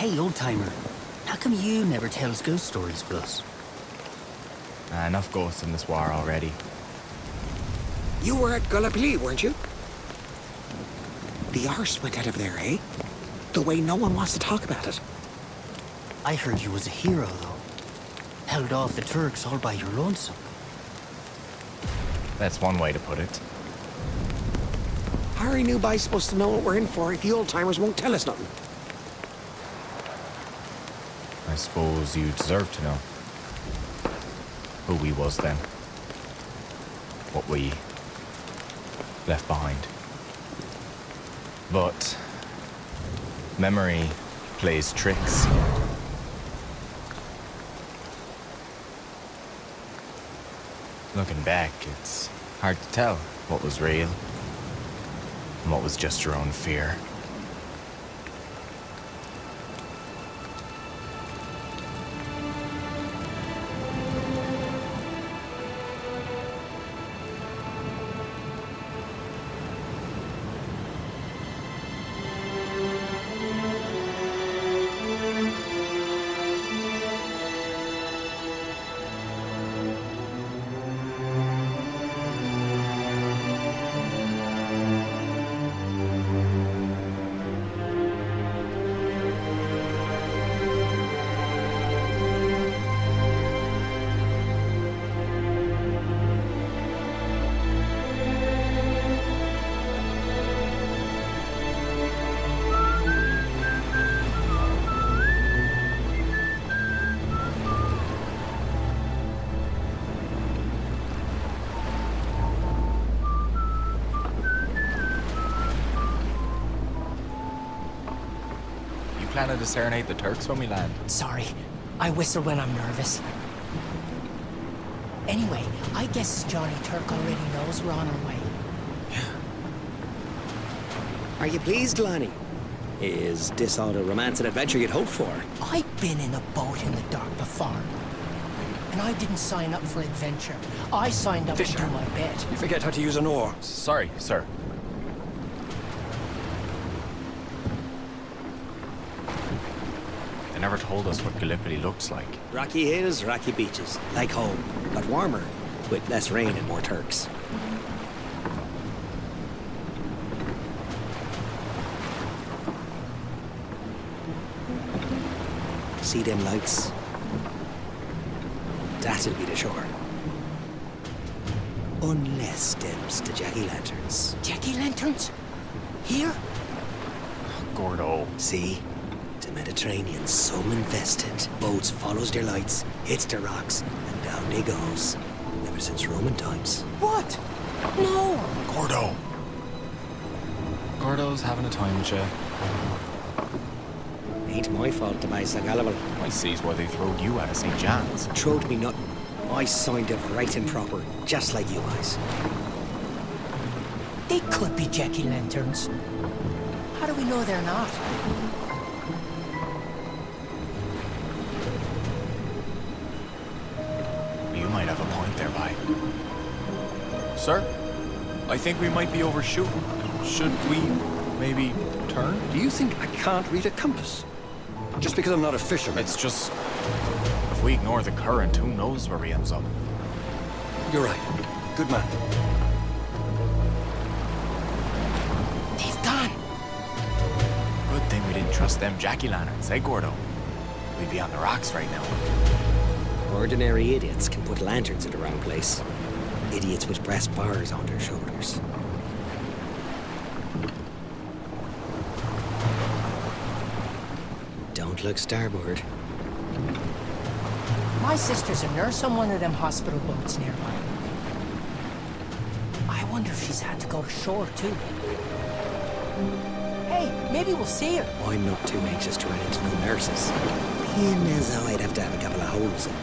Hey, old-timer. How come you never tells ghost stories with us? Enough ghosts in this war already. You were at Gallipoli, weren't you? The arse went out of there, eh? The way no one wants to talk about it. I heard you was a hero, though. Held off the Turks all by your lonesome. That's one way to put it. Harry Newby's supposed to know what we're in for if you old-timers won't tell us nothing. I suppose you deserve to know who we was then. What we left behind. But memory plays tricks. Looking back, it's hard to tell what was real and what was just your own fear. Planning to serenade the Turks when we land? Sorry, I whistle when I'm nervous. Anyway, I guess Johnny Turk already knows we're on our way. Are you pleased, Lanny? Is this all the romance and adventure you'd hoped for? I've been in a boat in the dark before. And I didn't sign up for adventure. I signed up to do my bit. You forget how to use an oar. Sorry, sir. They never told us what Gallipoli looks like. Rocky hills, rocky beaches. Like home, but warmer, with less rain and more Turks. See them lights? That'll be the shore. Unless them's the jack-o'-lanterns. Jack-o'-lanterns? Here? Gordo. See? The Mediterranean's so invested. Boats follows their lights, hits the rocks, and down they goes. Ever since Roman times. What? No! Gordo. Gordo's having a time with you. Ain't my fault the boys are gullible. I sees why they throwed you out of St. John's. Throwed me nothing. I signed it right and proper, just like you guys. They could be jack-o'-lanterns. How do we know they're not? You might have a point there, Pi. Sir, I think we might be overshooting. Should we maybe turn? Do you think I can't read a compass? Just because I'm not a fisherman. It's just... if we ignore the current, who knows where we ends up? You're right. Good man. They've gone. Good thing we didn't trust them jack-o'-lanterns, eh, Gordo? We'd be on the rocks right now. Ordinary idiots can put lanterns in the wrong place. Idiots with brass bars on their shoulders. Don't look starboard. My sister's a nurse on one of them hospital boats nearby. I wonder if she's had to go to shore, too. Hey, maybe we'll see her. I'm not too anxious to run into no nurses. Being as though I'd have to have a couple of holes in me.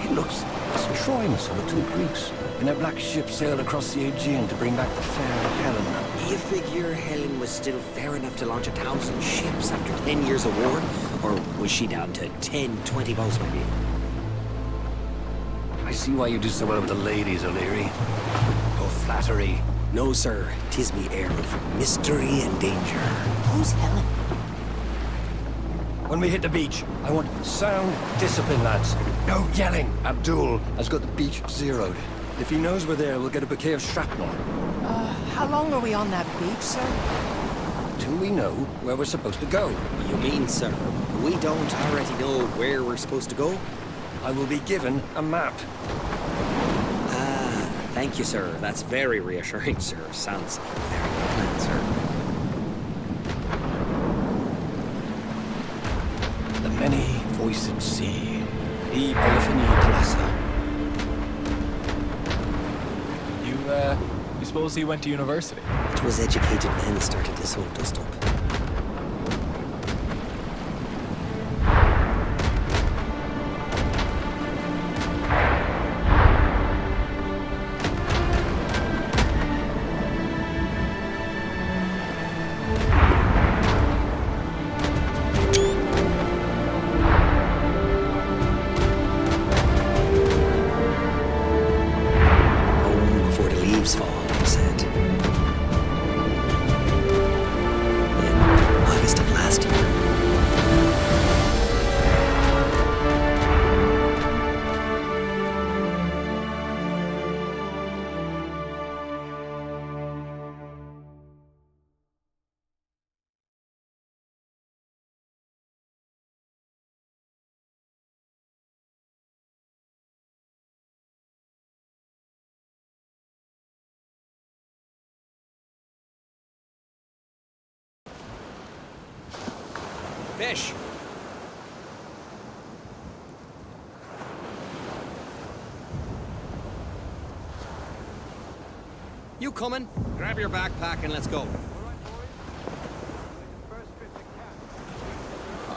It looks as Troilus and the two Greeks in a black ship sailed across the Aegean to bring back the fair Helen. You figure Helen was still fair enough to launch 1,000 ships after 10 years of war? Or was she down to 10, 20 boats maybe? I see why you do so well with the ladies, O'Leary. Oh, flattery. No, sir. 'Tis me air of mystery and danger. Who's Helen? when we hit the beach. I want sound discipline, lads. No yelling. Abdul has got the beach zeroed. If he knows we're there, we'll get a bouquet of shrapnel. How long are we on that beach, sir? Till we know where we're supposed to go. You mean, sir, we don't already know where we're supposed to go? I will be given a map. Thank you, sir. That's very reassuring, sir. Sounds very good plan, sir. The many-voiced sea. The Polyphony Plaza. You suppose he went to university? It was educated men who started this whole dust-up. Fish! You coming? Grab your backpack and let's go.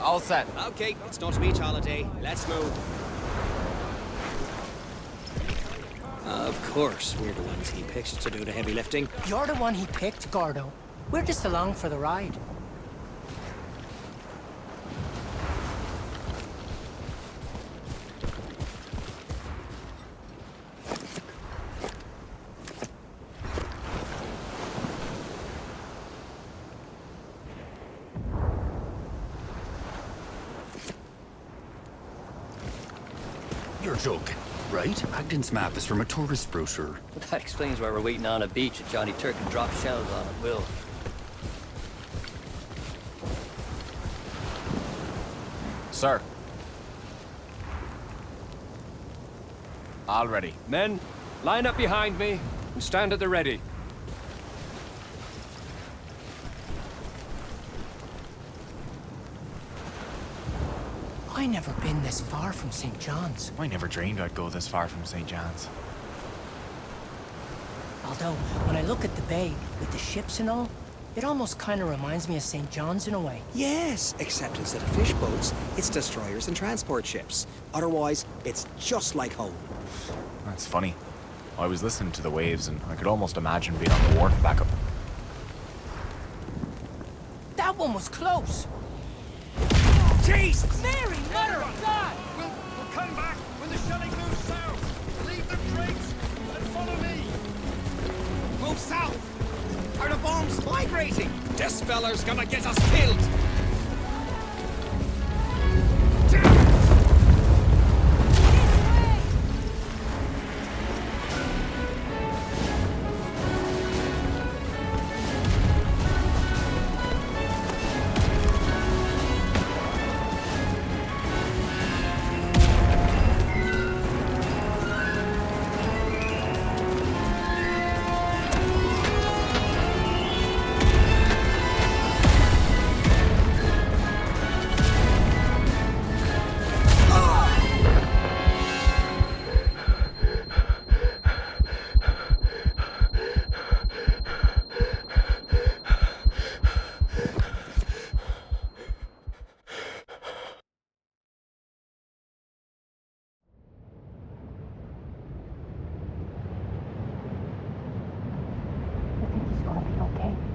All set. Okay, it's not a beach holiday. Let's move. Of course, we're the ones he picked to do the heavy lifting. You're the one he picked, Gordo. We're just along for the ride. You're joking, right? Agden's map is from a tourist brochure. That explains why we're waiting on a beach at Johnny Turk and drop shells on it, Will. Sir. All ready. Men, line up behind me and stand at the ready. I never been this far from St. John's. I never dreamed I'd go this far from St. John's. Although, when I look at the bay, with the ships and all, it almost kind of reminds me of St. John's in a way. Yes, except instead of fish boats, it's destroyers and transport ships. Otherwise, it's just like home. That's funny. I was listening to the waves and I could almost imagine being on the wharf back up. That one was close! Jesus! Mary, Mother of God! We'll come back when the shelling moves south. Leave the crates and follow me. Move south! Are the bombs migrating? This feller's gonna get us killed!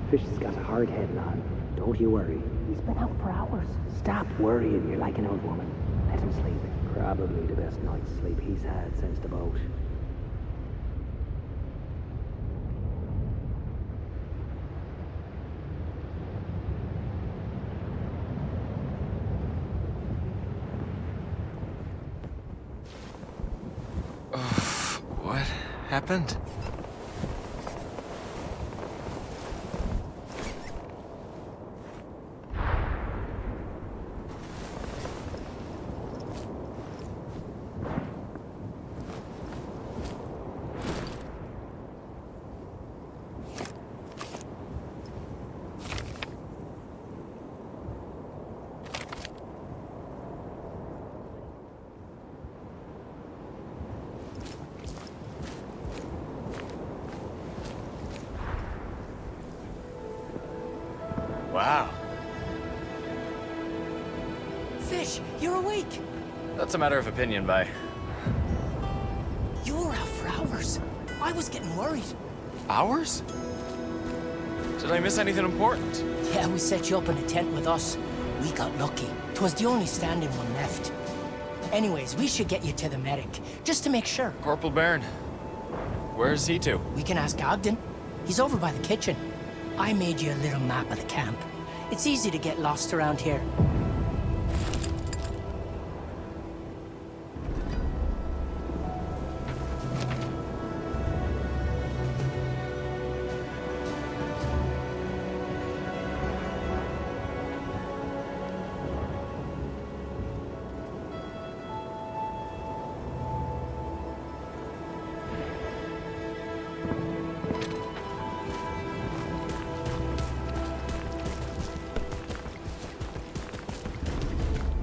Fish has got a hard head, lad. Don't you worry. He's been out for hours. Stop worrying. You're like an old woman. Let him sleep. Probably the best night's sleep he's had since the boat. happened? Wow. Fish, you're awake. That's a matter of opinion, bye. You were out for hours. I was getting worried. Hours? Did I miss anything important? Yeah, we set you up in a tent with us. We got lucky. 'Twas the only standing one left. Anyways, we should get you to the medic, just to make sure. Corporal Byrne. Where's he to? We can ask Ogden. He's over by the kitchen. I made you a little map of the camp. It's easy to get lost around here.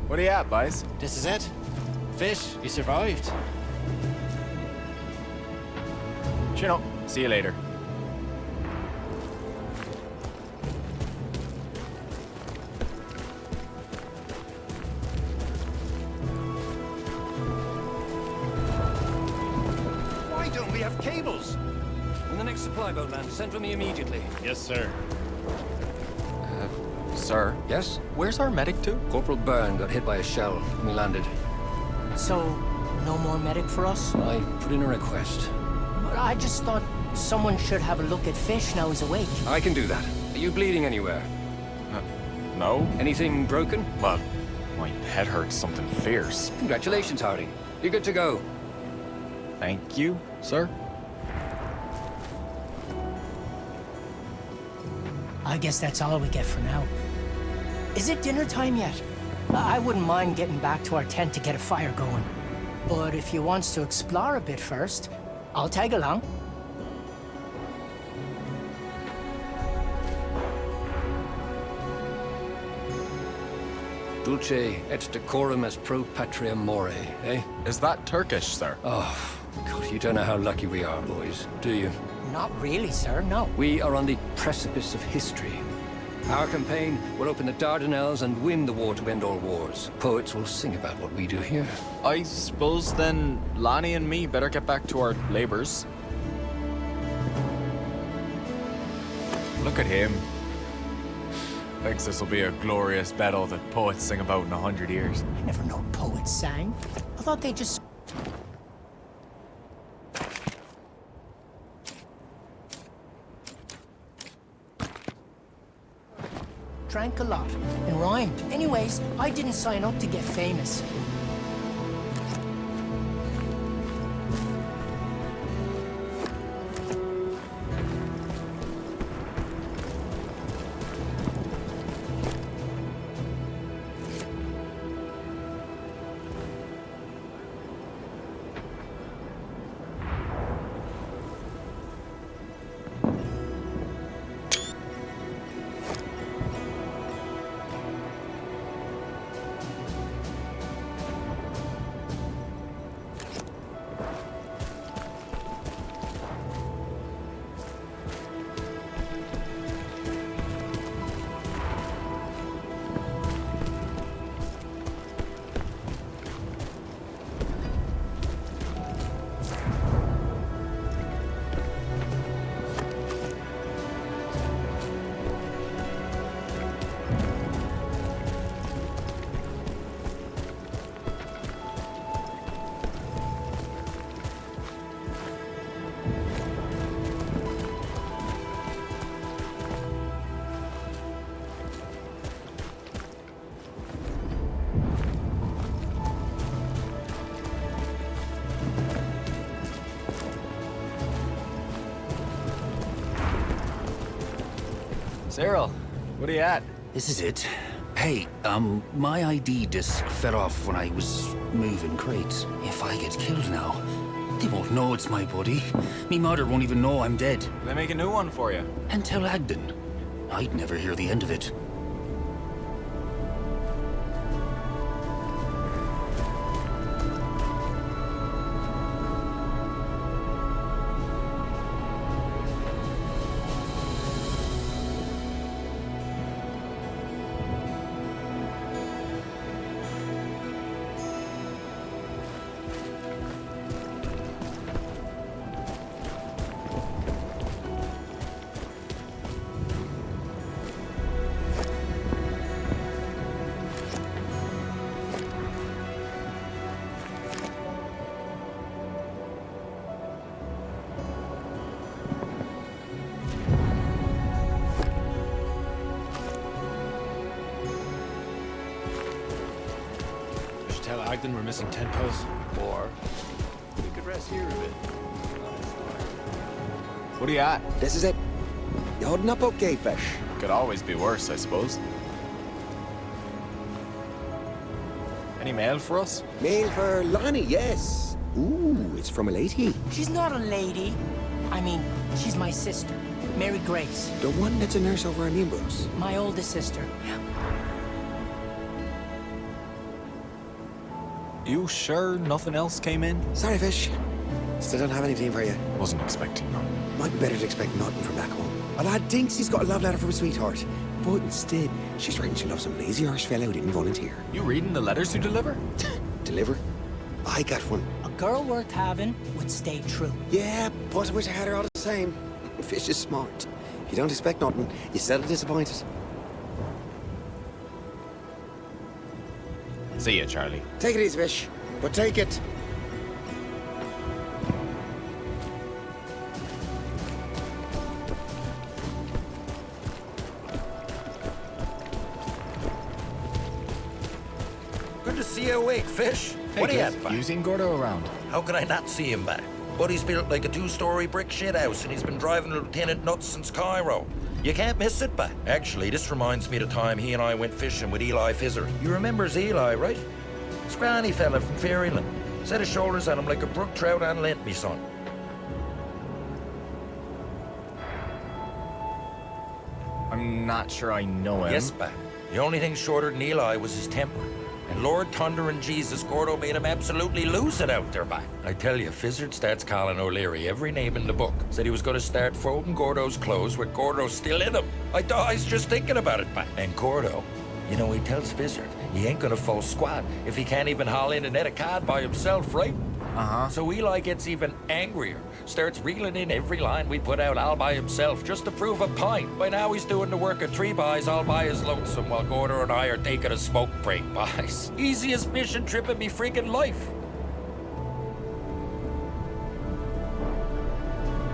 What are you at, boys? This is it. Fish, you survived. Chin up. See you later. Why don't we have cables? When the next supply boat lands, send for me immediately. Yes, sir. Sir? Yes? Where's our medic to? Corporal Byrne got hit by a shell when we landed. So, no more medic for us? I put in a request. But I just thought someone should have a look at Fish now he's awake. I can do that. Are you bleeding anywhere? No. Anything broken? Well, my head hurts something fierce. Congratulations, Hardy. You're good to go. Thank you, sir. I guess that's all we get for now. Is it dinner time yet? I wouldn't mind getting back to our tent to get a fire going. But if you wants to explore a bit first, I'll tag along. Dulce et decorum est pro patria more, eh? Is that Turkish, sir? Oh, God, you don't know how lucky we are, boys, do you? Not really, sir, no. We are on the precipice of history. Our campaign will open the Dardanelles and win the war to end all wars. Poets will sing about what we do here. I suppose then Lonnie and me better get back to our labors. Look at him. Thinks this will be a glorious battle that poets sing about in 100 years. I never know poets sang. I thought they just... drank a lot and rhymed. Anyways, I didn't sign up to get famous. Cyril, what are you at? This is it. Hey, my ID disc fell off when I was moving crates. If I get killed now, they won't know it's my buddy. Me mother won't even know I'm dead. They make a new one for you. And tell Agden. I'd never hear the end of it. Tell Agden we're missing tent posts. Or we could rest here a bit. What are you at? This is it. You holding up okay, Fish? Could always be worse, I suppose. Any mail for us? Mail for Lonnie, yes. Ooh, it's from a lady. She's not a lady. I mean, she's my sister, Mary Grace. The one that's a nurse over in Ambrose. My oldest sister. You sure nothing else came in? Sorry, Fish. Still don't have anything for you. Wasn't expecting none. Might be better to expect nothing from back home. A lad thinks he's got a love letter from a sweetheart, but instead, she's writing she loves some lazy Irish fellow who didn't volunteer. You reading the letters you deliver? Deliver? I got one. A girl worth having would stay true. Yeah, but I wish I had her all the same. Fish is smart. If you don't expect nothing, you settle disappointed. See ya, Charlie. Take it easy, Fish, but take it. Good to see you awake, Fish. What are you at, You seen Gordo around? How could I not see him back? Buddy's built like a two-story brick shithouse, and he's been driving Lieutenant nuts since Cairo. You can't miss it, but actually, this reminds me of the time he and I went fishing with Eli Fizzer. You remember Eli, right? Scrawny fella from Fairyland. Set his shoulders on him like a brook trout on Lent, me son. I'm not sure I know him. Yes, ba. The only thing shorter than Eli was his temper. And Lord Thunder and Jesus, Gordo made him absolutely lose it out there, ba. I tell you, Fizzard starts calling O'Leary every name in the book. Said he was going to start folding Gordo's clothes with Gordo still in them. I thought I was just thinking about it, ba. And Gordo, you know, he tells Fizzard he ain't gonna fold squat if he can't even haul in a net of cod by himself, right? Uh-huh. So Eli gets even angrier, starts reeling in every line we put out all by himself just to prove a point. By now he's doing the work of three boys all by his lonesome while Gordo and I are taking a smoke break, boys. Easiest mission trip in me freaking life.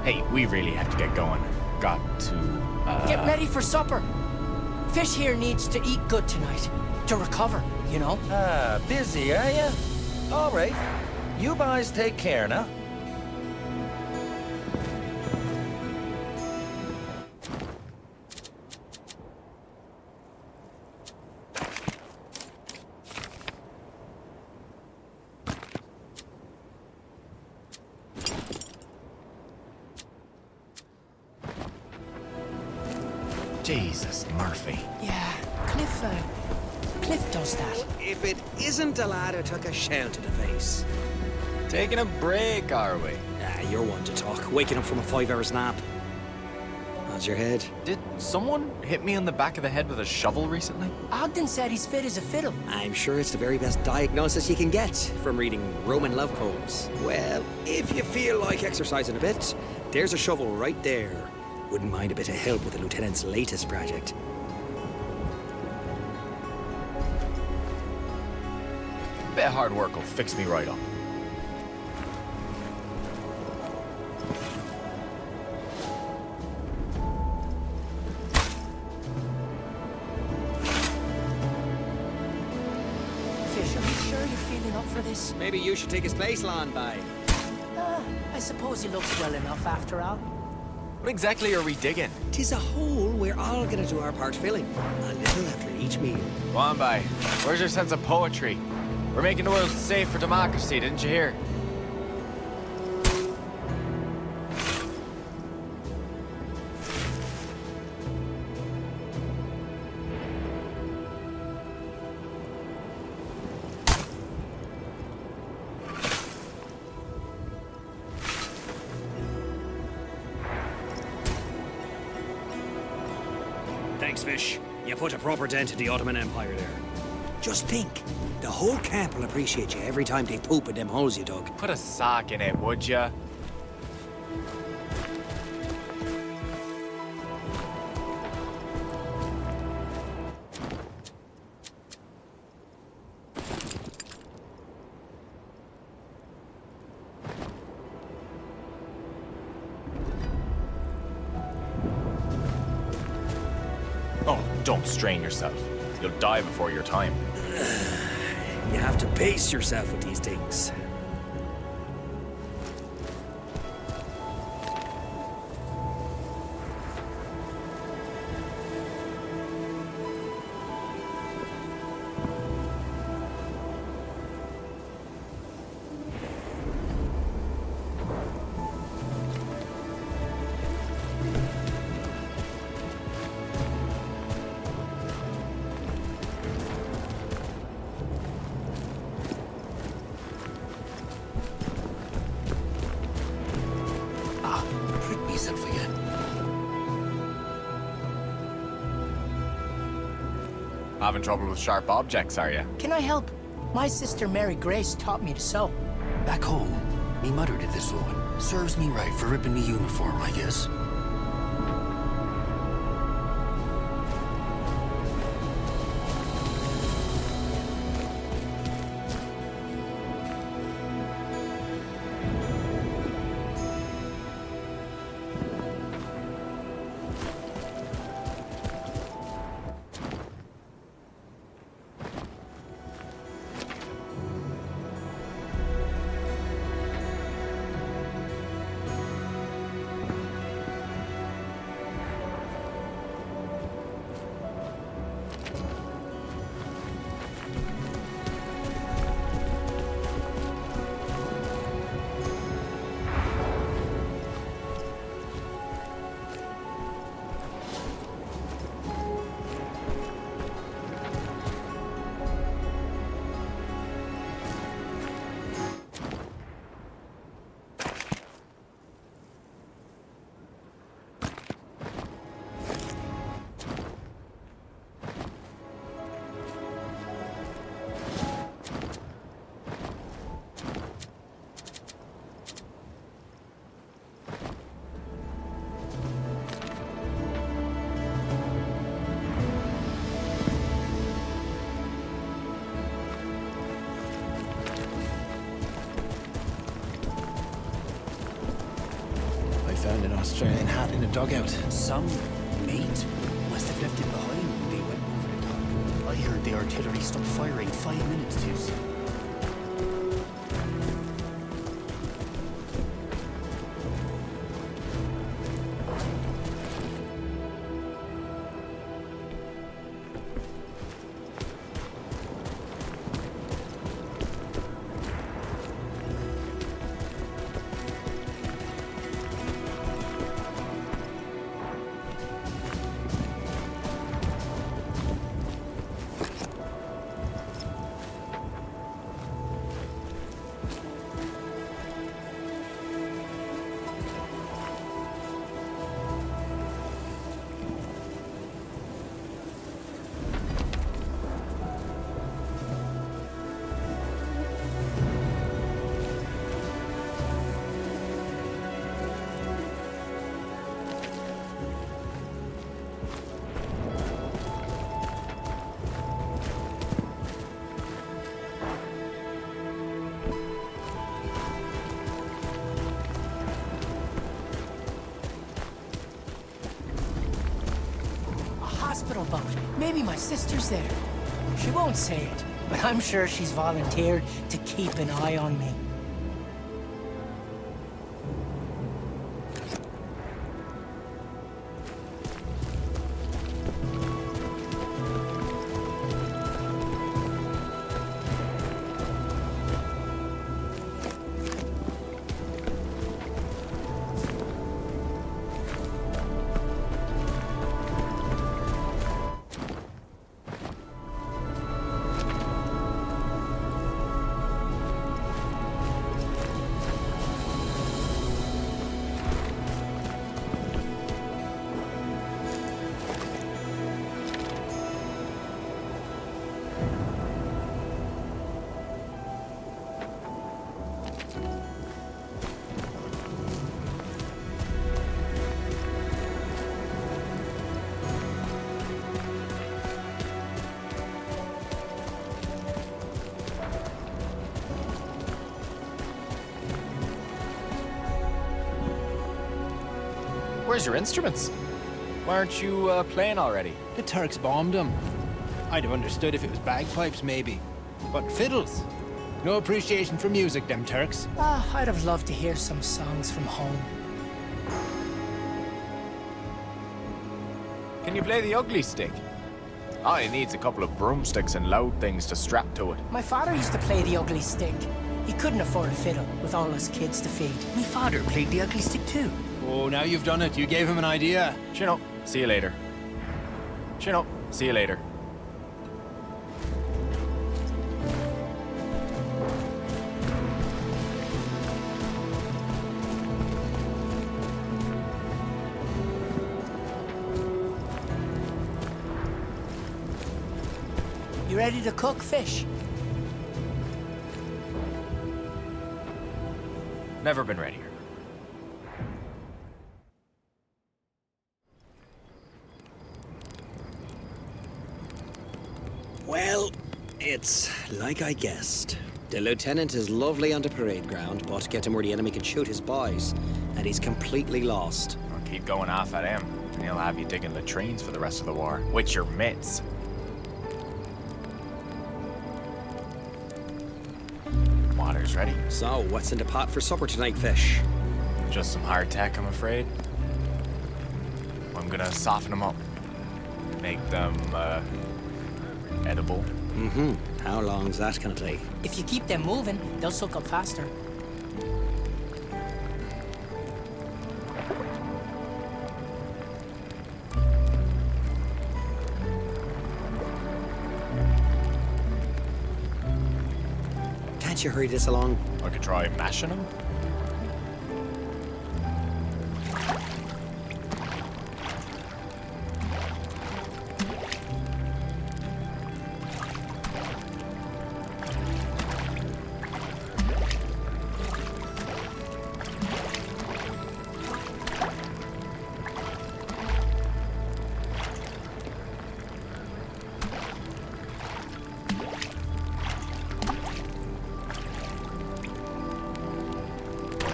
Hey, we really have to get going. Got to, Get ready for supper. Fish here needs to eat good tonight. To recover, you know? Ah, busy, are ya? All right. You boys take care now. Jesus, Murphy. Yeah, Cliff does that. If it isn't a lad who took a shell to the face. Taking a break, are we? Ah, you're one to talk. Waking up from a 5-hour nap. How's your head? Did someone hit me on the back of the head with a shovel recently? Ogden said he's fit as a fiddle. I'm sure it's the very best diagnosis you can get from reading Roman love poems. Well, if you feel like exercising a bit, there's a shovel right there. Wouldn't mind a bit of help with the Lieutenant's latest project. Bit of hard work will fix me right up. Fish, are you sure you're feeling up for this? Maybe you should take his place, Lon, by. I suppose he looks well enough after all. What exactly are we digging? 'Tis a hole we're all gonna do our part filling. A little after each meal. Go on by. Where's your sense of poetry? We're making the world safe for democracy, didn't you hear? Thanks, Fish. You put a proper dent in the Ottoman Empire there. Just think, the whole camp will appreciate you every time they poop in them holes you dug. Put a sock in it, would ya? Oh, don't strain yourself. You'll die before your time. You have to pace yourself with these things. Having trouble with sharp objects, are you? Can I help? My sister Mary Grace taught me to sew. Back home, me mother did this sewing. Serves me right for ripping me uniform, I guess. Found an Australian hat in a dugout. Some mate must have left it behind when they went over the top. I heard the artillery stopped firing 5 minutes too soon. Hospital boat. Maybe my sister's there. She won't say it, but I'm sure she's volunteered to keep an eye on me. Where's your instruments? Why aren't you playing already? The Turks bombed them. I'd have understood if it was bagpipes, maybe. But fiddles. No appreciation for music, them Turks. I'd have loved to hear some songs from home. Can you play the ugly stick? Oh, it needs a couple of broomsticks and loud things to strap to it. My father used to play the ugly stick. He couldn't afford a fiddle with all his kids to feed. My father played the ugly stick too. Oh, now you've done it. You gave him an idea. Chin up. See you later. Chin up. See you later. You ready to cook fish? Never been readier. Well, it's like I guessed. The lieutenant is lovely on the parade ground, but get him where the enemy can shoot his boys, and he's completely lost. I'll keep going off at him, and he'll have you digging latrines for the rest of the war. With your mitts. Water's ready. So, what's in the pot for supper tonight, fish? Just some hardtack, I'm afraid. I'm gonna soften them up. Make them, edible. Mm-hmm. How long's that gonna take? If you keep them moving, they'll soak up faster. Can't you hurry this along? I could try mashing them.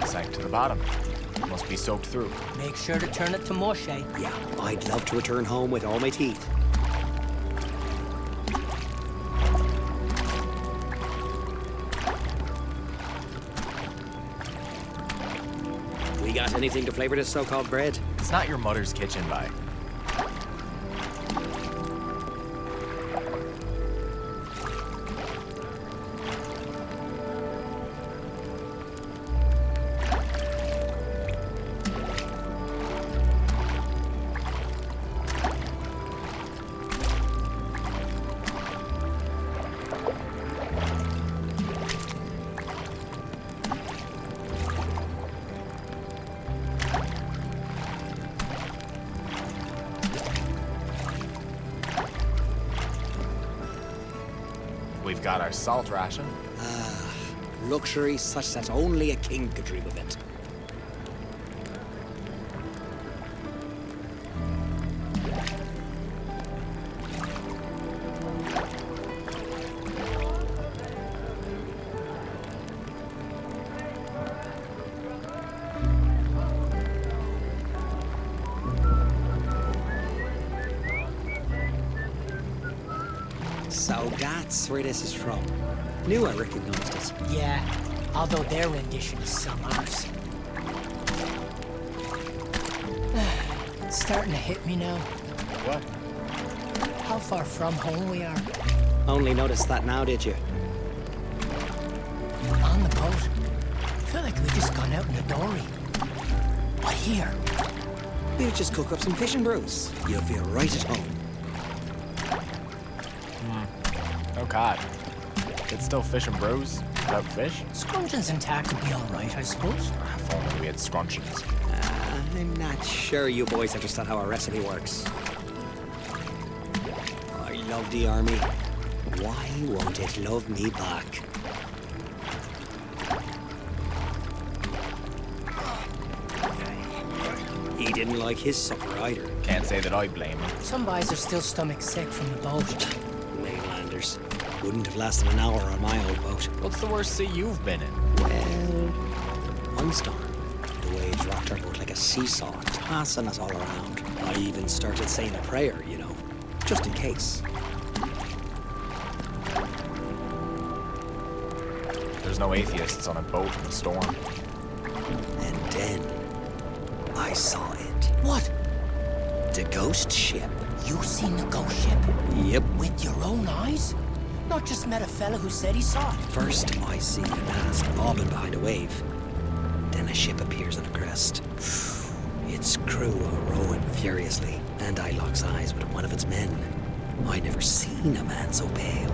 Sank to the bottom. Must be soaked through. Make sure to turn it to mush, eh? Yeah, I'd love to return home with all my teeth. We got anything to flavor this so-called bread? It's not your mother's kitchen, Vi. We've got our salt ration. Luxury such that only a king could dream of it. So that's where this is from. Knew I recognized it. Yeah, although their rendition is some arse. It's starting to hit me now. What? How far from home we are. Only noticed that now, did you? On the boat. Feel like we just gone out in a dory. But here. We'll just cook up some fish and brews. You'll feel right at home. Oh God. It's still fish and bros without fish? Scruncheon's intact would be all right, I suppose. If only we had scrunchions. I'm not sure you boys understand how a recipe works. I love the army. Why won't it love me back? He didn't like his supper either. Can't say that I blame him. Some boys are still stomach sick from the boat. Mainlanders. Wouldn't have lasted an hour on my old boat. What's the worst sea you've been in? Well, one storm. The waves rocked our boat like like a seesaw, tossing us all around. I even started saying a prayer, you know, just in case. There's no atheists on a boat in the storm. And then I saw it. What? The ghost ship. You seen the ghost ship? Yep. With your own eyes? Not just met a fella who said he saw it. First, I see a mast bobbing behind a wave. Then a ship appears on the crest. Its crew are rowing furiously, and I locks eyes with one of its men. I never seen a man so pale.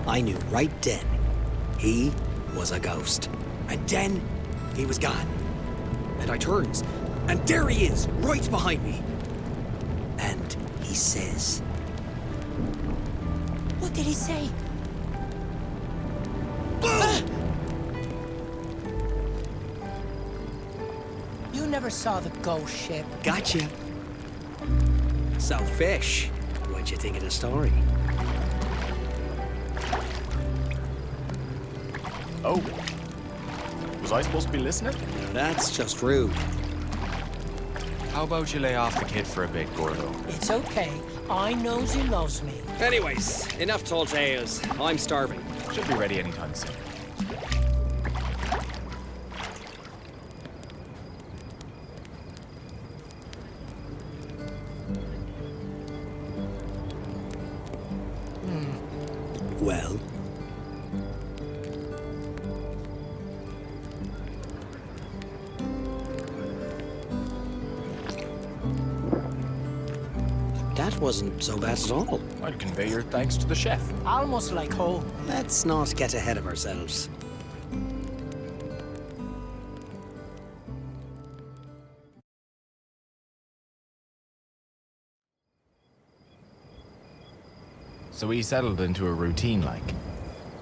I knew right then he was a ghost. And then he was gone. And I turns, and there he is, right behind me. And he says, What did he say? You never saw the ghost ship. "Gotcha." So, Fish, what'd you think of the story? Oh. Was I supposed to be listening? Now that's just rude. How about you lay off the kid for a bit, Gordo? It's okay. I knows he loves me. Anyways, enough tall tales. I'm starving. Should be ready anytime soon. Well, that wasn't so bad at all. I'd convey your thanks to the chef. Almost like home. Let's not get ahead of ourselves. So we settled into a routine like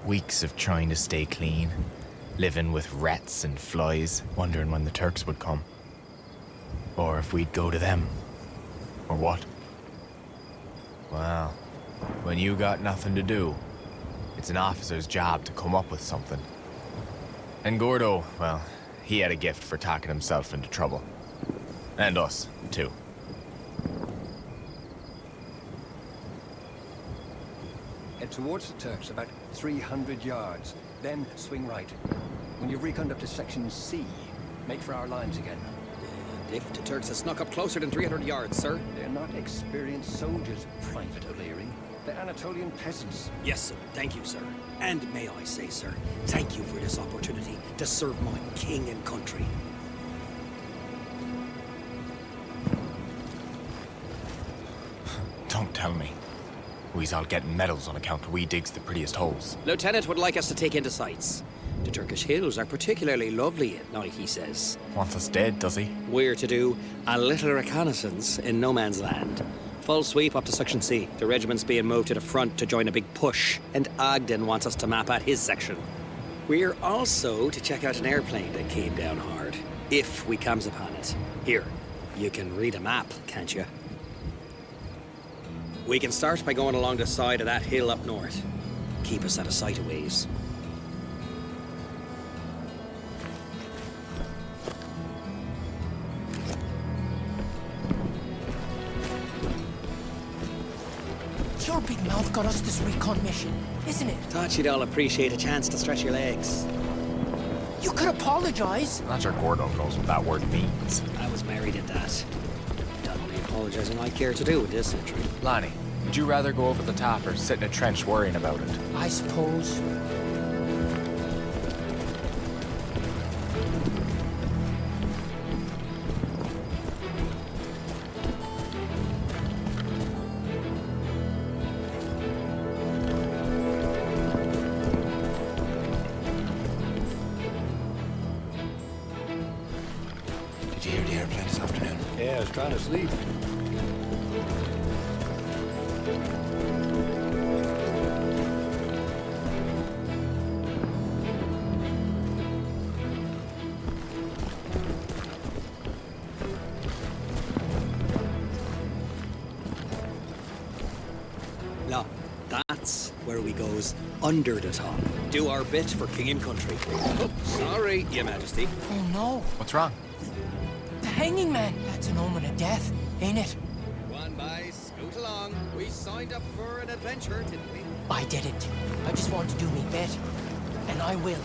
weeks of trying to stay clean, living with rats and flies, wondering when the Turks would come. Or if we'd go to them. Or what? Well, when you got nothing to do, it's an officer's job to come up with something. And Gordo, well, he had a gift for talking himself into trouble. And us, too. Head towards the Turks about 300 yards, then swing right. When you've reconed up to section C, make for our lines again. And if the Turks have snuck up closer than 300 yards, sir? They're not experienced soldiers, Private O'Leary. They're Anatolian peasants. Yes, sir. Thank you, sir. And may I say, sir, thank you for this opportunity to serve my king and country. Don't tell me. We's all getting medals on account we digs the prettiest holes. Lieutenant would like us to take in the sights. The Turkish hills are particularly lovely at night, he says. Wants us dead, does he? We're to do a little reconnaissance in no man's land. Full sweep up to Section C. The regiment's being moved to the front to join a big push, and Ogden wants us to map out his section. We're also to check out an airplane that came down hard, if we comes upon it. Here, you can read a map, can't you? We can start by going along the side of that hill up north. Keep us out of sight a ways. Your big mouth got us this recon mission, isn't it? Thought you'd all appreciate a chance to stretch your legs. You could apologize. I'm not sure Gordo knows what that word means. I was married at that. Done all the apologizing I care to do in this century. Lonnie, would you rather go over the top or sit in a trench worrying about it? I suppose. Did you hear the airplane this afternoon? Yeah, I was trying to sleep. No, that's where we goes under the top. Do our bit for king and country. Oh, sorry, Your Majesty. Oh no. What's wrong? The hanging man. That's an omen of death, ain't it? Go on, boys. Scoot along. We signed up for an adventure, didn't we? I didn't. I just want to do me bit. And I will.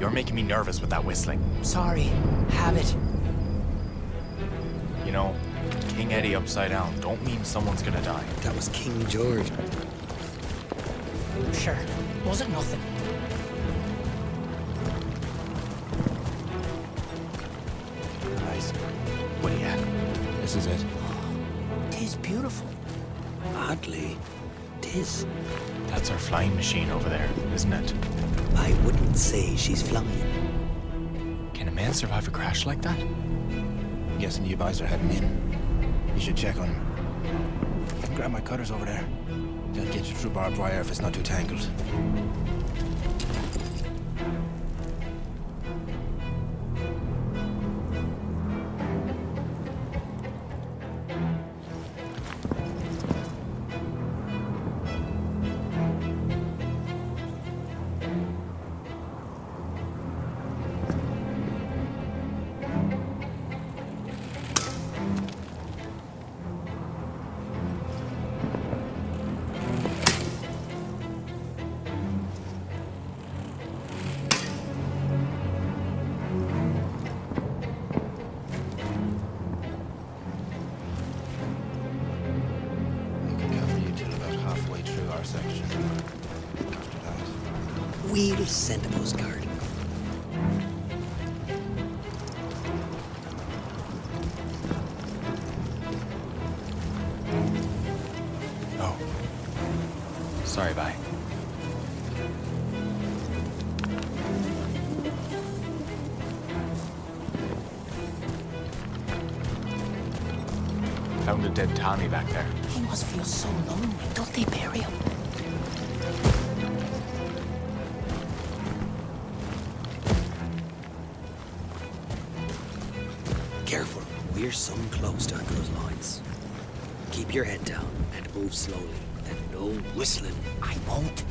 You're making me nervous with that whistling. Sorry. Habit. You know, King Eddie upside down don't mean someone's gonna die. That was King George. Sure. Wasn't nothing. Nice. What do you have? This is it. Tis beautiful. Oddly, 'tis. That's our flying machine over there, isn't it? I wouldn't say she's flying. Can a man survive a crash like that? Guessing you guys are heading in. You should check on him. Grab my cutters over there. They'll get you through barbed wire if it's not too tangled. We'll send a postcard. Oh. Sorry, bye. Found a dead Tommy back there. He must feel so lonely. Don't they bury him? Careful, we're some close to those lines. Keep your head down and move slowly, and no whistling. I won't.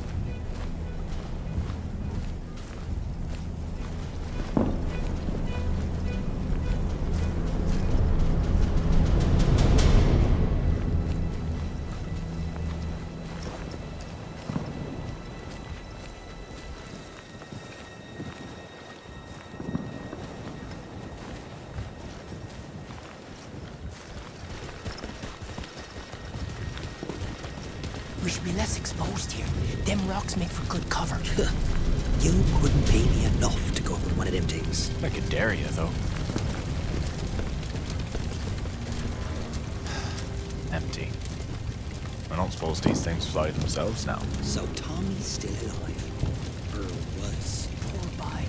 We should be less exposed here. Them rocks make for good cover. You couldn't pay me enough to go up with one of them things. I could dare you, though. Empty. I don't suppose these things fly themselves now. So Tommy's still alive. Or was. Poor boy.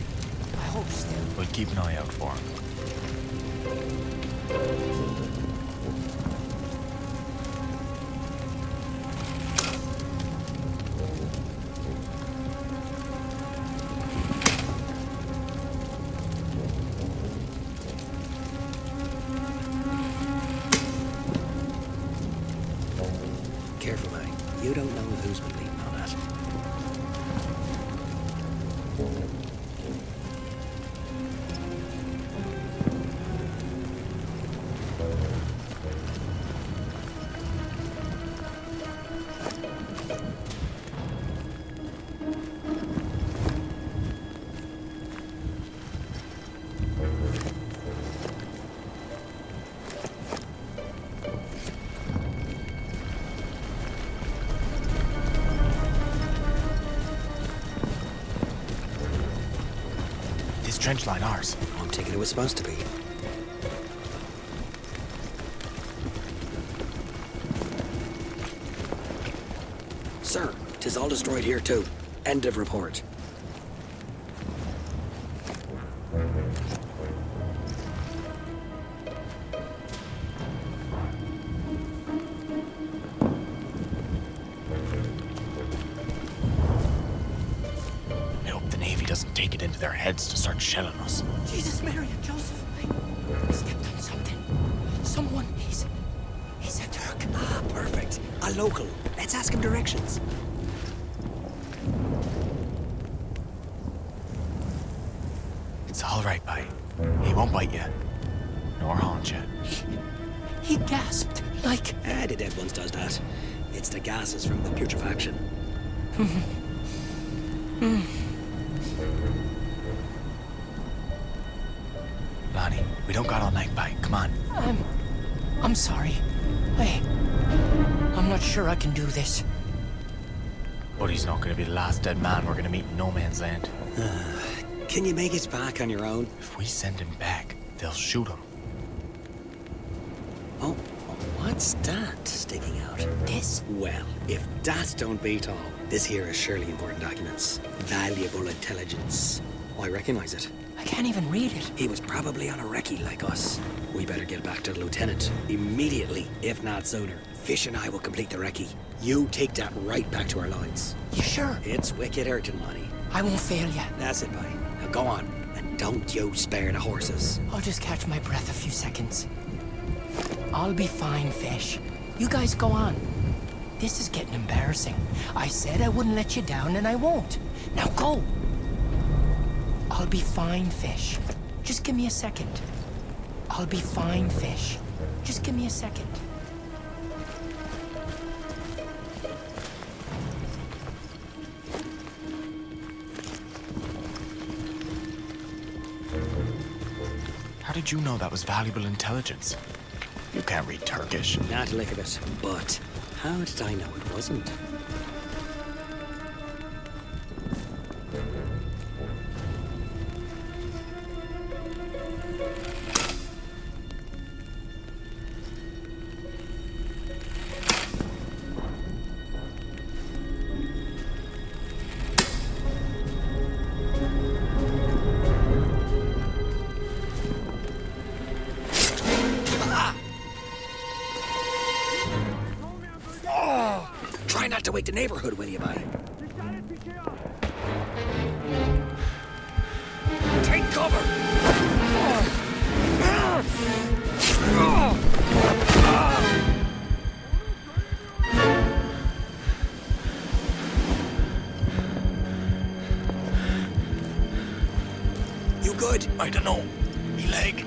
I hope still. We'll keep an eye out for him. Careful, man. You don't know who's been leaning on that. Trench line ours. I'm thinking it was supposed to be. Sir, 'tis all destroyed here too. End of report. doesn't take it into their heads to start shelling us. Jesus, Mary and Joseph, I stepped on something. Someone, he's a Turk. Ah, perfect. A local. Let's ask him directions. It's all right, bye. He won't bite you. Nor haunt you. He gasped, like... The dead ones does that. It's the gases from the putrefaction. Lonnie, we don't got all night, bye. Come on. I'm sorry. I'm not sure I can do this. Buddy's not gonna be the last dead man we're gonna meet in no man's land. Can you make it back on your own? If we send him back, they'll shoot him. Oh, what's that sticking out? This? Well, if that don't beat all, this here is surely important documents. Valuable intelligence. I recognize it. I can't even read it. He was probably on a recce like us. We better get back to the lieutenant immediately, if not sooner. Fish and I will complete the recce. You take that right back to our lines. You sure? It's wicked urgent, Lonnie. I won't fail you. That's it, bye. Now go on, and don't you spare the horses. I'll just catch my breath a few seconds. I'll be fine, Fish. You guys go on. This is getting embarrassing. I said I wouldn't let you down, and I won't. Now go! I'll be fine, Fish. Just give me a second. I'll be fine, Fish. Just give me a second. How did you know that was valuable intelligence? You can't read Turkish. Not a lick of it. But how did I know it wasn't? Try not to wake the neighborhood, will you, bye? Take cover! You good? I don't know. Me leg.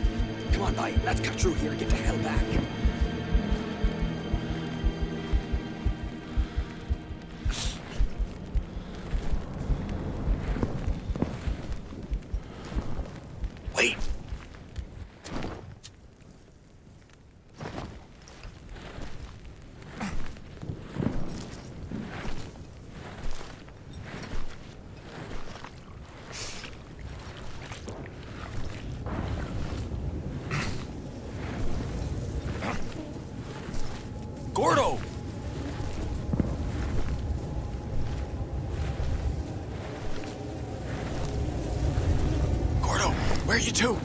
Come on, bye. Let's cut through here and get the hell back. Wait. Gordo! Gordo, where are you to?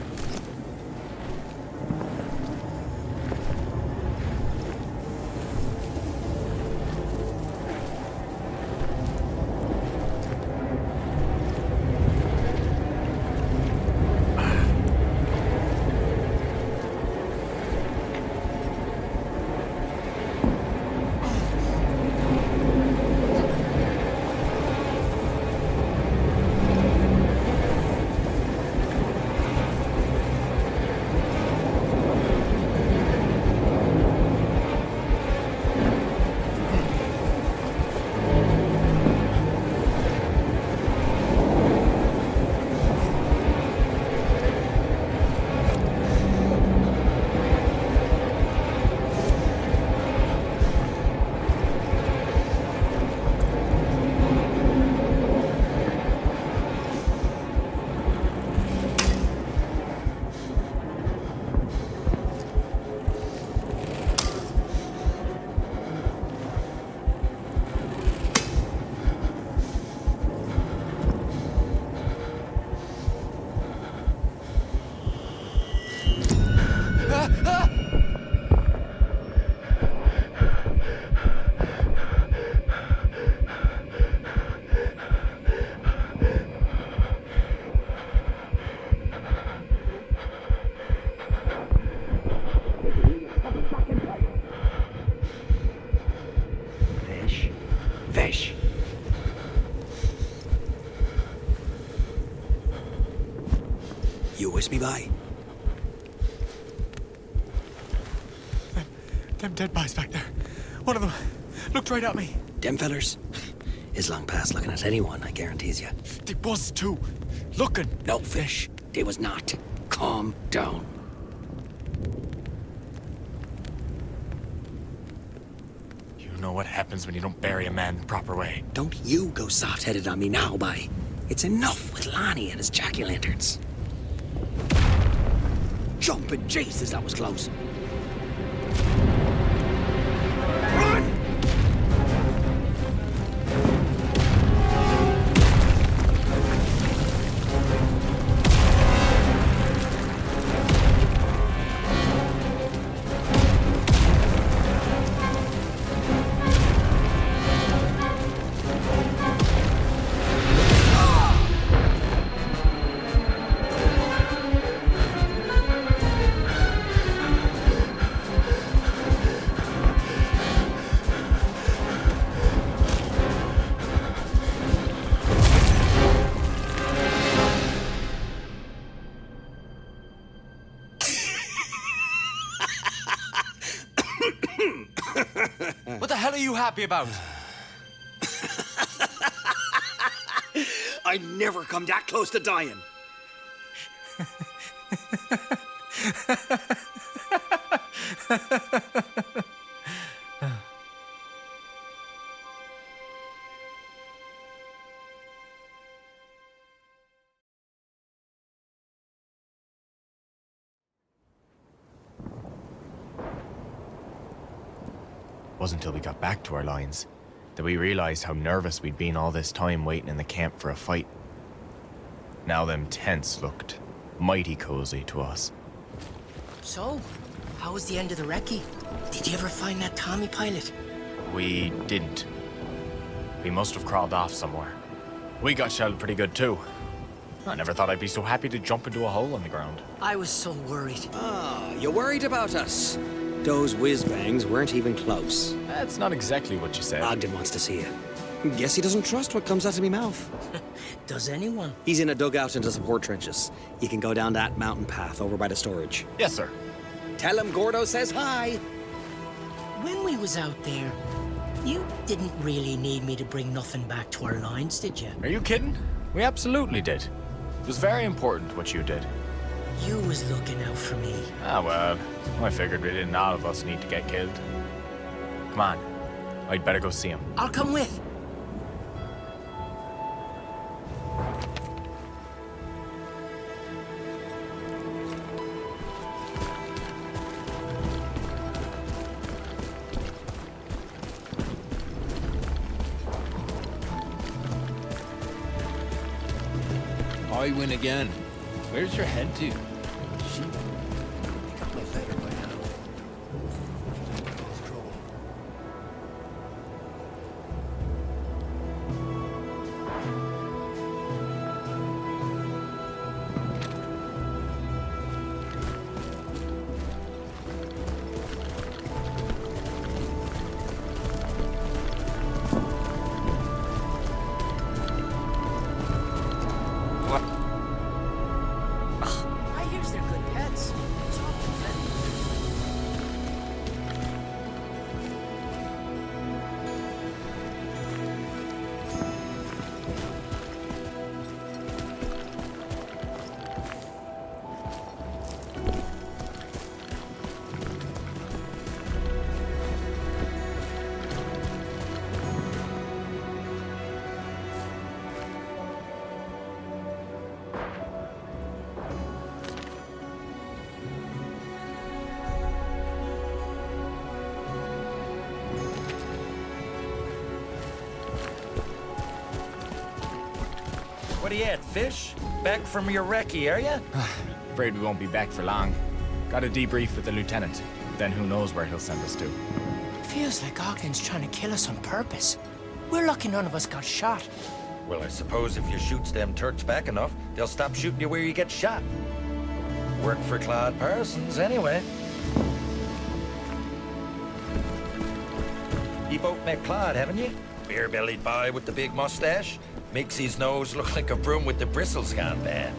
whisk me by? Them dead boys back there. One of them looked right at me. Them fellers? Is long past looking at anyone, I guarantees you. They was too. Looking. No, Fish. They was not. Calm down. You know what happens when you don't bury a man the proper way. Don't you go soft-headed on me now, bye. It's enough with Lonnie and his jack-o'-lanterns. Jumping Jesus, that was close. Run! What the hell are you happy about? I never come that close to dying. Wasn't until we got back to our lines that we realized how nervous we'd been all this time waiting in the camp for a fight. Now them tents looked mighty cozy to us. So, how was the end of the recce? Did you ever find that Tommy pilot? We didn't. We must have crawled off somewhere. We got shelled pretty good too. I never thought I'd be so happy to jump into a hole in the ground. I was so worried. Ah, you worried about us? Those whiz-bangs weren't even close. That's not exactly what you said. Ogden wants to see you. Guess he doesn't trust what comes out of me mouth. Does anyone? He's in a dugout in the support trenches. You can go down that mountain path over by the storage. Yes, sir. Tell him Gordo says hi. When we was out there, you didn't really need me to bring nothing back to our lines, did you? Are you kidding? We absolutely did. It was very important what you did. You was looking out for me. Ah, well, I figured we didn't all of us need to get killed. Come on. I'd better go see him. I'll come with. I win again. Where's your head to? She got my letter by now. It's trouble. I hears they're good pets. Soft and friendly. What are you at, Fish? Back from your recce, are you? Afraid we won't be back for long. Got a debrief with the lieutenant. Then who knows where he'll send us to. Feels like Ogden's trying to kill us on purpose. We're lucky none of us got shot. Well, I suppose if you shoots them Turks back enough, they'll stop shooting you where you get shot. Worked for Claude Parsons, anyway. You both met Claude, haven't you? Beer-bellied boy with the big mustache. Makes his nose look like a broom with the bristles gone bad.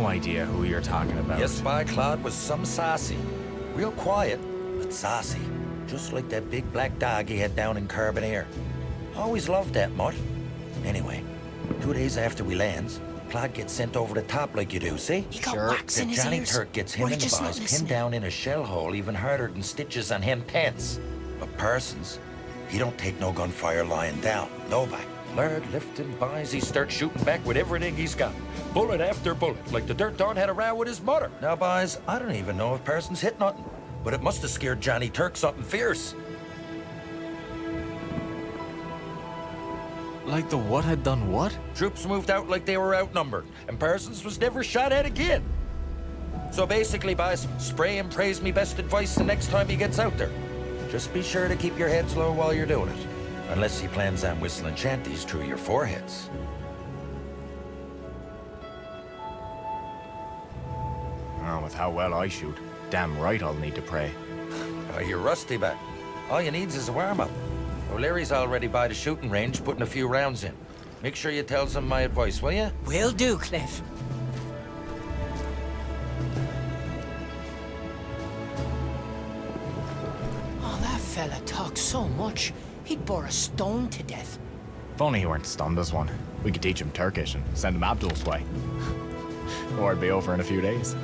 no idea who you're talking about. Yes, spy Claude was some sassy. Real quiet, but sassy. Just like that big black dog he had down in Carbonair. Always loved that mutt. Anyway, 2 days after we lands, Claude gets sent over the top like you do, see? He got wax The in his Johnny ears. Turk gets Or him he and the just not boys listening. pinned down in a shell hole even harder than stitches on hen pants. But Parsons, he don't take no gunfire lying down. Nobody. Lord, lifting boys, he starts shooting back with everything he's got. Bullet after bullet, like the dirt dog had a row with his mother. Now, boys, I don't even know if Parsons hit nothing, but it must have scared Johnny Turk something fierce. Like the what had done what? Troops moved out like they were outnumbered, and Parsons was never shot at again. So basically, boys, spray and praise me best advice the next time he gets out there. Just be sure to keep your heads low while you're doing it. Unless he plans on whistling shanties through your foreheads. Oh, with how well I shoot, damn right I'll need to pray. Oh, you're rusty back. All you needs is a warm-up. O'Leary's already by the shooting range, putting a few rounds in. Make sure you tell some my advice, will you? Will do, Cliff. Oh, that fella talks so much. He'd bore a stone to death. If only he weren't stunned as one. We could teach him Turkish and send him Abdul's way. Or it'd be over in a few days.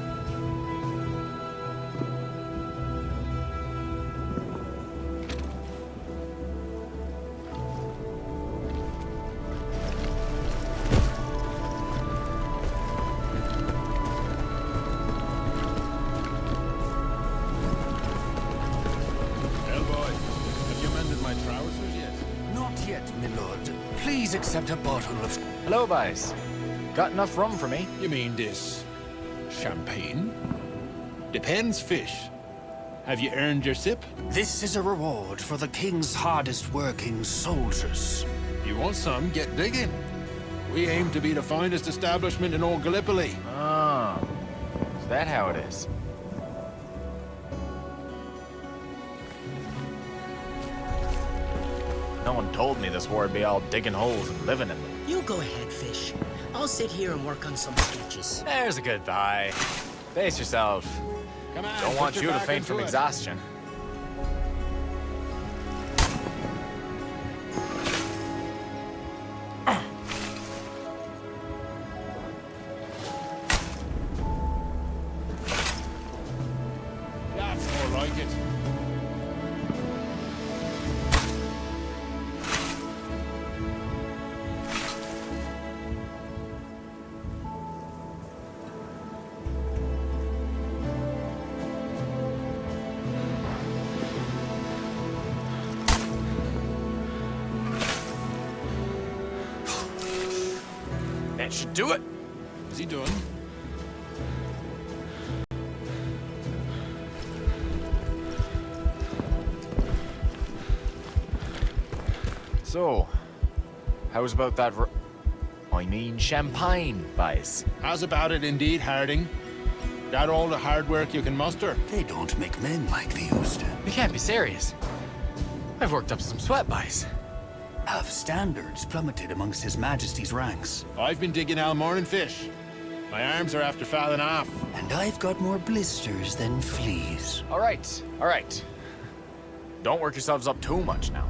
Please accept a bottle of... Hello, boys. Got enough rum for me? You mean this champagne? Depends, fish. Have you earned your sip? This is a reward for the king's hardest working soldiers. You want some, get digging. We aim to be the finest establishment in all Gallipoli. Oh. Is that how it is? No one told me this war'd be all digging holes and living in them. You go ahead, Fish. I'll sit here and work on some sketches. There's a goodbye. Face yourself. Come on, Don't put want your you to back faint into from it. exhaustion. That's more like it. That should do it. Is he done? So, how's about that I mean champagne, boys? How's about it indeed, Harding? Got all the hard work you can muster? They don't make men like they used to. You can't be serious. I've worked up some sweat, boys. Have standards plummeted amongst His Majesty's ranks. I've been digging all morning, fish. My arms are after falling off. And I've got more blisters than fleas. All right, all right. Don't work yourselves up too much now.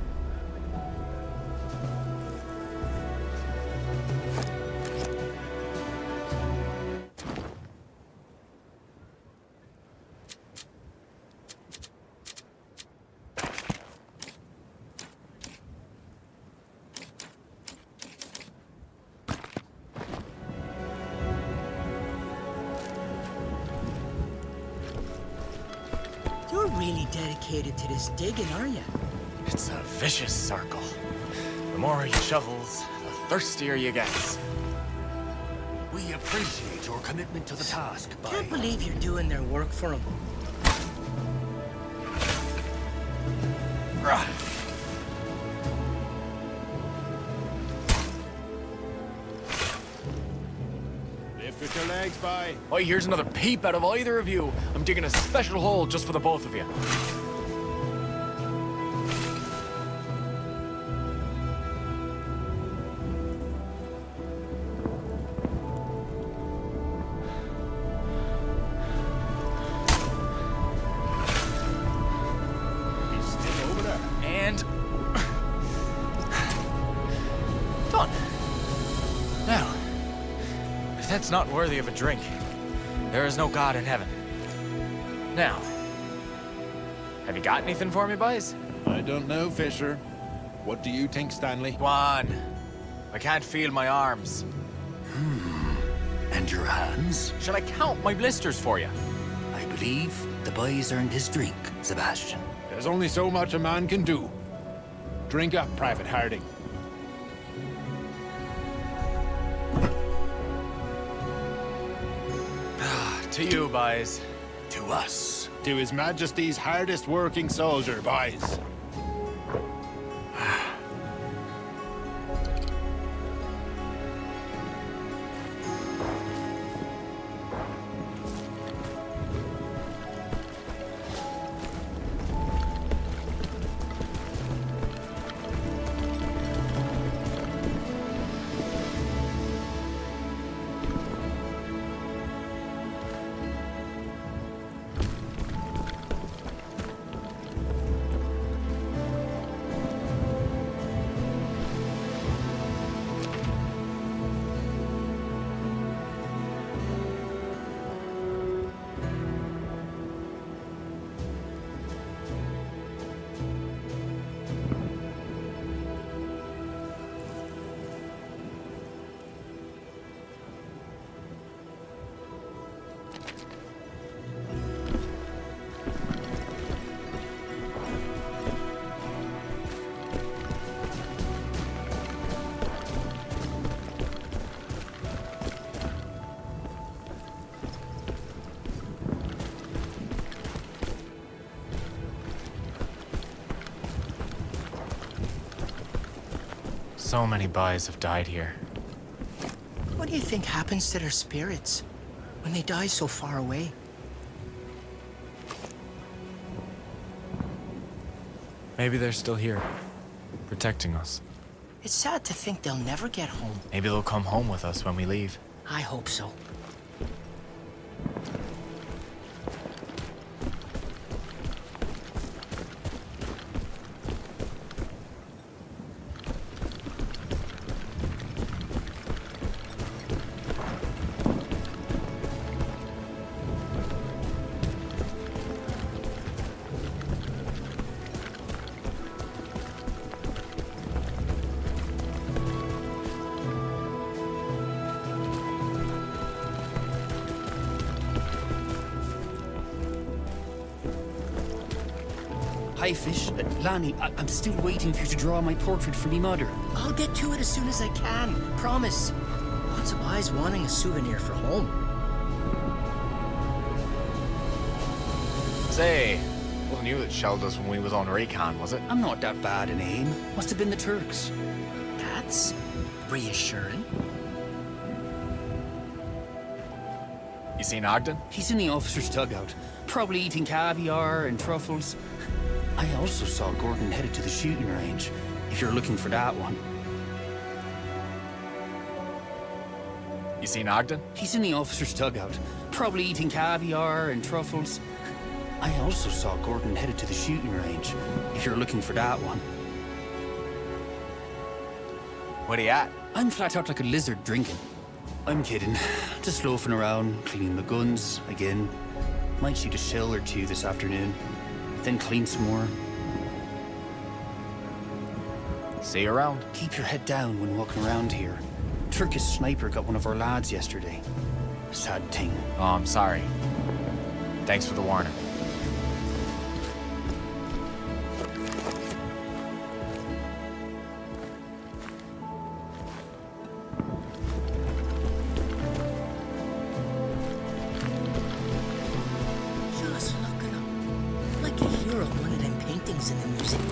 You're really dedicated to this digging, are you? It's a vicious circle. The more you shovels, the thirstier you get. We appreciate your commitment to the task, Can't believe you're doing their work for them. Lift with your legs, by. Oh, here's another peep out of either of you. I'm digging a special hole just for the both of you. That's not worthy of a drink. There is no God in heaven. Now, have you got anything for me, boys? I don't know, Fisher. What do you think, Stanley? Go on. I can't feel my arms. And your hands? Shall I count my blisters for you? I believe the boy's earned his drink, Sebastian. There's only so much a man can do. Drink up, Private Harding. To you, boys. To us. To His Majesty's hardest working soldier, boys. So many boys have died here. What do you think happens to their spirits when they die so far away? Maybe they're still here, protecting us. It's sad to think they'll never get home. Maybe they'll come home with us when we leave. I hope so. Hi, Fish. Lanny, I'm still waiting for you to draw my portrait for me mother. I'll get to it as soon as I can. Promise. Lots of eyes wanting a souvenir for home. Say, wasn't you that shelled us when we was on recon, was it? I'm not that bad in aim. Must have been the Turks. That's reassuring. You seen Ogden? He's in the officer's dugout, probably eating caviar and truffles. I also saw Gordon headed to the shooting range, if you're looking for that one. You seen Ogden? He's in the officer's dugout, probably eating caviar and truffles. I also saw Gordon headed to the shooting range, if you're looking for that one. What he at? I'm flat out like a lizard drinking. I'm kidding. Just loafing around, cleaning the guns again. Might shoot a shell or two this afternoon, then clean some more. See you around. Keep your head down when walking around here. Turkish sniper got one of our lads yesterday. Sad thing. Oh, I'm sorry. Thanks for the warning. Just look at him. Like a hero of one of them paintings in the museum.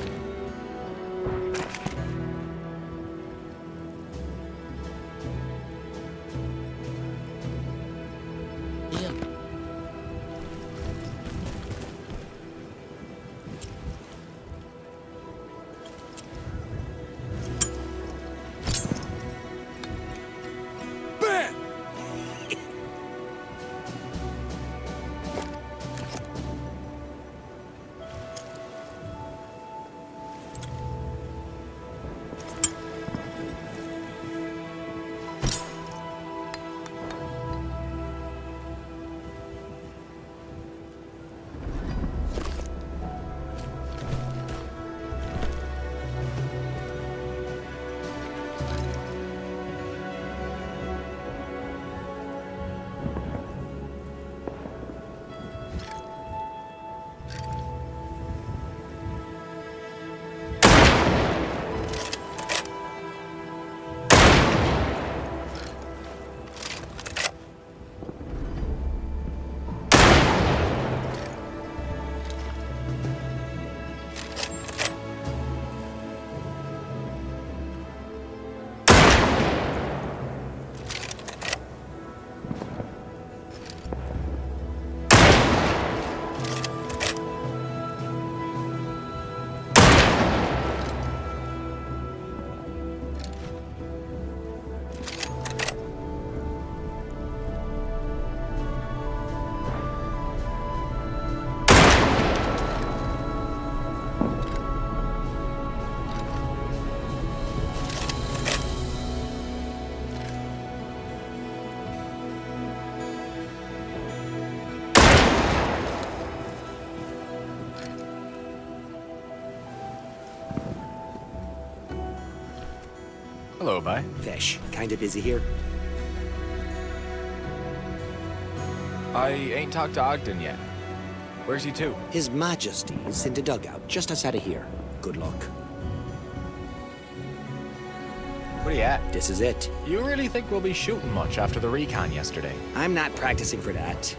Hello, bye. Fish, kinda busy here. I ain't talked to Ogden yet. Where's he to? His Majesty's in the dugout, just outside of here. Good luck. Where you at? This is it. You really think we'll be shooting much after the recon yesterday? I'm not practicing for that.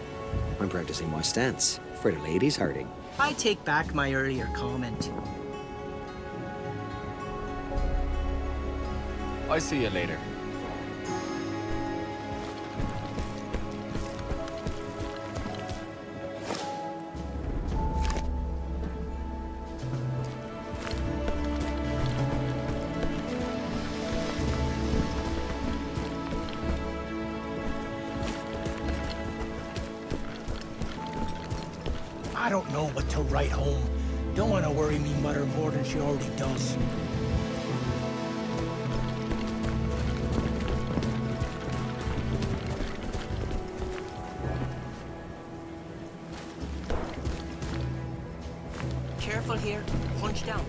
I'm practicing my stance. For the ladies hurting. I take back my earlier comment. I see you later. I don't know what to write home. Don't want to worry me mother more than she already does. Careful here. Punch down.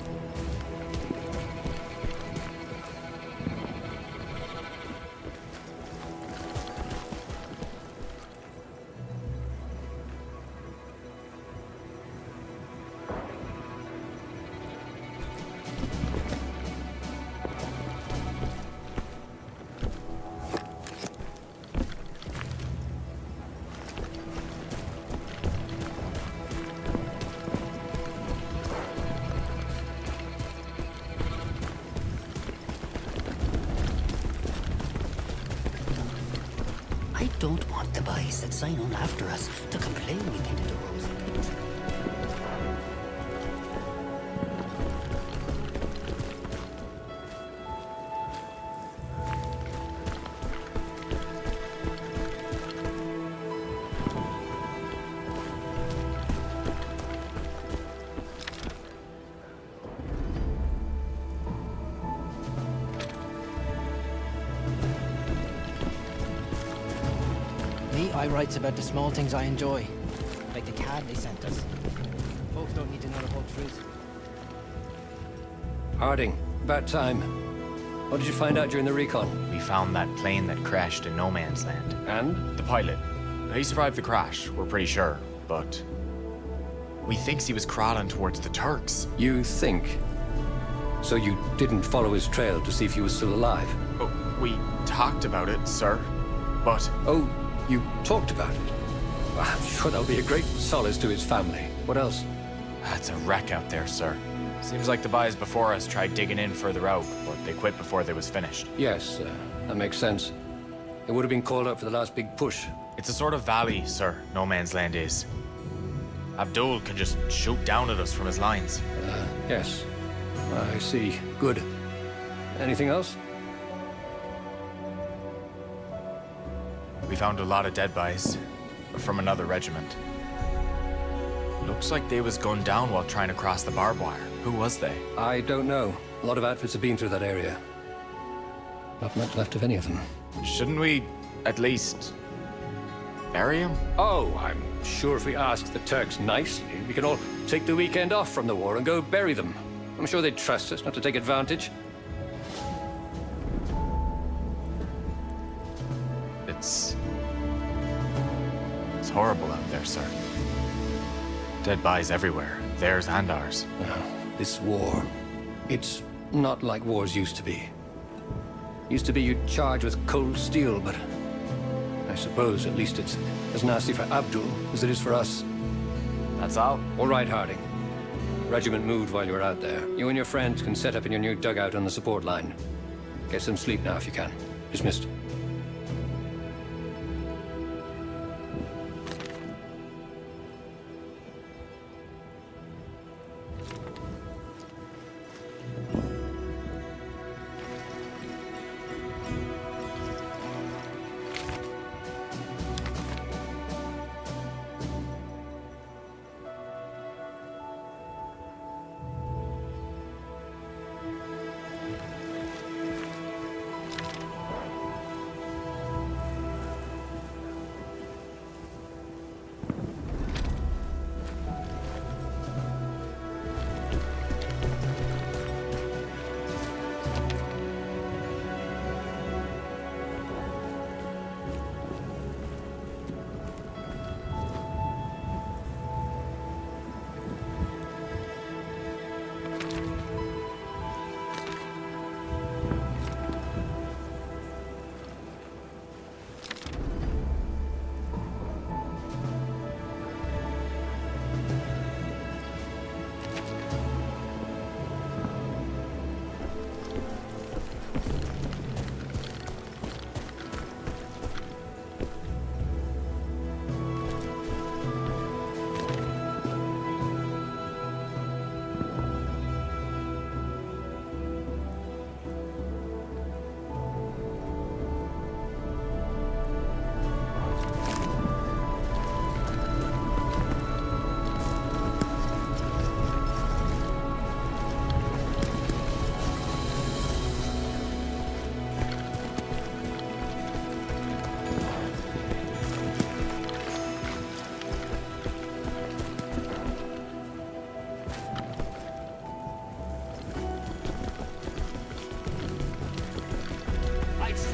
I don't want the boys that sign on after us to complain we painted the rosy picture. I writes about the small things I enjoy, like the card they sent us. Folks don't need to know the whole truth. Harding, about time. What did you find out during the recon? We found that plane that crashed in no man's land. And? The pilot. He survived the crash, we're pretty sure, but we thinks he was crawling towards the Turks. You think? So you didn't follow his trail to see if he was still alive? Oh, we talked about it, sir, but... Oh, you talked about it? I'm sure that'll be a great solace to his family. What else? It's a wreck out there, sir. Seems like the boys before us tried digging in further out, but they quit before they was finished. Yes, that makes sense. It would have been called up for the last big push. It's a sort of valley, sir, no man's land is. Abdul can just shoot down at us from his lines. Yes. I see. Good. Anything else? We found a lot of dead bodies from another regiment. Looks like they was gunned down while trying to cross the barbed wire. Who was they? I don't know. A lot of outfits have been through that area. Not much left of any of them. Shouldn't we, at least, bury him? Oh, I'm sure if we ask the Turks nicely, we can all take the weekend off from the war and go bury them. I'm sure they'd trust us not to take advantage. It's horrible out there, sir. Dead bodies everywhere, theirs and ours. This war, it's not like wars used to be. Used to be you'd charge with cold steel, but I suppose at least it's as nasty for Abdul as it is for us. That's all? All right, Harding. Regiment moved while you were out there. You and your friends can set up in your new dugout on the support line. Get some sleep now if you can. Dismissed.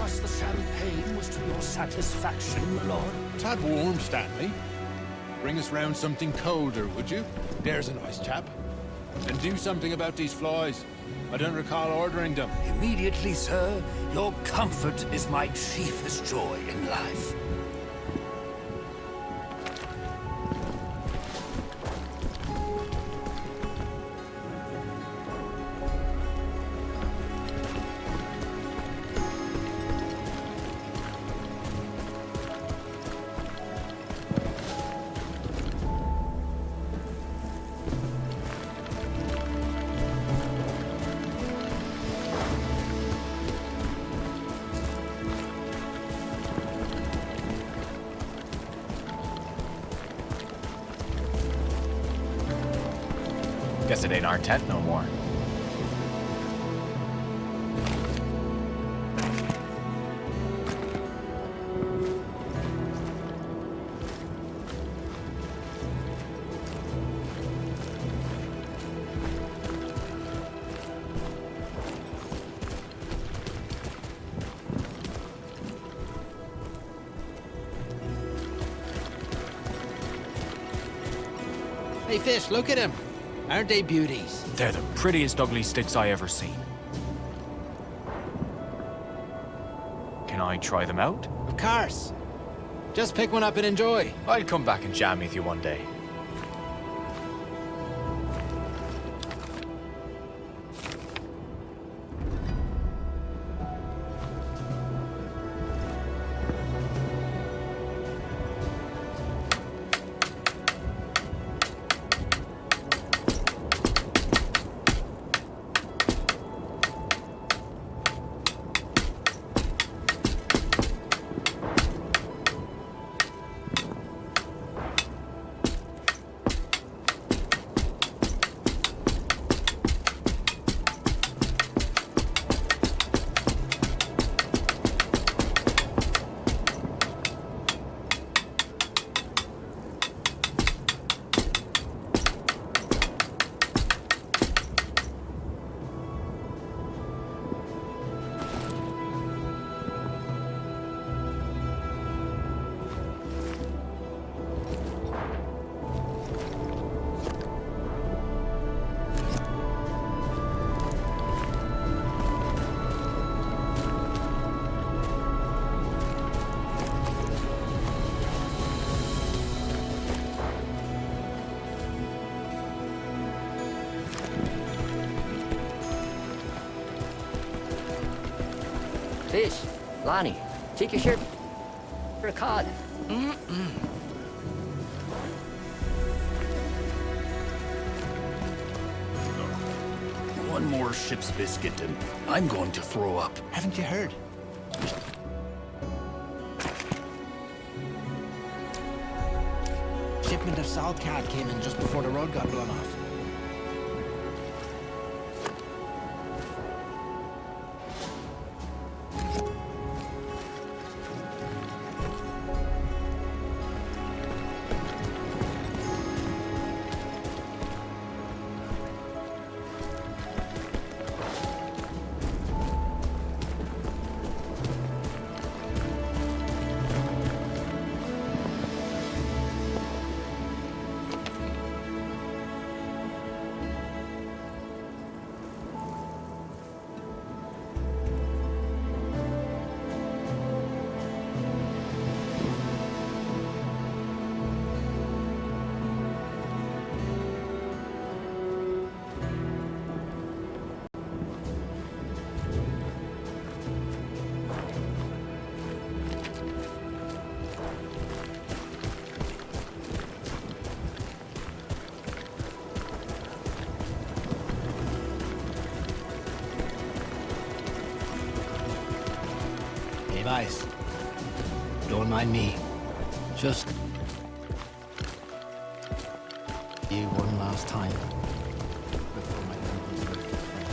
trust the champagne was to your satisfaction, my lord? Tad warm, Stanley. Bring us round something colder, would you? There's a nice chap. And do something about these flies. I don't recall ordering them. Immediately, sir. Your comfort is my chiefest joy in life. Guess it ain't our tent no more. Hey, Fish, look at him. Aren't they beauties? They're the prettiest ugly sticks I ever seen. Can I try them out? Of course. Just pick one up and enjoy. I'll come back and jam with you one day. Fish, Lonnie, take your shirt for a cod. One more ship's biscuit and I'm going to throw up. Haven't you heard? Shipment of salt cod came in just before the road got blown off. Hey, guys. Don't mind me. Just... you one last time. Before my uncle's first friend.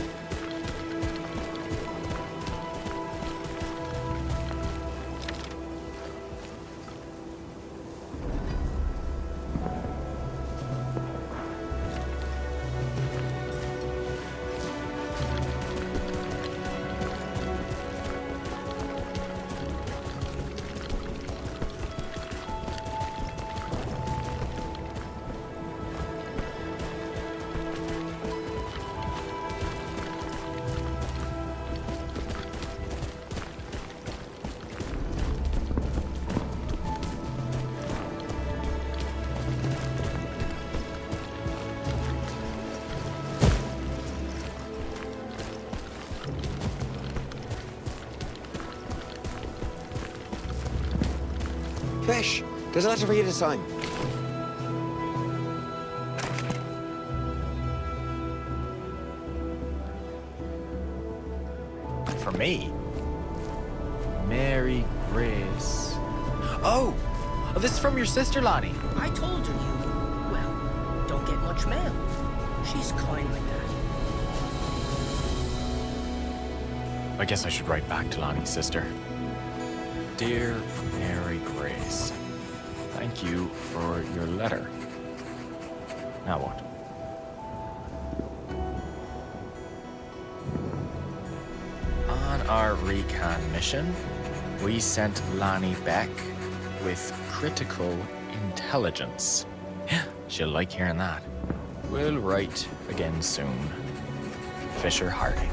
Besh, there's a letter for you to sign. For me? Mary Grace. Oh! This is from your sister, Lonnie. I told her you, well, don't get much mail. She's kind like that. I guess I should write back to Lonnie's sister. Dear Mary Grace, thank you for your letter. Now what? On our recon mission, we sent Lonnie back with critical intelligence. She'll like hearing that. We'll write again soon. Fisher Harding.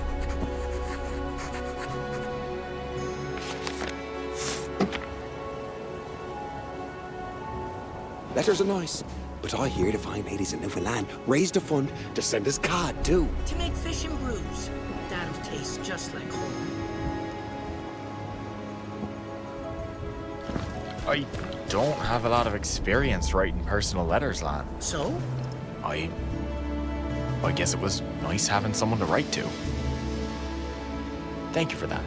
Letters are nice, but I hear the fine ladies in Newfoundland raised a fund to send us cod too. To make fish and brews, that'll taste just like home. I don't have a lot of experience writing personal letters, Lan. So? I guess it was nice having someone to write to. Thank you for that.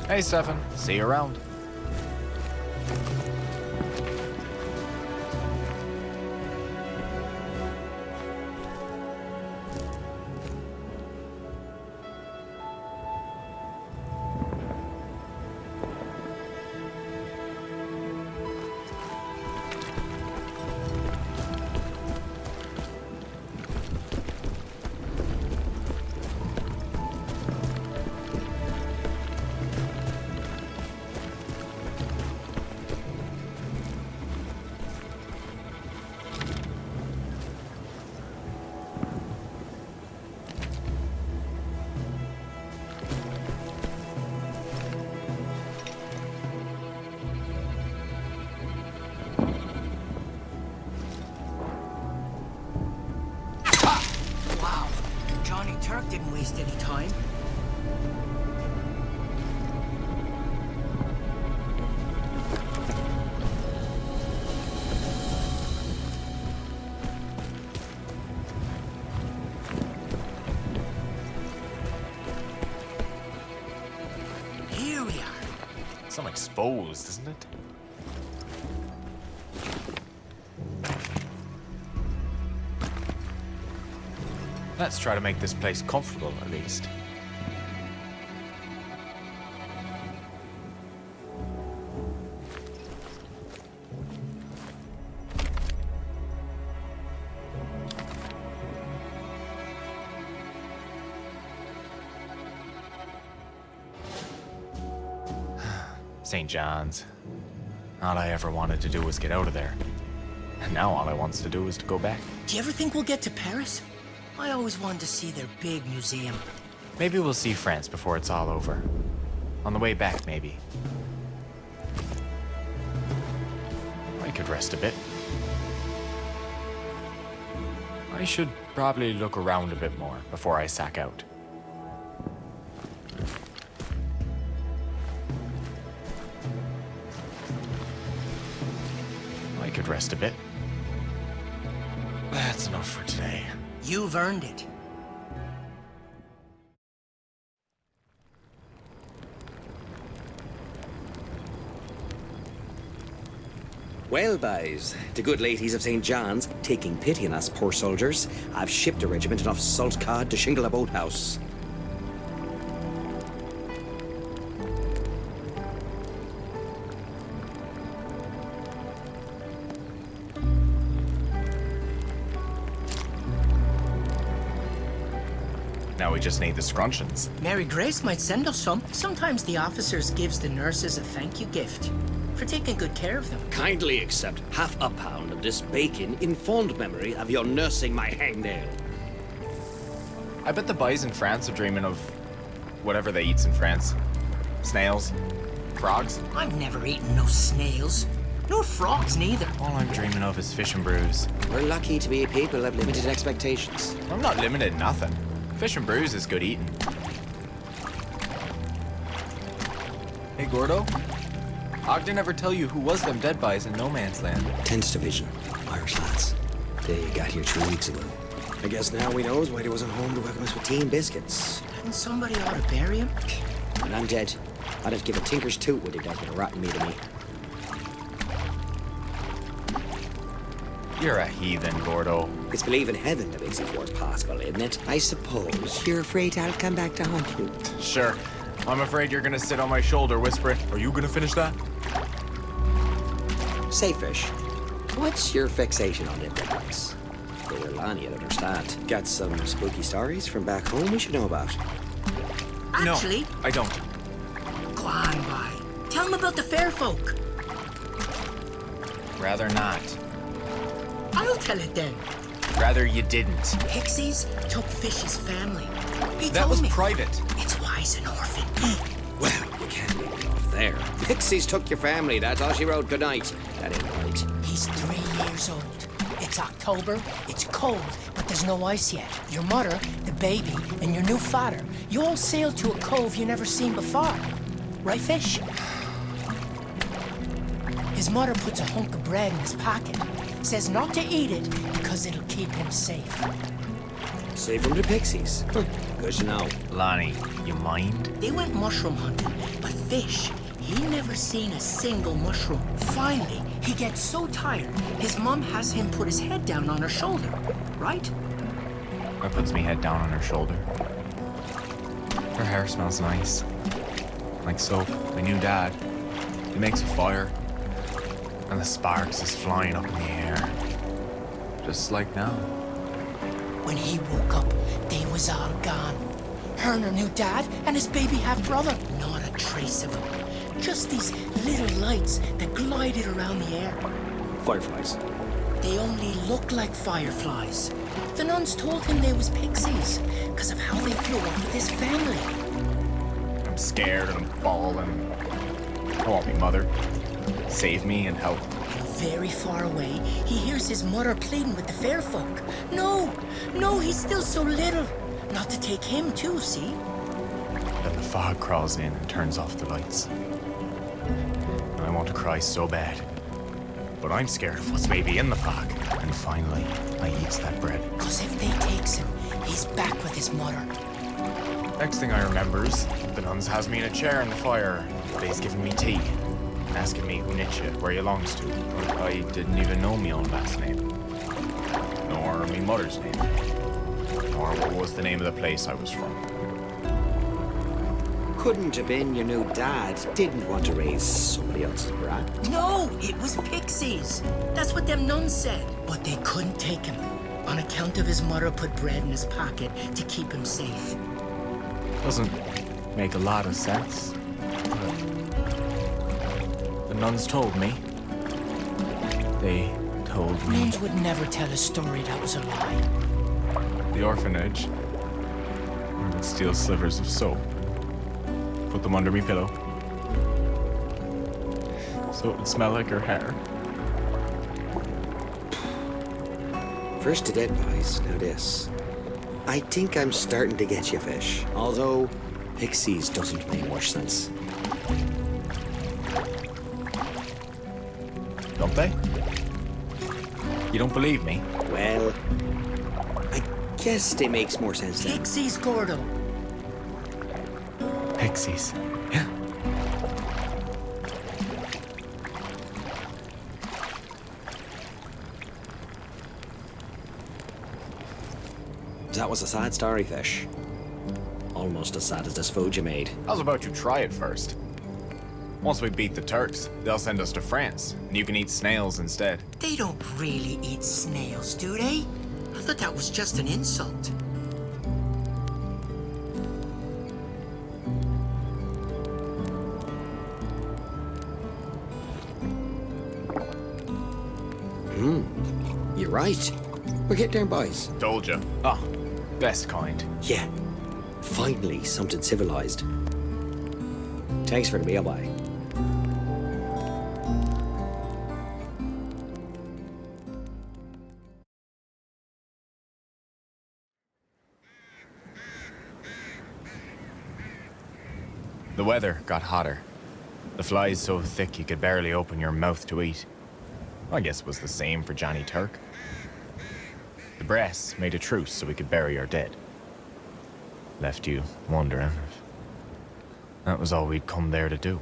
Hey, Stefan. See you around. Turk didn't waste any time. Here we are. It's exposed, isn't it? Let's try to make this place comfortable, at least. St. John's. All I ever wanted to do was get out of there. And now all I wants to do is to go back. Do you ever think we'll get to Paris? I always wanted to see their big museum. Maybe we'll see France before it's all over. On the way back, maybe. I could rest a bit. I should probably look around a bit more before I sack out. I could rest a bit. That's enough for today. You've earned it. Well, boys, the good ladies of St. John's, taking pity on us poor soldiers, have shipped a regiment enough salt cod to shingle a boathouse. Now we just need the scrunchions. Mary Grace might send us some. Sometimes the officers gives the nurses a thank you gift for taking good care of them. Kindly accept half a pound of this bacon in fond memory of your nursing my hangnail. I bet the boys in France are dreaming of whatever they eats in France. Snails, frogs. I've never eaten no snails. No frogs neither. All I'm dreaming of is fish and brews. We're lucky to be a people of limited expectations. I'm not limited nothing. Fish and brews is good eating. Hey, Gordo. Ogden ever tell you who was them dead boys in No Man's Land? 10th Division, Irish lads. They got here 2 weeks ago. I guess now we knows why they wasn't home to welcome us with tea and biscuits. Hadn't somebody ought to bury him? When I'm dead, I'd have to give a tinker's toot what they dealt with a rotten meat of me. You're a heathen, Gordo. It's believing heaven that makes these wars possible, isn't it? I suppose you're afraid I'll come back to haunt you. Sure. I'm afraid you're gonna sit on my shoulder whispering, "Are you gonna finish that?" Say, Fish, what's your fixation on them books? Poor Lonnie, I understand. Got some spooky stories from back home we should know about? Actually, No, I don't. go on, boy. Tell him about the fair folk. Rather not. I'll tell it then. Rather you didn't. Pixies took Fish's family. He That told was me. private. It's why he's an orphan. Well, you can't leave me off there. Pixies took your family, that's all she wrote. Good night. That ain't right. He's 3 years old. It's October, it's cold, but there's no ice yet. Your mother, the baby, and your new father, you all sailed to a cove you never seen before. Right, Fish? His mother puts a hunk of bread in his pocket. Says not to eat it because it'll keep him safe. Safe from the Pixies. Good to know. Lonnie, you mind? They went mushroom hunting, but Fish, he never seen a single mushroom. Finally, he gets so tired, his mom has him put his head down on her shoulder, right? That puts me head down on her shoulder. Her hair smells nice. Like soap. My new dad. He makes a fire. And the sparks is flying up in the air. Just like now. When he woke up, they was all gone. Her and her new dad and his baby half-brother. Not a trace of him. Just these little lights that glided around the air. Fireflies. They only look like fireflies. The nuns told him they was pixies because of how they flew off with his family. I'm scared and I'm bawling. I want me mother. Save me and help. Very far away, he hears his mother pleading with the fair folk. No, no, he's still so little. Not to take him too, see? Then the fog crawls in and turns off the lights. And I want to cry so bad. But I'm scared of what's maybe in the fog. And finally, I eats that bread. Cause if they takes him, he's back with his mother. Next thing I remember is the nuns has me in a chair in the fire. They's giving me tea. Asking me who knit you, where you longs to. I didn't even know me own last name. Nor me mother's name. Nor what was the name of the place I was from. Couldn't have been your new dad didn't want to raise somebody else's brat. No, it was pixies. That's what them nuns said. But they couldn't take him on account of his mother put bread in his pocket to keep him safe. Doesn't make a lot of sense. nuns told me. They told me Nuns would never tell a story that was a lie. the orphanage would steal slivers of soap, put them under me pillow, so it would smell like her hair. First to dead pies, now this. I think I'm starting to get you, Fish. Although, pixies doesn't make much sense. Don't they? You don't believe me? Well, I guess they makes more sense then. Pixies, Gordo. Pixies. Yeah. That was a sad story, Fish. Almost as sad as this food you made. How's about you try it first? Once we beat the Turks, they'll send us to France, and you can eat snails instead. They don't really eat snails, do they? I thought that was just an insult. You're right. We're getting there, boys. Told ya. Ah, best kind. Yeah. Finally, something civilized. Thanks for the meal, boy. The weather got hotter. The flies so thick you could barely open your mouth to eat. I guess it was the same for Johnny Turk. The brass made a truce so we could bury our dead. Left you wondering if that was all we'd come there to do.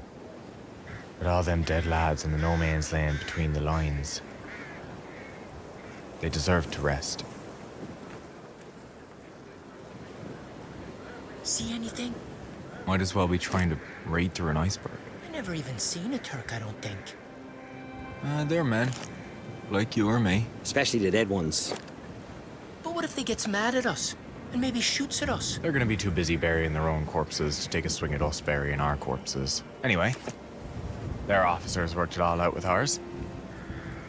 But all them dead lads in the no man's land between the lines, they deserved to rest. See anything? Might as well be trying to raid through an iceberg. I never even seen a Turk, I don't think. They're men. Like you or me. Especially the dead ones. But what if they gets mad at us? And maybe shoots at us? They're gonna be too busy burying their own corpses to take a swing at us burying our corpses. Anyway, their officers worked it all out with ours.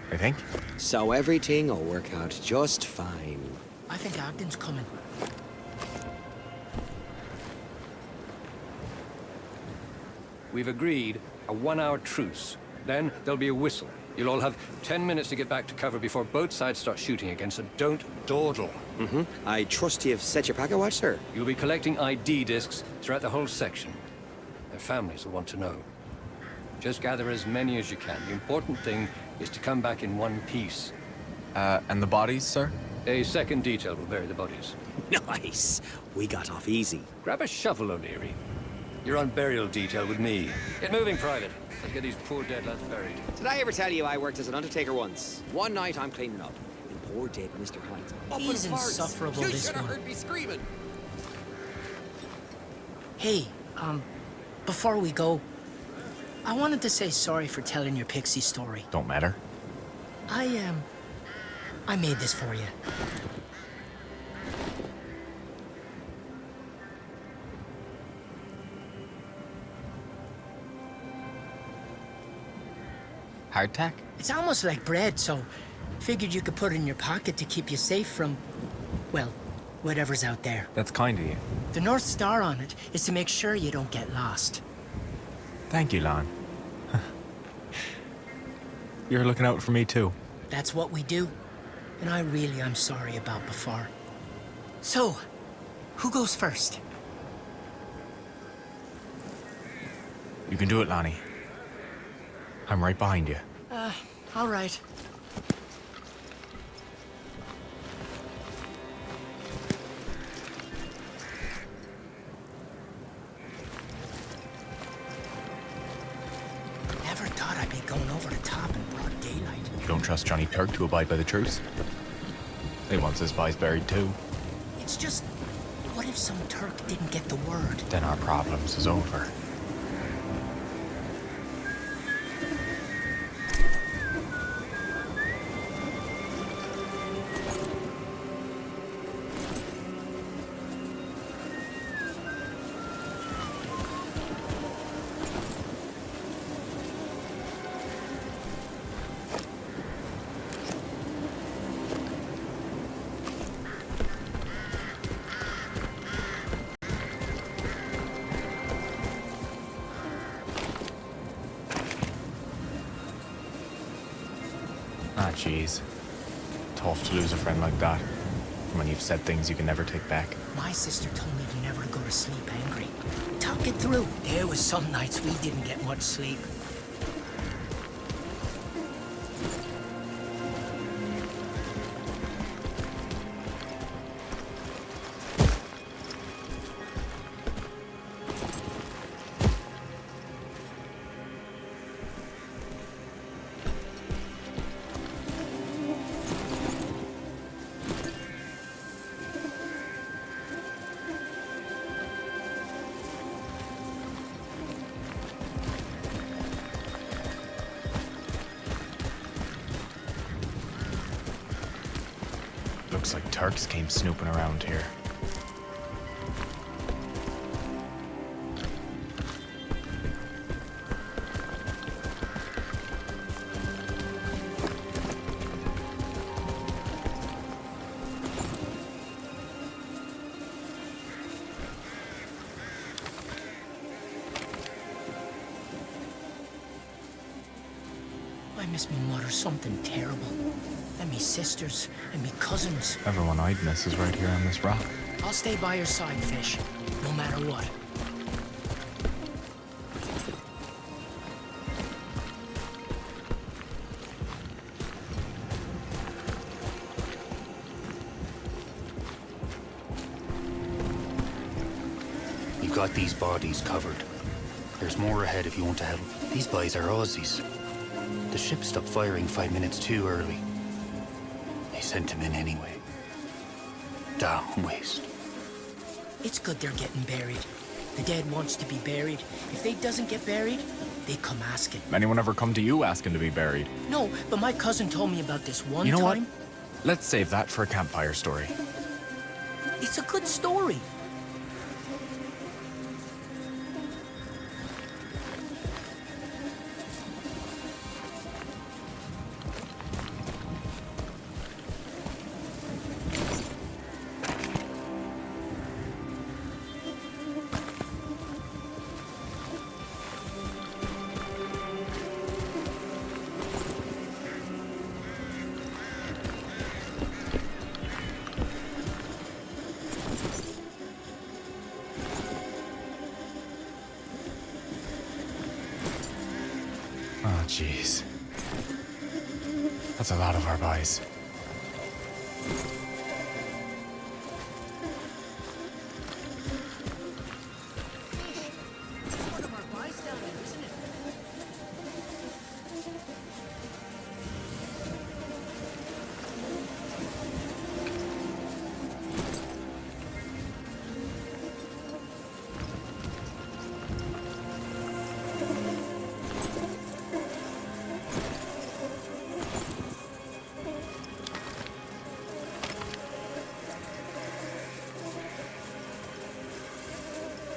I think. So everything will work out just fine. I think Ogden's coming. We've agreed a 1-hour truce. Then there'll be a whistle. You'll all have 10 minutes to get back to cover before both sides start shooting again, so don't dawdle. I trust you've set your packet watch, sir. You'll be collecting ID discs throughout the whole section. Their families will want to know. Just gather as many as you can. The important thing is to come back in one piece. And the bodies, sir? A second detail will bury the bodies. Nice. We got off easy. Grab a shovel, O'Leary. You're on burial detail with me. Get moving, Private. Let's get these poor dead lads buried. Did I ever tell you I worked as an undertaker once? One night I'm cleaning up. And poor dead Mr. Hyde. He's insufferable, this one. heard me screaming. Hey, before we go, I wanted to say sorry for telling your pixie story. Don't matter. I made this for you. Hardtack? It's almost like bread, so figured you could put it in your pocket to keep you safe from, well, whatever's out there. That's kind of you. The North Star on it is to make sure you don't get lost. Thank you, Lon. You're looking out for me, too. That's what we do. And I'm sorry about before. So, who goes first? You can do it, Lonnie. I'm right behind you. All right. Never thought I'd be going over the top in broad daylight. You don't trust Johnny Turk to abide by the truce? He wants his spies buried, too. It's just, what if some Turk didn't get the word? Then our problems is over. Ah, jeez. Tough to lose a friend like that. When you've said things you can never take back. My sister told me never to go to sleep angry. Talk it through. There was some nights we didn't get much sleep. Looks like Turks came snooping around here. I miss me mother something terrible. And me sisters, and me cousins. Everyone I'd miss is right here on this rock. I'll stay by your side, Fish, no matter what. You've got these bodies covered. There's more ahead if you want to help. These boys are Aussies. The ship stopped firing 5 minutes too early. They sent him in anyway. Damn waste. It's good they're getting buried. The dead wants to be buried. If they doesn't get buried, they come asking. Anyone ever come to you asking to be buried? No, but my cousin told me about this one You know time. what? Let's save that for a campfire story. It's a good story. Oh, jeez. That's a lot of our boys.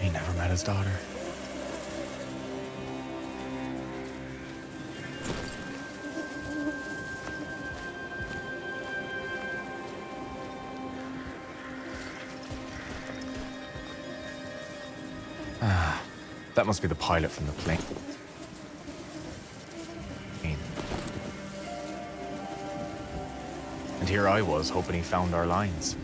He never met his daughter. Ah, that must be the pilot from the plane. And here I was, hoping he found our lines.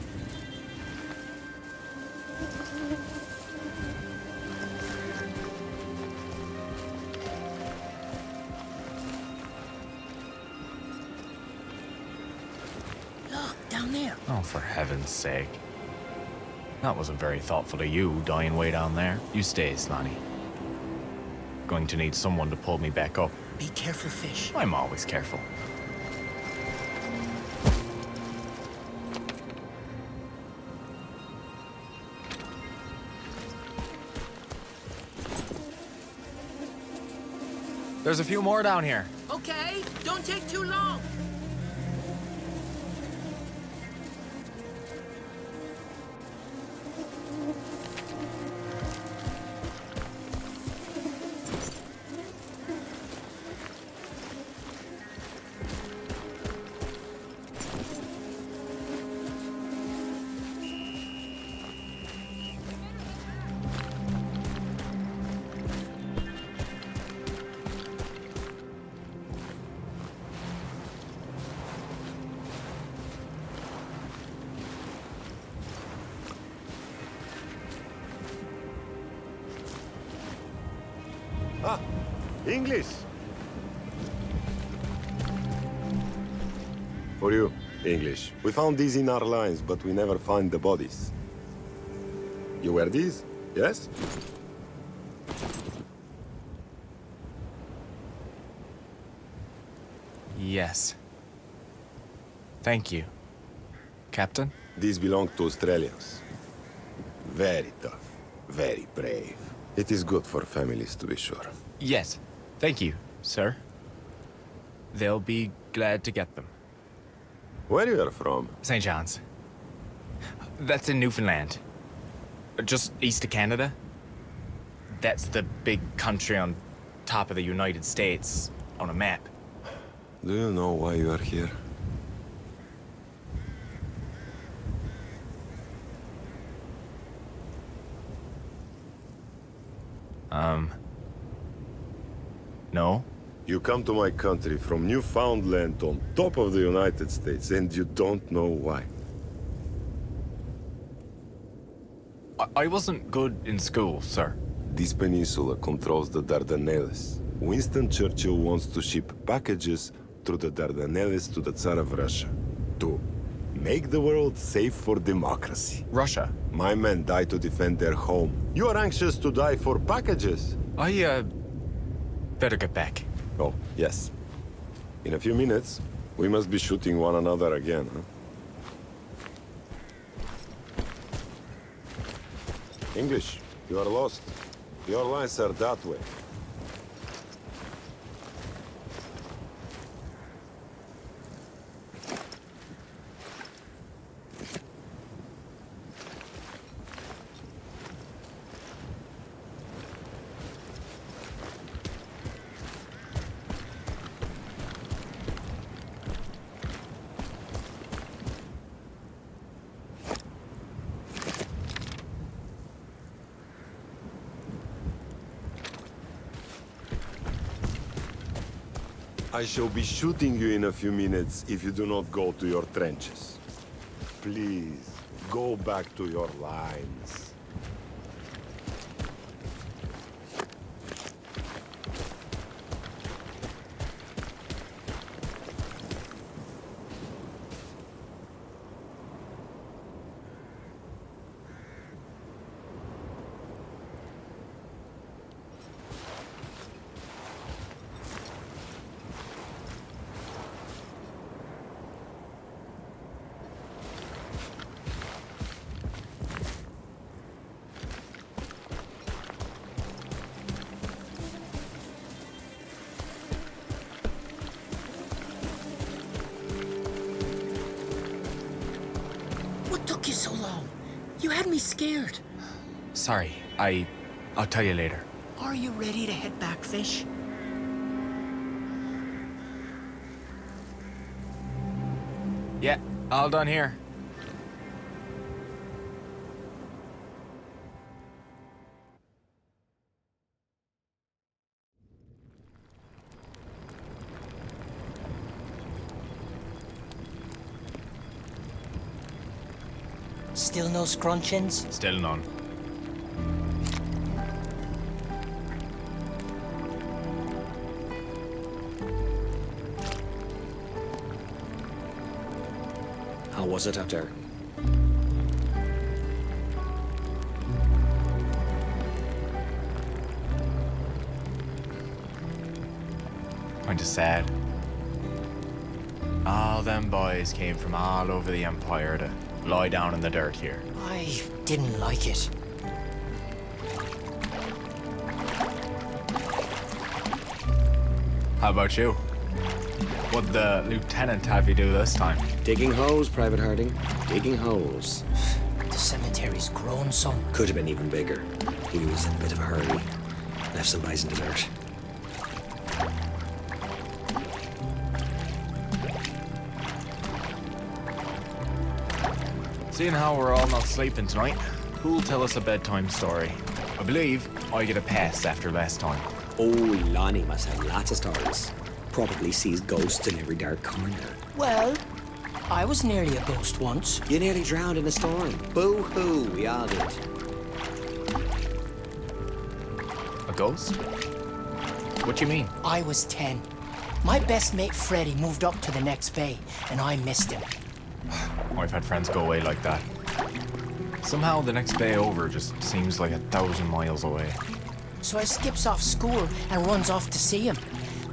Down there. Oh, for heaven's sake. That wasn't very thoughtful of you, dying way down there. You stay, Slaney. Going to need someone to pull me back up. Be careful, Fish. I'm always careful. There's a few more down here. Okay, don't take too long. Ah, English. For you, English. We found these in our lines, but we never find the bodies. You wear these? Yes? Yes. Thank you, Captain. These belong to Australians. Very tough, very brave. It is good for families, to be sure. Yes. Thank you, sir. They'll be glad to get them. Where you are from? St. John's. That's in Newfoundland. Just east of Canada. That's the big country on top of the United States on a map. Do you know why you are here? No. You come to my country from Newfoundland on top of the United States, and you don't know why. I wasn't good in school, sir. This peninsula controls the Dardanelles. Winston Churchill wants to ship packages through the Dardanelles to the Tsar of Russia. To make the world safe for democracy. Russia? My men die to defend their home. You are anxious to die for packages. I, better get back. Oh, yes. In a few minutes, we must be shooting one another again, huh? English, you are lost. Your lines are that way. I shall be shooting you in a few minutes if you do not go to your trenches. Please, go back to your lines. What took you so long? You had me scared. Sorry, I'll tell you later. Are you ready to head back, Fish? Yeah, all done here. Still no scrunchins? Still none. How was it out there? Kinda sad. All them boys came from all over the Empire to lie down in the dirt here. I didn't like it. How about you? What'd the lieutenant have you do this time? Digging holes, Private Harding. Digging holes. The cemetery's grown some. Could have been even bigger. We was in a bit of a hurry. Left some guys in the dirt. Seeing how we're all not sleeping tonight, who'll tell us a bedtime story? I believe I get a pass after last time. Oh, Lonnie must have lots of stories. Probably sees ghosts in every dark corner. Well, I was nearly a ghost once. You nearly drowned in a storm. Boo-hoo, we all did. A ghost? What you mean? I was 10. My best mate Freddy moved up to the next bay, and I missed him. I've had friends go away like that. Somehow the next bay over just seems like 1,000 miles away. So I skips off school and runs off to see him.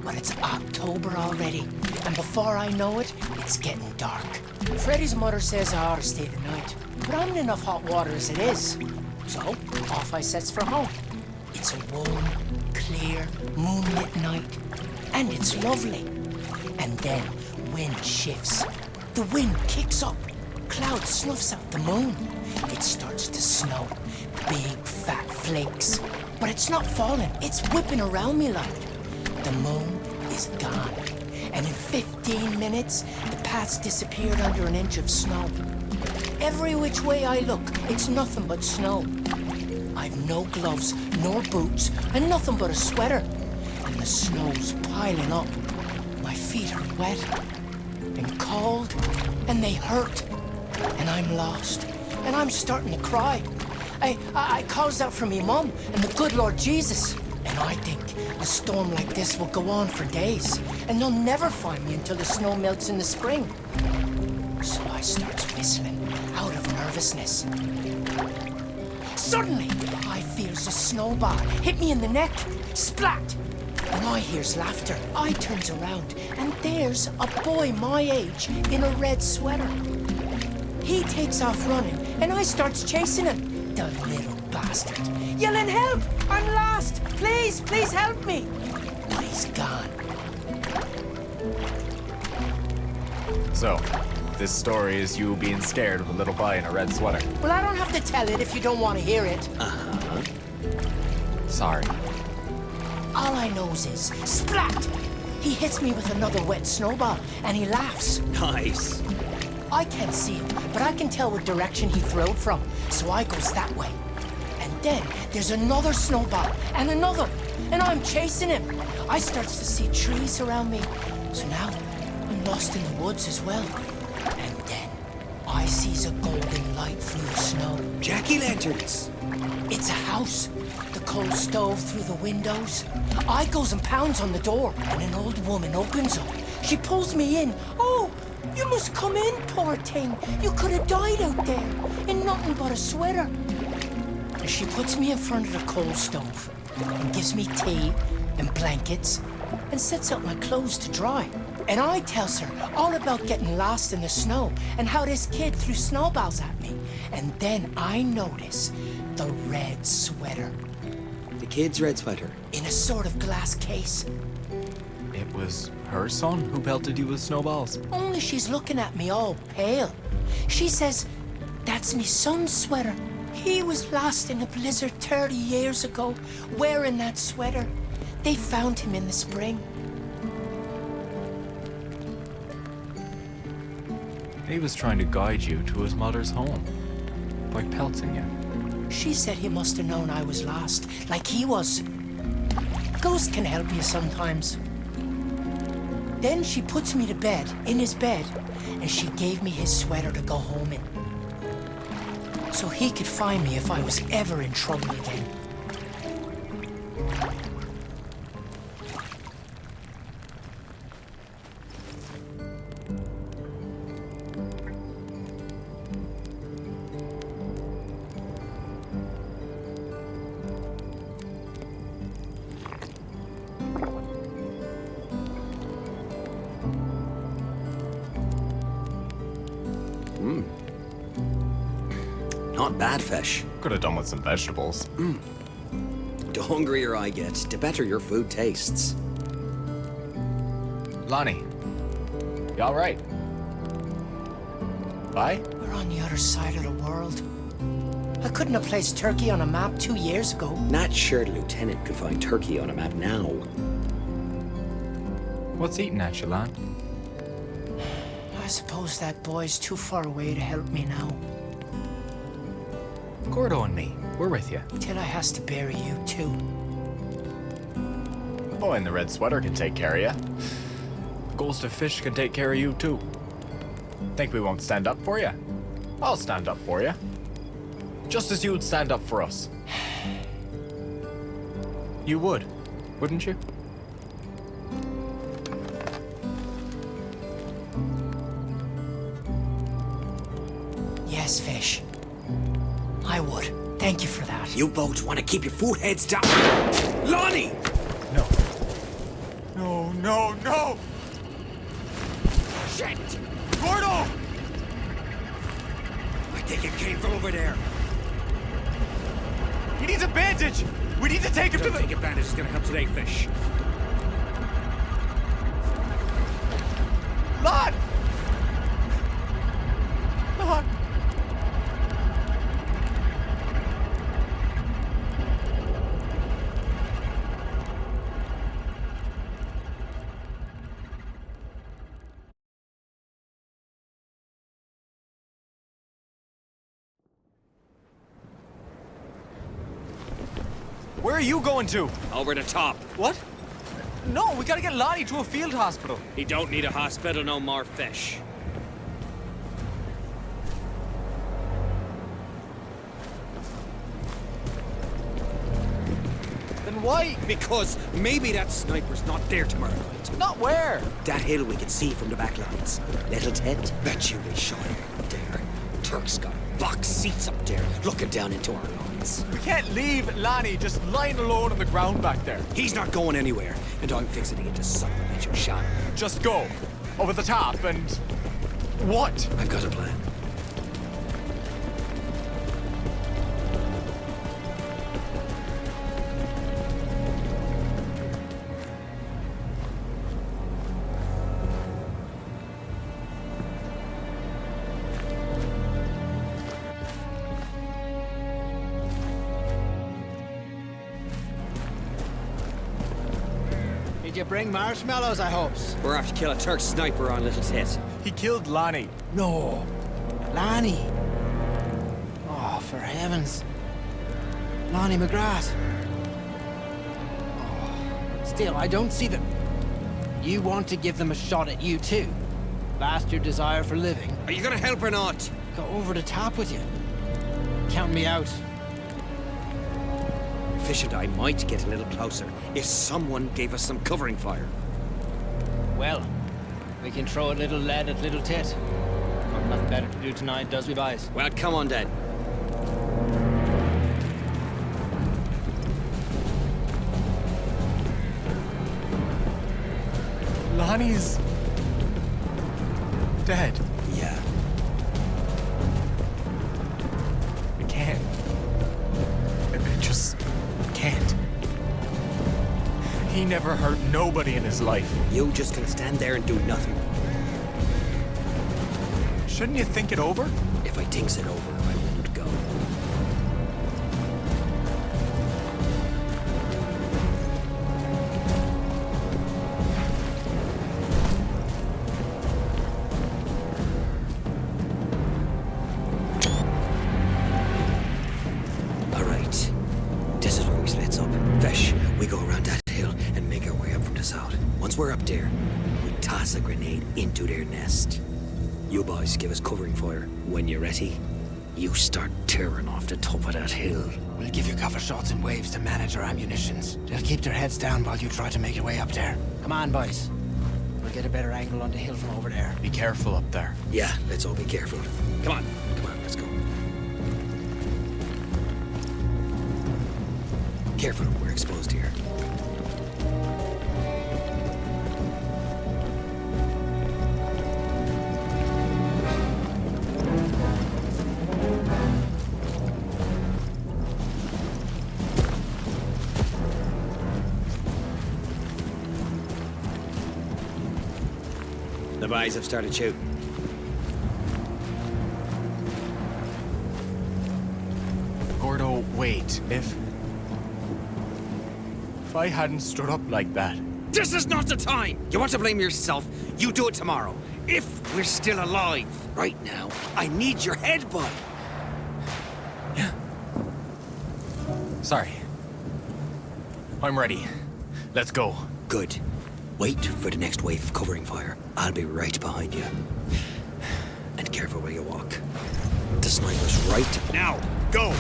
But it's October already, and before I know it, it's getting dark. Freddy's mother says I ought to stay the night, but I'm in enough hot water as it is. So, off I sets for home. It's a warm, clear, moonlit night, and it's lovely. And then, wind shifts. The wind kicks up. Cloud snuffs out the moon. It starts to snow. Big, fat flakes. But it's not falling. It's whipping around me like. The moon is gone. And in 15 minutes, the path's disappeared under an inch of snow. Every which way I look, it's nothing but snow. I've no gloves, nor boots, and nothing but a sweater. And the snow's piling up. My feet are wet and cold, and they hurt. And I'm lost, and I'm starting to cry. I calls out for me mum and the good Lord Jesus. And I think a storm like this will go on for days, and they'll never find me until the snow melts in the spring. So I starts whistling out of nervousness. Suddenly, I feels a snowball hit me in the neck. Splat! And I hears laughter. I turns around, and there's a boy my age in a red sweater. He takes off running, and I starts chasing him. The little bastard. Yelling, help! I'm lost! Please, please help me! But he's gone. So, this story is you being scared of a little boy in a red sweater. Well, I don't have to tell it if you don't want to hear it. Uh-huh. Sorry. All I knows is, splat! He hits me with another wet snowball, and he laughs. Nice. I can't see him, but I can tell what direction he throwed from, so I goes that way. And then there's another snowball, and another, and I'm chasing him. I starts to see trees around me, so now I'm lost in the woods as well. And then I sees a golden light through the snow. Jack-o'-lanterns. It's a house. The coal stove through the windows. I goes and pounds on the door, and an old woman opens up. She pulls me in. Oh, you must come in, poor thing. You could have died out there in nothing but a sweater. And she puts me in front of the coal stove and gives me tea and blankets and sets out my clothes to dry. And I tells her all about getting lost in the snow and how this kid threw snowballs at me. And then I notice the red sweater. The kid's red sweater? In a sort of glass case. It was her son who pelted you with snowballs? Only she's looking at me all pale. She says, that's me son's sweater. He was lost in a blizzard 30 years ago, wearing that sweater. They found him in the spring. He was trying to guide you to his mother's home by pelting you. She said he must have known I was lost, like he was. Ghosts can help you sometimes. Then she puts me to bed, in his bed, and she gave me his sweater to go home in. So he could find me if I was ever in trouble again. Not bad fish. Could have done with some vegetables. The hungrier I get, the better your food tastes. Lonnie, you all right? Bye? We're on the other side of the world. I couldn't have placed Turkey on a map 2 years ago. Not sure the lieutenant could find Turkey on a map now. What's eating at you, Lon? I suppose that boy's too far away to help me now. Gordo and me, we're with you. Till I has to bury you too. The boy in the red sweater can take care of you. The ghost of fish can take care of you too. Think we won't stand up for you? I'll stand up for you. Just as you would stand up for us. You would, wouldn't you? us fish. I would. Thank you for that. You both want to keep your food heads down. Lonnie! No. No, no, no! Shit! Gordo! I think it came from over there. He needs a bandage! We need to take him to the... Take a bandage is gonna help today, fish. Lon! Lon! Where are you going to? Over the top. What? No, we gotta get Lonnie to a field hospital. He don't need a hospital no more, fish. Then why? Because maybe that sniper's not there tomorrow night. Not where? That hill we can see from the back lines. Little tent, bet you they shot him up there. Turks got box seats up there, looking down into our lines. We can't leave Lonnie just lying alone on the ground back there. He's not going anywhere, and I'm fixing to get this son of a bitch shot. Just go. Over the top and... What? I've got a plan. Did you bring marshmallows, I hopes? We're after to kill a Turk sniper on Little Tit. He killed Lonnie. No. Lonnie. Oh, for heavens. Lonnie McGrath. Oh, still, I don't see them. You want to give them a shot at you too? Last your desire for living? Are you gonna help or not? Go over the top with you. Count me out. Fish and I might get a little closer if someone gave us some covering fire. Well, we can throw a little lead at Little Tit. Got nothing better to do tonight, does we, boys? Well, come on then. Lonnie's... dead. Yeah. I can't. I just can't. He never hurt nobody in his life. You just gonna stand there and do nothing. Shouldn't you think it over? If I thinks it over, I won't go. All right. This is where we splits up. Fish, we go around that hill and make our way up from the south. Once we're up there, we toss a grenade into their nest. You boys give us covering fire. When you're ready, you start tearing off the top of that hill. We'll give you cover shots in waves to manage our ammunitions. They'll keep their heads down while you try to make your way up there. Come on, boys. We'll get a better angle on the hill from over there. Be careful up there. Yeah, let's all be careful. Come on, let's go. Careful, we're exposed here. The boys have started shooting. Gordo, wait. If I hadn't stood up like that... This is not the time! You want to blame yourself? You do it tomorrow. If we're still alive. Right now, I need your head, bud. Sorry. I'm ready. Let's go. Good. Wait for the next wave of covering fire. I'll be right behind you. And careful where you walk. The sniper's right. Now, go!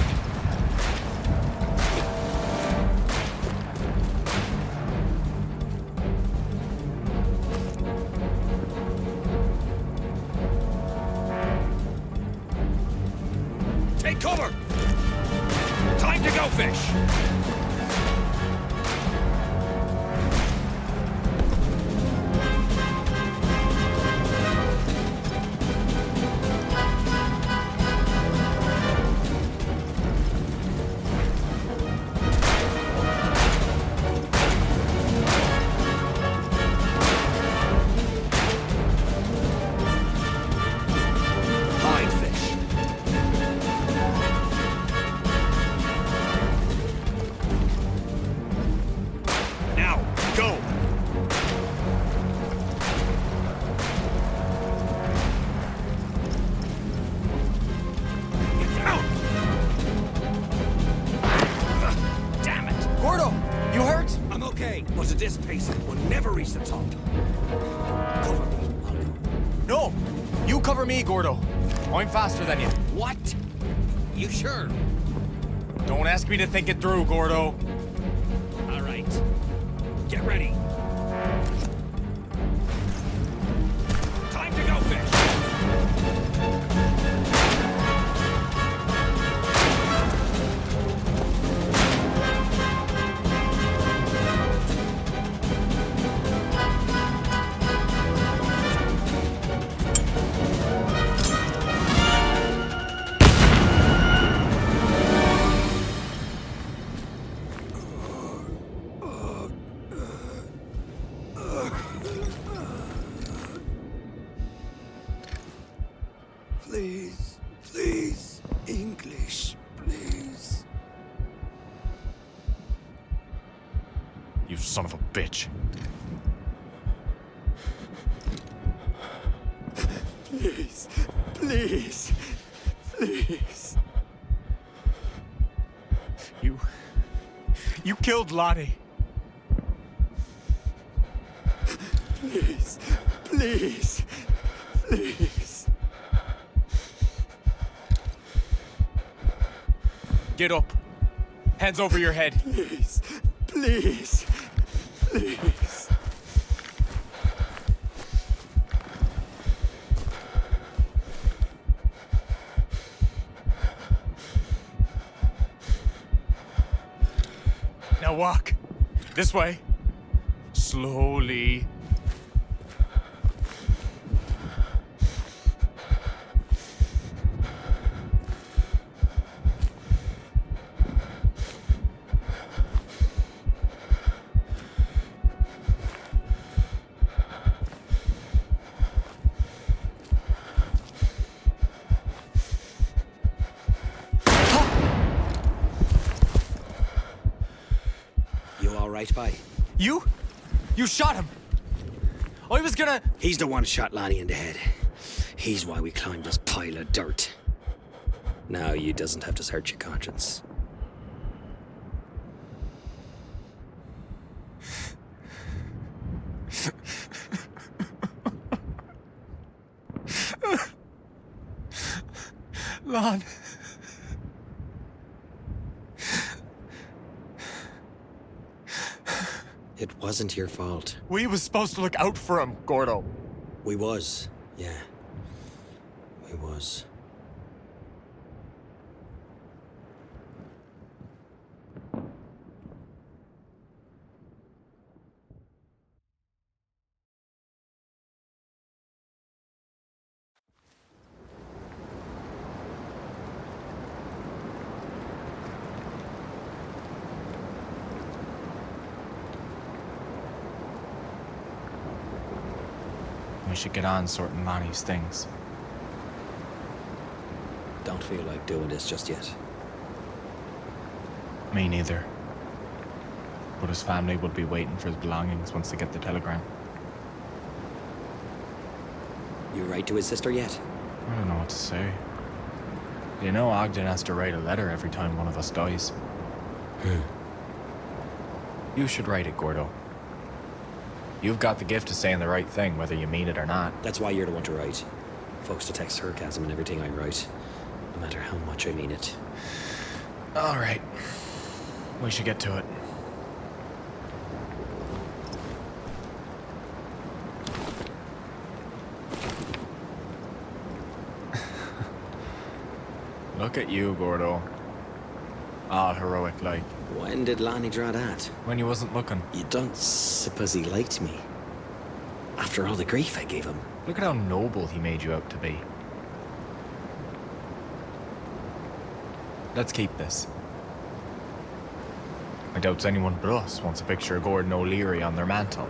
to go fish! But at this pace, we'll never reach the top. Cover me, I'll go. No! You cover me, Gordo. I'm faster than you. What? You sure? Don't ask me to think it through, Gordo. All right. Get ready. Time to go fish. Please, please, English, please. You son of a bitch. Please, please, please. You killed Lottie. Please, please, please. Get up. Hands over your head. Please, please, please. Now walk. This way. Slowly. Right by. You? You shot him! I was gonna... He's the one who shot Lonnie in the head. He's why we climbed this pile of dirt. Now you doesn't have to search your conscience. Lon. It wasn't your fault. We was supposed to look out for him, Gordo. We was, yeah. We was. We should get on sorting Lonnie's things. Don't feel like doing this just yet. Me neither. But his family will be waiting for his belongings once they get the telegram. You write to his sister yet? I don't know what to say. You know Ogden has to write a letter every time one of us dies. You should write it, Gordo. You've got the gift of saying the right thing, whether you mean it or not. That's why you're the one to write. Folks detect sarcasm in everything I write, no matter how much I mean it. All right. We should get to it. Look at you, Gordo. All heroic like. When did Lanny draw that? When he wasn't looking. You don't suppose he liked me? After all the grief I gave him. Look at how noble he made you out to be. Let's keep this. I doubt anyone but us wants a picture of Gordon O'Leary on their mantle.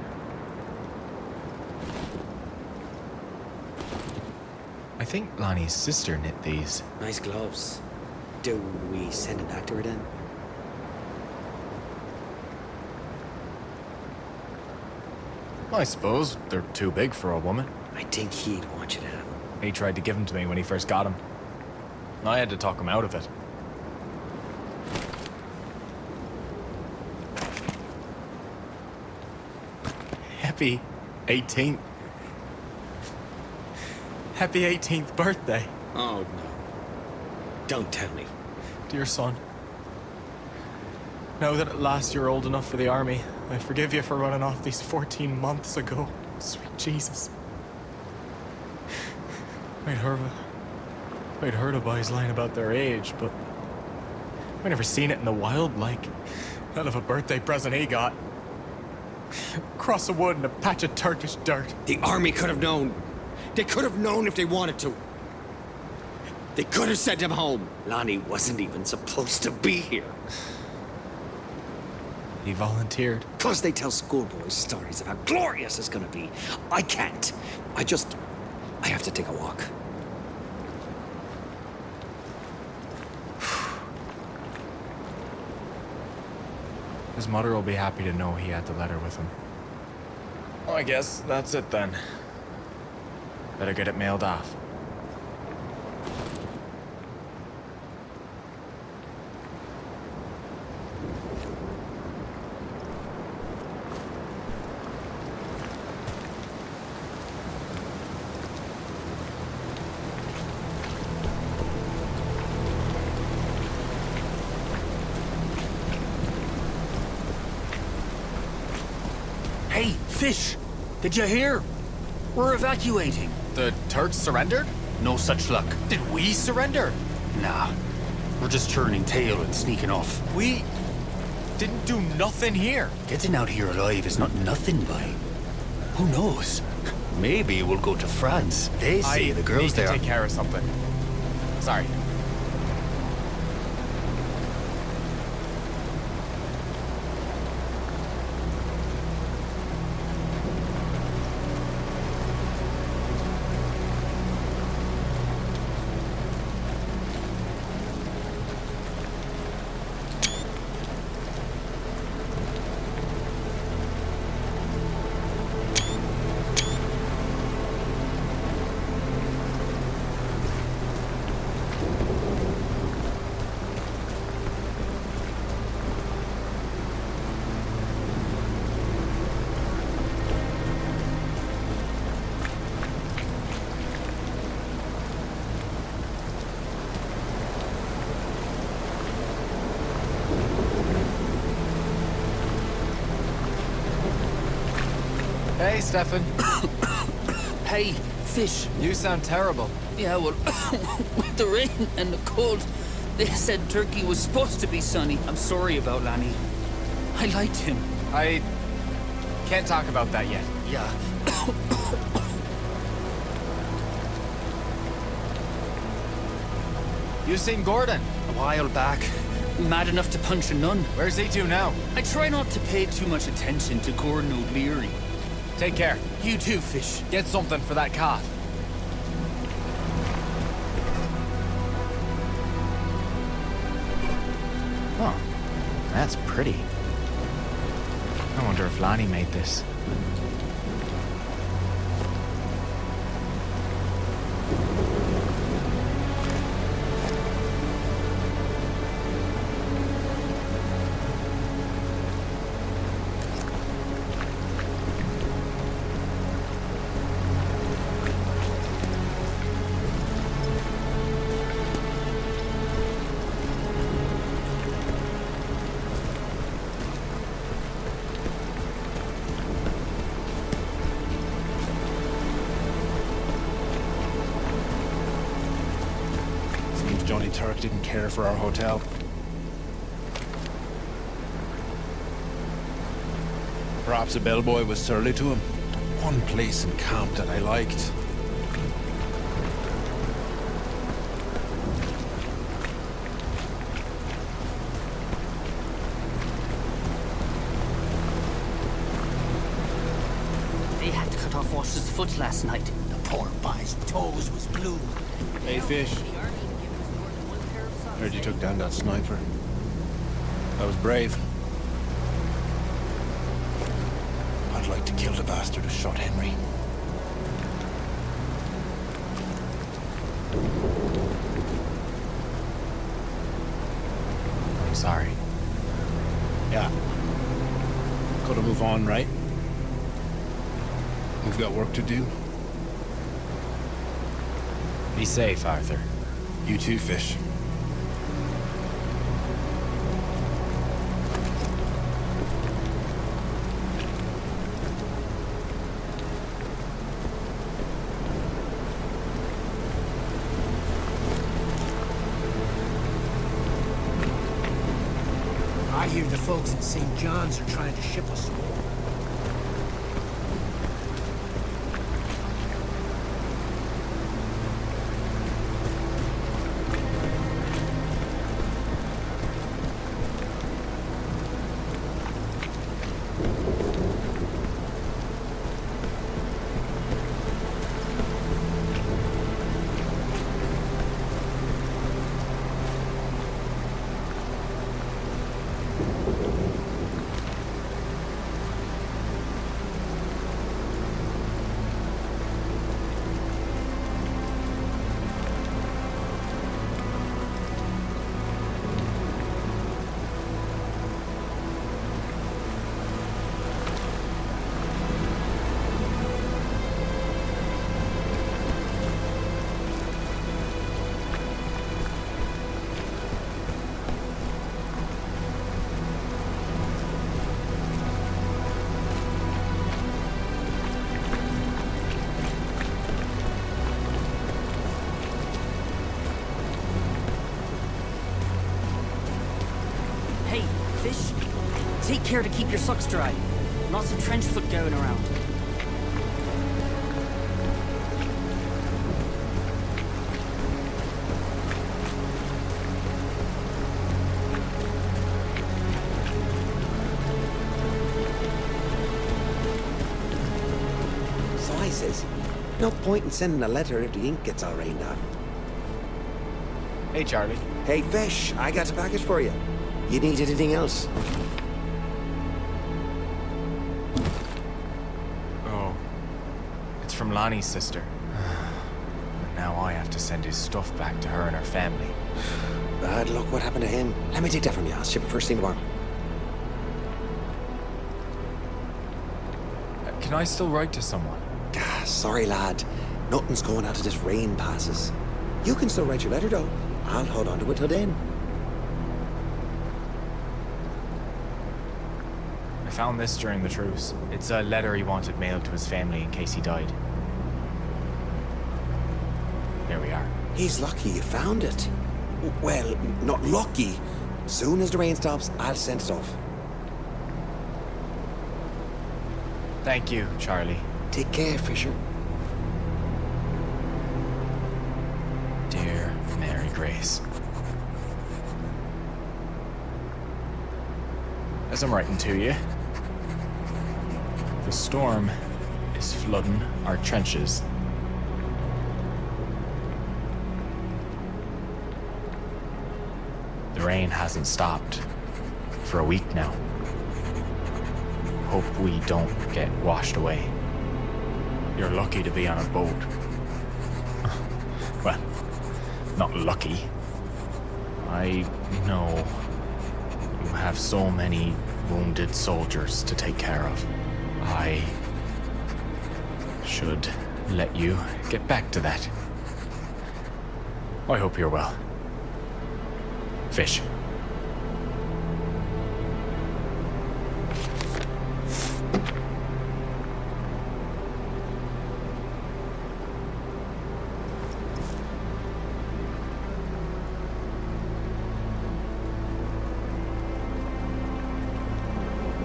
I think Lonnie's sister knit these. Nice gloves. Do we send it back to her then? I suppose they're too big for a woman. I think he'd want you to have them. He tried to give them to me when he first got them. I had to talk him out of it. Happy 18th. Happy 18th birthday. Oh, no. Don't tell me. Dear son, now that at last you're old enough for the army, I forgive you for running off these 14 months ago. Sweet Jesus. I'd heard of boys lying about their age, but I never seen it in the wild like. Hell of a birthday present he got. Cross of wood and a patch of Turkish dirt. The army could have known. They could have known if they wanted to. They could have sent him home. Lonnie wasn't even supposed to be here. He volunteered. Plus they tell schoolboys stories of how glorious it's gonna be. I can't. I have to take a walk. His mother will be happy to know he had the letter with him. Well, I guess that's it then. Better get it mailed off. Hey, Fish! Did you hear? We're evacuating. The Turks surrendered? No such luck. Did we surrender? Nah. We're just turning tail and sneaking off. We didn't do nothing here. Getting out here alive is not nothing, boy. Who knows? Maybe we'll go to France. They say the girls there... I need to take care of something. Sorry. Hey, Stefan. Hey, Fish. You sound terrible. Yeah, well, with the rain and the cold, they said Turkey was supposed to be sunny. I'm sorry about Lanny. I liked him. I can't talk about that yet. Yeah. You seen Gordon? A while back. Mad enough to punch a nun. Where's he to now? I try not to pay too much attention to Gordon O'Leary. Take care. You too, Fish. Get something for that calf. Oh, that's pretty. I wonder if Lonnie made this. Johnny Turk didn't care for our hotel. Perhaps a bellboy was surly to him. One place in camp that I liked. They had to cut off Wash's foot last night. The poor boy's toes was blue. Hey, Fish. Heard you took down that sniper. That was brave. I'd like to kill the bastard who shot Henry. I'm sorry. Yeah. Gotta move on, right? We've got work to do. Be safe, Arthur. You too, Fish. I hear the folks in St. John's are trying to ship us more. Fish, take care to keep your socks dry. Lots of trench foot going around. So I says, no point in sending a letter if the ink gets all rained on. Hey, Charlie. Hey, Fish, I got a package for you. You need anything else? Oh. It's from Lonnie's sister. But now I have to send his stuff back to her and her family. Bad luck, what happened to him? Let me take that from you. I'll ship it first thing tomorrow. Can I still write to someone? Sorry, lad. Nothing's going out of this rain passes. You can still write your letter, though. I'll hold on to it till then. I found this during the truce. It's a letter he wanted mailed to his family in case he died. Here we are. He's lucky you found it. Well, not lucky. Soon as the rain stops, I'll send it off. Thank you, Charlie. Take care, Fisher. Dear Mary Grace. As I'm writing to you, the storm is flooding our trenches. The rain hasn't stopped for a week now. Hope we don't get washed away. You're lucky to be on a boat. Well, not lucky. I know you have so many wounded soldiers to take care of. I should let you get back to that. I hope you're well. Fish.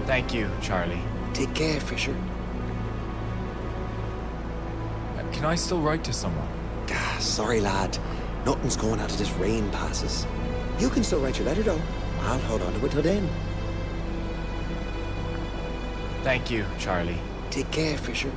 Thank you, Charlie. Take care, Fisher. Can I still write to someone? Sorry, lad. Nothing's going out of this rain passes. You can still write your letter, though. I'll hold on to it till then. Thank you, Charlie. Take care, Fisher.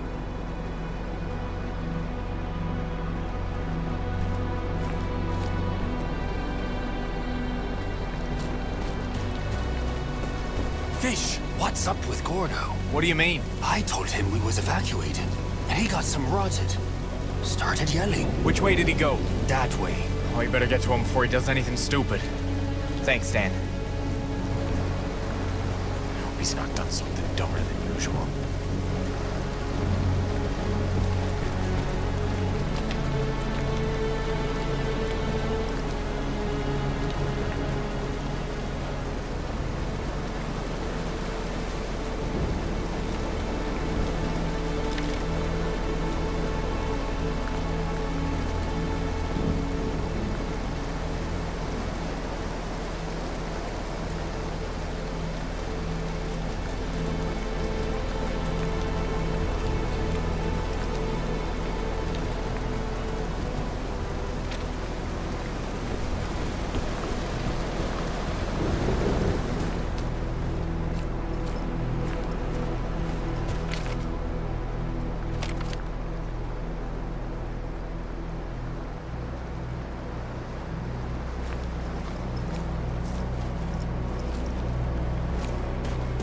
Fish, what's up with Gordo? What do you mean? I told him we was evacuating, and he got some rotted. Started yelling. Which way did he go? That way. Oh, you better get to him before he does anything stupid. Thanks, Dan. I hope he's not done something dumber than usual.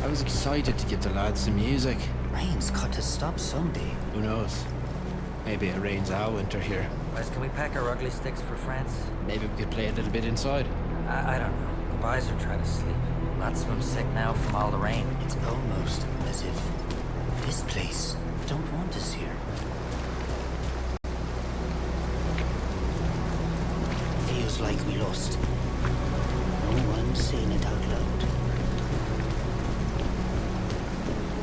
I was excited to give the lads some music. Rain's got to stop someday. Who knows? Maybe it rains all winter here. Boys, can we pack our ugly sticks for France? Maybe we could play a little bit inside. I don't know. The boys are trying to sleep. Lots of them sick now from all the rain. It's almost as if this place don't want us here. Feels like we lost. No one's saying it out loud.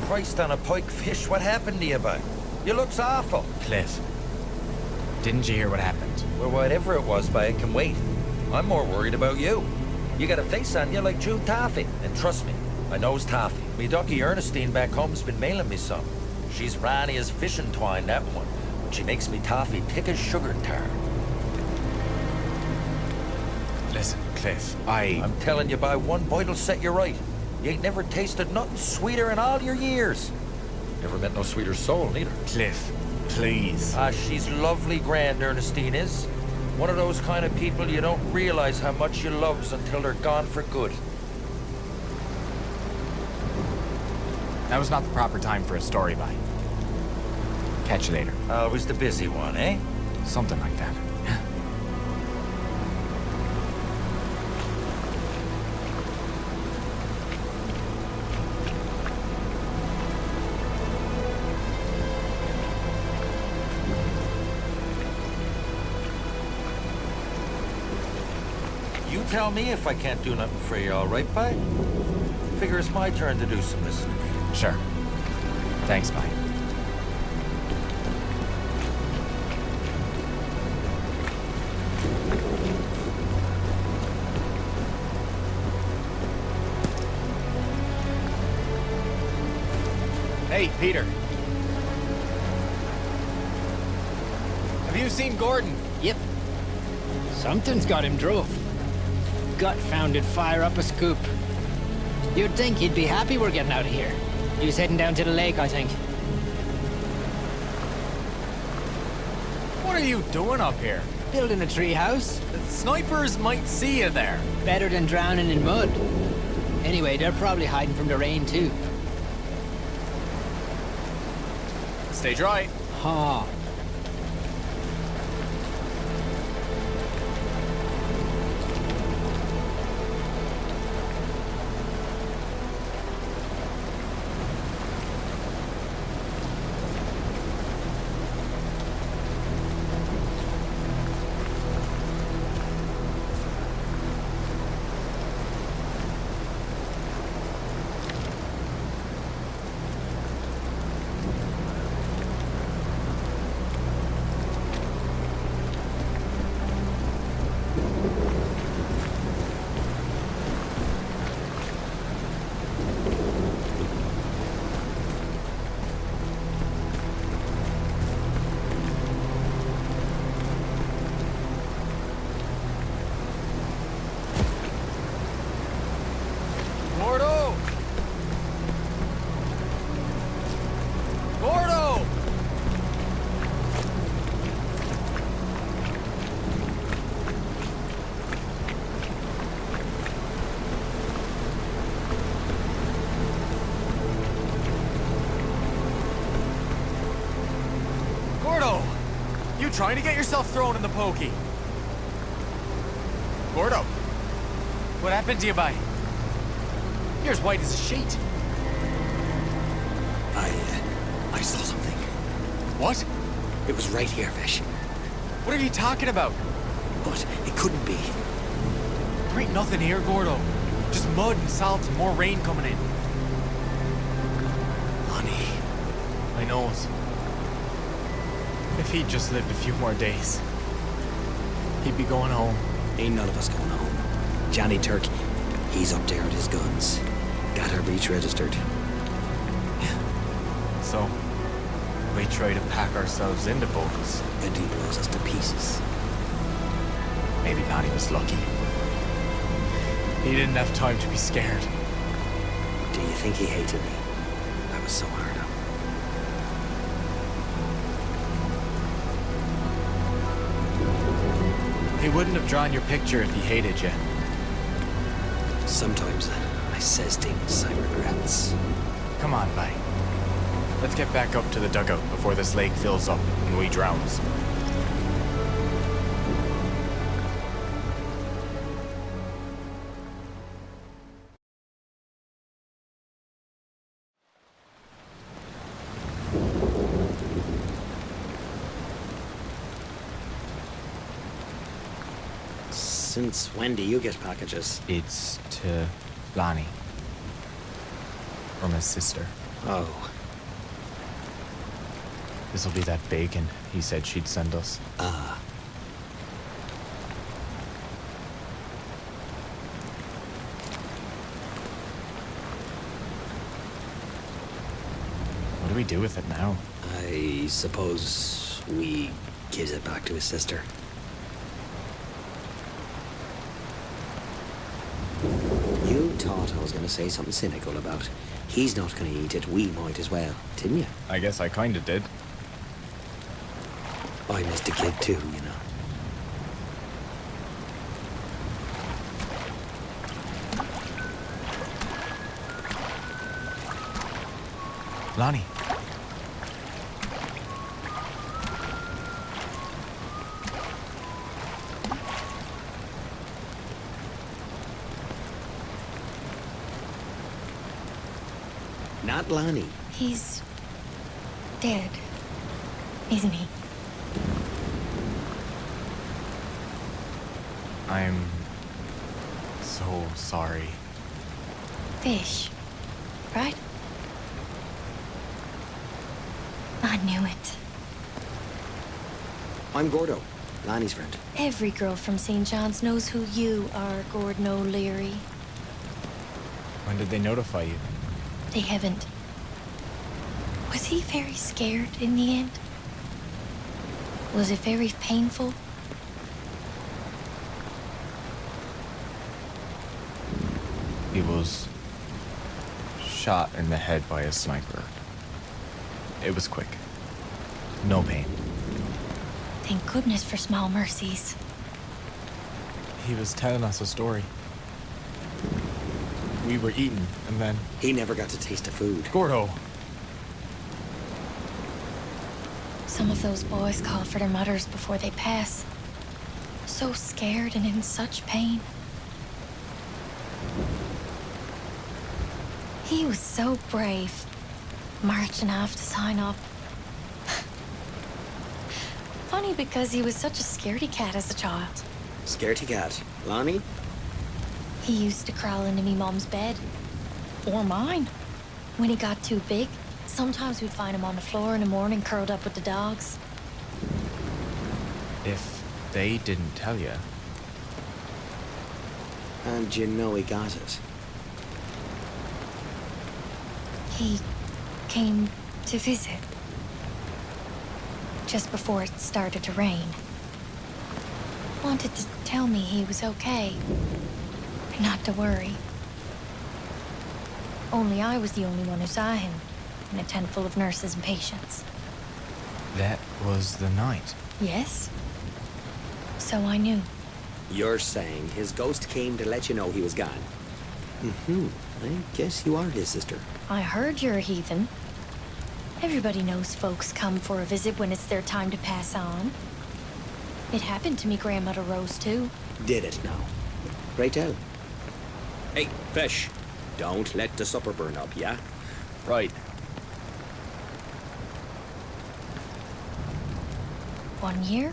Christ on a pike, Fish, what happened to you, bud? You looks awful. Cliff, didn't you hear what happened? Well, whatever it was, by it can wait. I'm more worried about you. You got a face on you like June Taffy. And trust me, I knows Taffy. Me ducky Ernestine back home's been mailing me some. She's ranny as fishing twine, that one. But she makes me toffee thick as sugar tar. Listen, Cliff, I'm telling you, by one bite'll set you right. You ain't never tasted nothing sweeter in all your years. Never met no sweeter soul, neither. Cliff, please. She's lovely grand, Ernestine is. One of those kind of people you don't realize how much you loves until they're gone for good. That was not the proper time for a story, Vi. Catch you later. Always the busy one, eh? Something like that. You tell me if I can't do nothing for you, all right, bye? Figure it's my turn to do some listening. Sure. Thanks, bye. Hey, Peter. Have you seen Gordon? Yep. Something's got him drove. Gut-founded fire up a scoop. You'd think he'd be happy we're getting out of here. He was heading down to the lake, I think. What are you doing up here? Building a tree house. The snipers might see you there. Better than drowning in mud. Anyway, they're probably hiding from the rain, too. Stay dry. Ha. you trying to get yourself thrown in the pokey? Gordo, what happened to you, bye? You're as white as a sheet. I saw something. What? It was right here, Vish. What are you talking about? But it couldn't be. There ain't nothing here, Gordo. Just mud and salt and more rain coming in. Honey. I know it. If he'd just lived a few more days, he'd be going home. Ain't none of us going home. Johnny Turk, he's up there with his guns. Got our breach registered. So, we try to pack ourselves into boats. And he blows us to pieces. Maybe Lonnie was lucky. He didn't have time to be scared. Do you think he hated me? I was so hard on him. He wouldn't have drawn your picture if he hated you. Sometimes I says things I regrets. Come on, bye. Let's get back up to the dugout before this lake fills up and we drowns. Since when do you get packages? It's to Lonnie. From his sister. Oh. This'll be that bacon he said she'd send us. Ah. What do we do with it now? I suppose we gives it back to his sister. You thought I was going to say something cynical about he's not going to eat it, we might as well, didn't you? I guess I kinda did. I missed a kid too, you know. Lonnie. Not Lonnie. He's dead, isn't he? I'm so sorry. Fish, right? I knew it. I'm Gordo, Lonnie's friend. Every girl from St. John's knows who you are, Gordon O'Leary. When did they notify you? They haven't. Was he very scared in the end? Was it very painful? He was shot in the head by a sniper. It was quick. No pain. Thank goodness for small mercies. He was telling us a story. We were eating, and then... He never got to taste the food. Gordo! Some of those boys call for their mothers before they pass. So scared and in such pain. He was so brave, marching off to sign up. Funny because he was such a scaredy cat as a child. Scaredy cat. Lonnie? He used to crawl into me mom's bed. Or mine. When he got too big, sometimes we'd find him on the floor in the morning curled up with the dogs. If they didn't tell you... And you know he got it. He came to visit. Just before it started to rain. Wanted to tell me he was okay. And not to worry. Only I was the only one who saw him. And a tent full of nurses and patients. That was the night. Yes. So I knew. You're saying his ghost came to let you know he was gone? Mm-hmm. I guess you are his sister. I heard you're a heathen. Everybody knows folks come for a visit when it's their time to pass on. It happened to me grandmother Rose, too. Did it now? Right tell. Hey, fish. Don't let the supper burn up, yeah? Right. One year,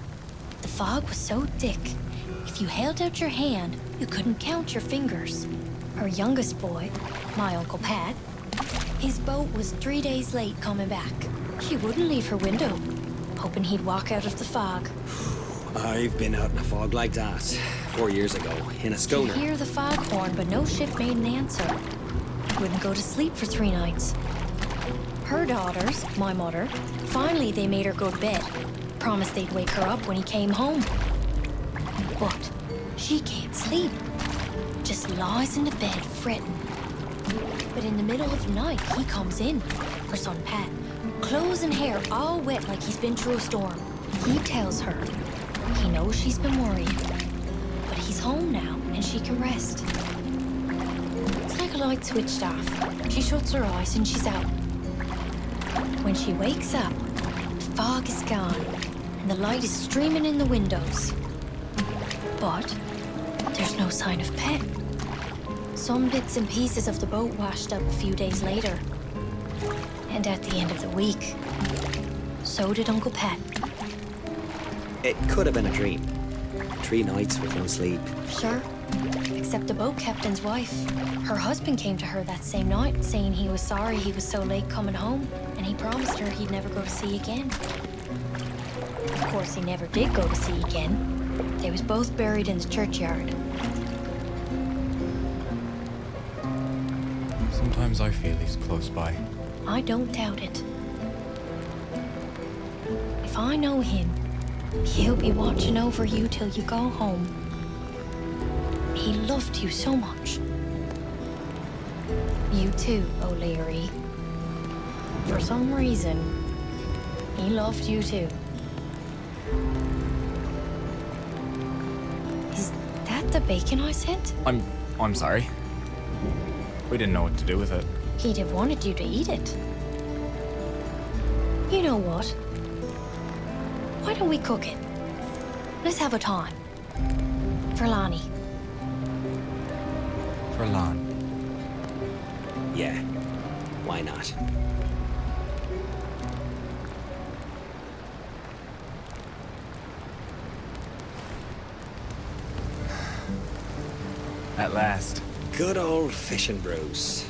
the fog was so thick, if you held out your hand, you couldn't count your fingers. Her youngest boy, my Uncle Pat, his boat was 3 days late coming back. She wouldn't leave her window, hoping he'd walk out of the fog. I've been out in a fog like that 4 years ago, in a schooner. She'd hear the foghorn, but no ship made an answer. Wouldn't go to sleep for 3 nights. Her daughters, my mother, finally they made her go to bed. Promised they'd wake her up when he came home. But she can't sleep. Just lies in the bed fretting. But in the middle of the night, he comes in, her son Pat, clothes and hair all wet like he's been through a storm. He tells her he knows she's been worried, but he's home now and she can rest. It's like a light switched off. She shuts her eyes and she's out. When she wakes up, the fog is gone and the light is streaming in the windows. But there's no sign of Pet. Some bits and pieces of the boat washed up a few days later. And at the end of the week, so did Uncle Pat. It could have been a dream. 3 nights with no sleep. Sure, except the boat captain's wife. Her husband came to her that same night, saying he was sorry he was so late coming home, and he promised her he'd never go to sea again. Of course, he never did go to sea again. They was both buried in the churchyard. Sometimes I feel he's close by. I don't doubt it. If I know him, he'll be watching over you till you go home. He loved you so much. You too, O'Leary. For some reason, he loved you too. Is that the bacon I sent? I'm sorry. We didn't know what to do with it. He'd have wanted you to eat it. You know what? Why don't we cook it? Let's have a time. For Lonnie. For Lon. Yeah, why not? At last. Good old fishing, Bruce.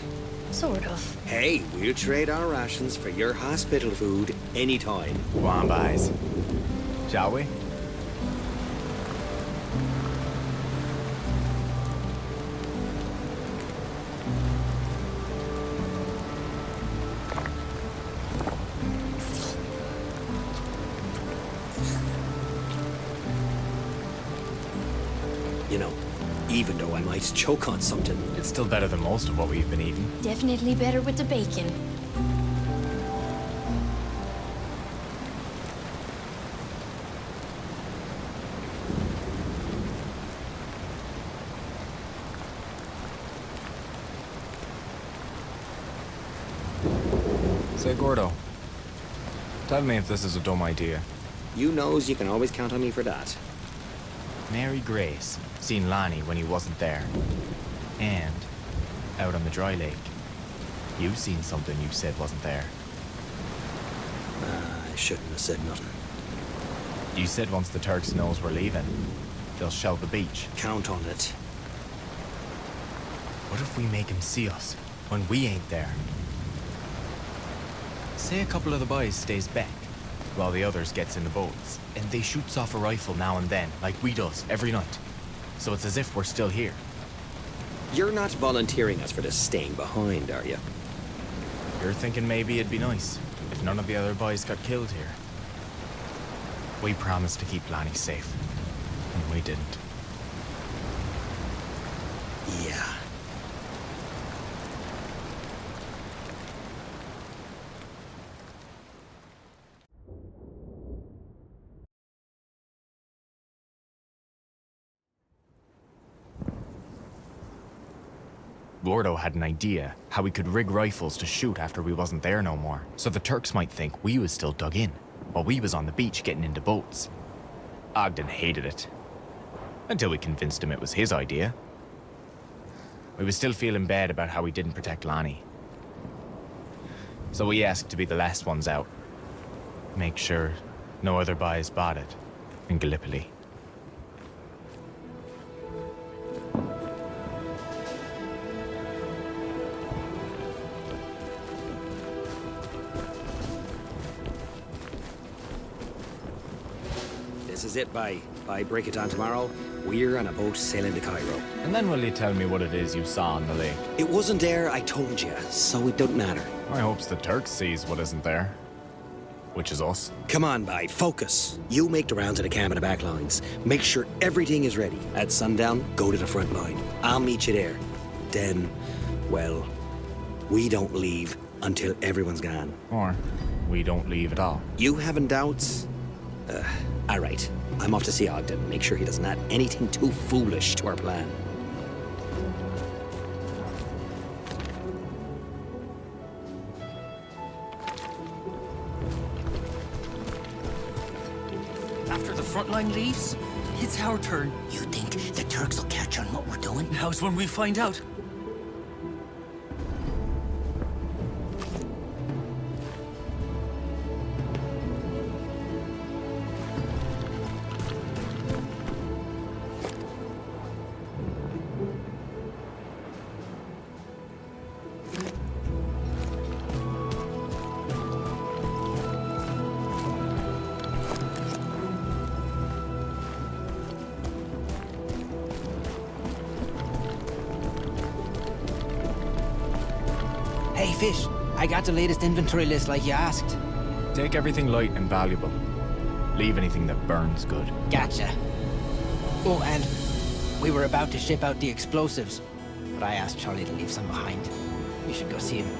Sort of. Hey, we'll trade our rations for your hospital food anytime. Go on, boys. Shall we? You know, even though I might choke on something, it's still better than most of what we've been eating. Definitely better with the bacon. Say, Gordo, tell me if this is a dumb idea. You knows you can always count on me for that. Mary Grace seen Lonnie when he wasn't there. And out on the dry lake, you seen something you said wasn't there. I shouldn't have said nothing. You said once the Turks knows we're leaving, they'll shell the beach. Count on it. What if we make him see us when we ain't there? Say a couple of the boys stays back while the others gets in the boats, and they shoots off a rifle now and then, like we does every night. So it's as if we're still here. You're not volunteering us for this staying behind, are you? You're thinking maybe it'd be nice if none of the other boys got killed here. We promised to keep Lonnie safe, and we didn't. Yeah. Gordo had an idea how we could rig rifles to shoot after we wasn't there no more, so the Turks might think we was still dug in, while we was on the beach getting into boats. Ogden hated it. Until we convinced him it was his idea. We was still feeling bad about how we didn't protect Lonnie. So we asked to be the last ones out. Make sure no other boys spotted in Gallipoli. This is it, by break it down tomorrow, we're on a boat sailing to Cairo. And then will you tell me what it is you saw on the lake? It wasn't there, I told you, so it don't matter. I hopes the Turks sees what isn't there. Which is us. Come on, Bye, focus. You make the rounds of the camp and the back lines. Make sure everything is ready. At sundown, go to the front line. I'll meet you there. Then, well, we don't leave until everyone's gone. Or we don't leave at all. You having doubts? All right. I'm off to see Ogden. Make sure he doesn't add anything too foolish to our plan. After the front line leaves, it's our turn. You think the Turks will catch on what we're doing? Now's when we find out. Hey, Fish, I got the latest inventory list like you asked. Take everything light and valuable. Leave anything that burns good. Gotcha. Oh, and we were about to ship out the explosives, but I asked Charlie to leave some behind. You should go see him.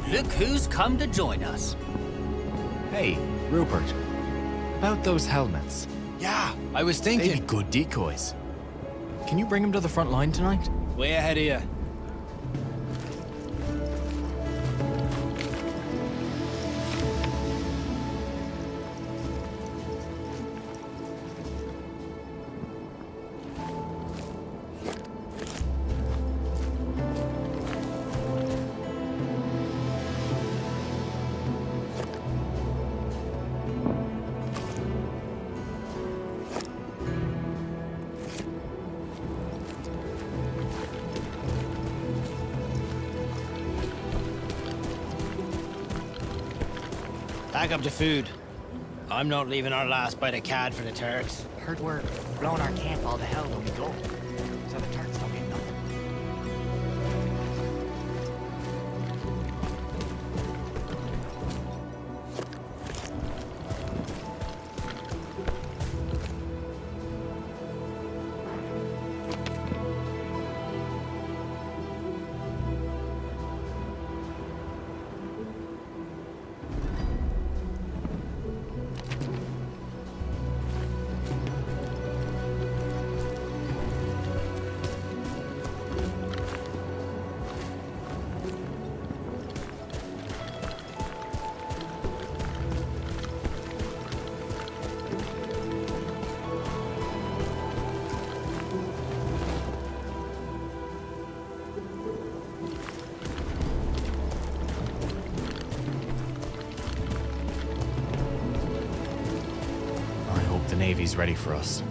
Look who's come to join us. Hey, Rupert. About those helmets. Yeah, I was thinking. They'd be good decoys. Can you bring them to the front line tonight? Way ahead of you. Pack up the food. I'm not leaving our last bite of cad for the Turks. Heard we're blowing our camp all to hell when we go. So the Turks don't get nothing. The Navy's ready for us.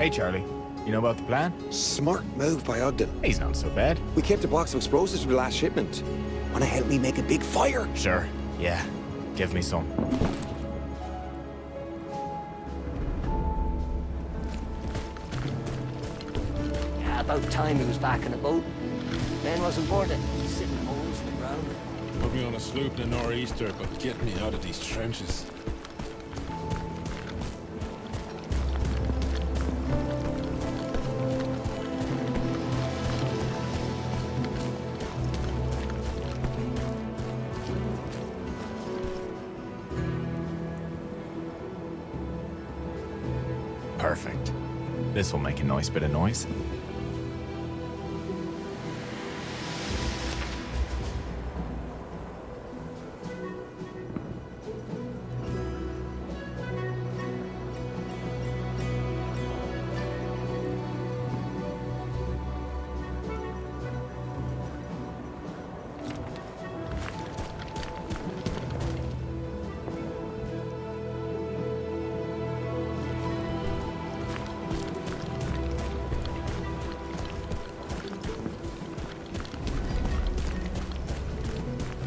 Hey, Charlie. You know about the plan? Smart move by Ogden. He's not so bad. We kept a box of explosives for the last shipment. Wanna help me make a big fire? Sure. Yeah. Give me some. Yeah, about time he was back in the boat. Ben wasn't boarded. He's sitting holes in the ground. Put me on a sloop in the nor'easter, but get me out of these trenches. Perfect. This will make a nice bit of noise.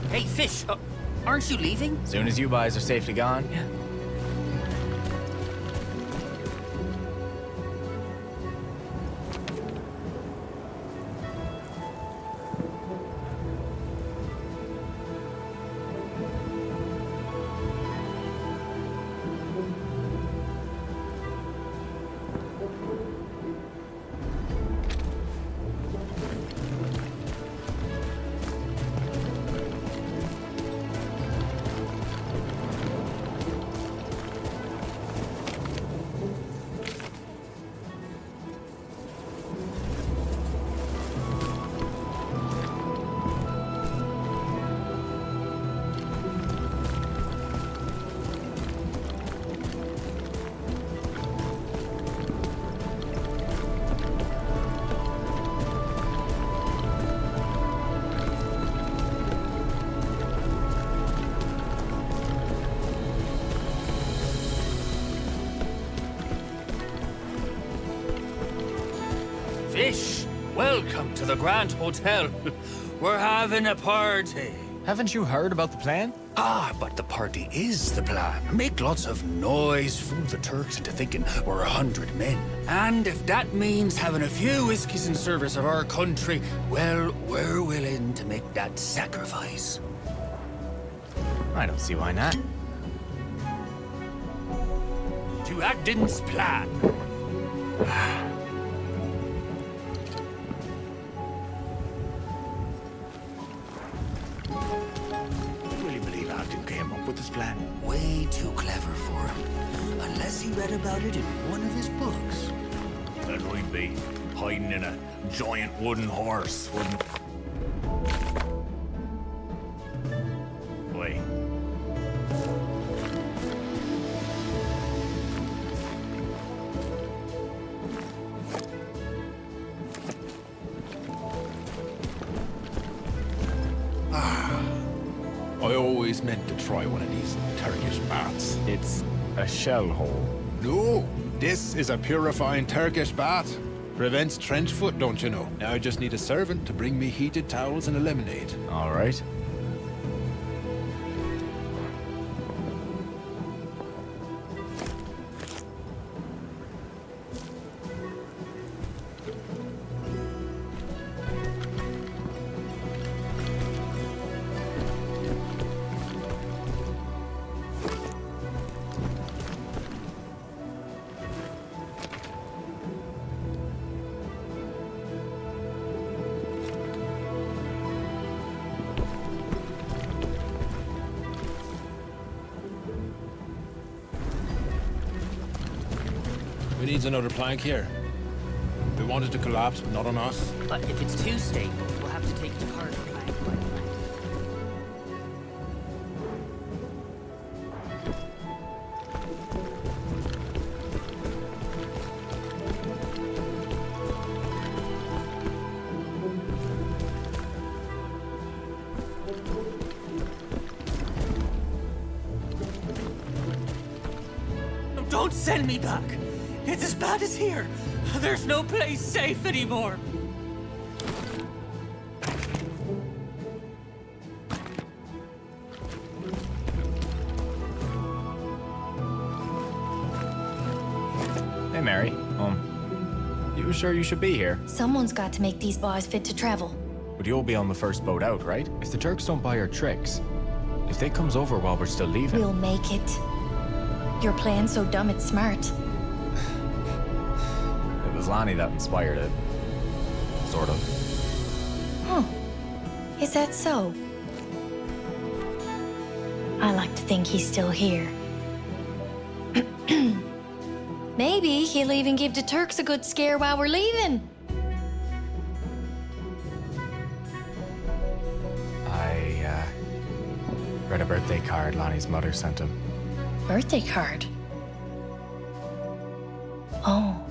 Hey, Fish, aren't you leaving? Soon as you guys are safely gone. Fish, welcome to the Grand Hotel. We're having a party. Haven't you heard about the plan? Ah, but the party is the plan. Make lots of noise, fool the Turks into thinking we're 100 men. And if that means having a few whiskeys in service of our country, well, we're willing to make that sacrifice. I don't see why not. To Ogden's plan. Really believe Ogden came up with this plan? Way too clever for him. Unless he read about it in one of his books. Then we'd be hiding in a giant wooden horse, wouldn't... Wait. I always meant to try one of these Turkish baths. It's a shell hole. No, this is a purifying Turkish bath. Prevents trench foot, don't you know? Now I just need a servant to bring me heated towels and a lemonade. All right. Who needs another plank here? We wanted to collapse, but not on us. But if it's too stable, we'll have to take it apart plank by plank. No, don't send me back! It's as bad as here. There's no place safe anymore. Hey, Mary. You sure you should be here? Someone's got to make these boys fit to travel. But you'll be on the first boat out, right? If the Turks don't buy our tricks, if they comes over while we're still leaving... We'll make it. Your plan's so dumb it's smart. It was Lonnie that inspired it. Sort of. Huh. Is that so? I like to think he's still here. Maybe he'll even give the Turks a good scare while we're leaving. I read a birthday card Lonnie's mother sent him. Birthday card? Oh.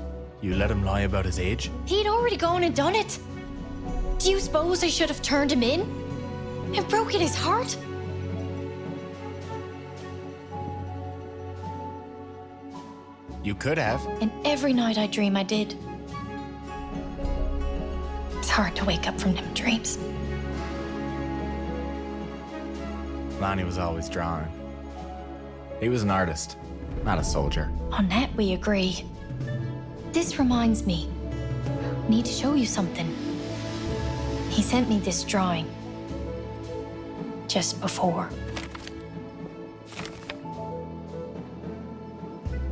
You let him lie about his age? He'd already gone and done it. Do you suppose I should have turned him in? And broken his heart? You could have. And every night I dream I did. It's hard to wake up from them dreams. Lonnie was always drawing. He was an artist, not a soldier. On that we agree. This reminds me. I need to show you something. He sent me this drawing. Just before.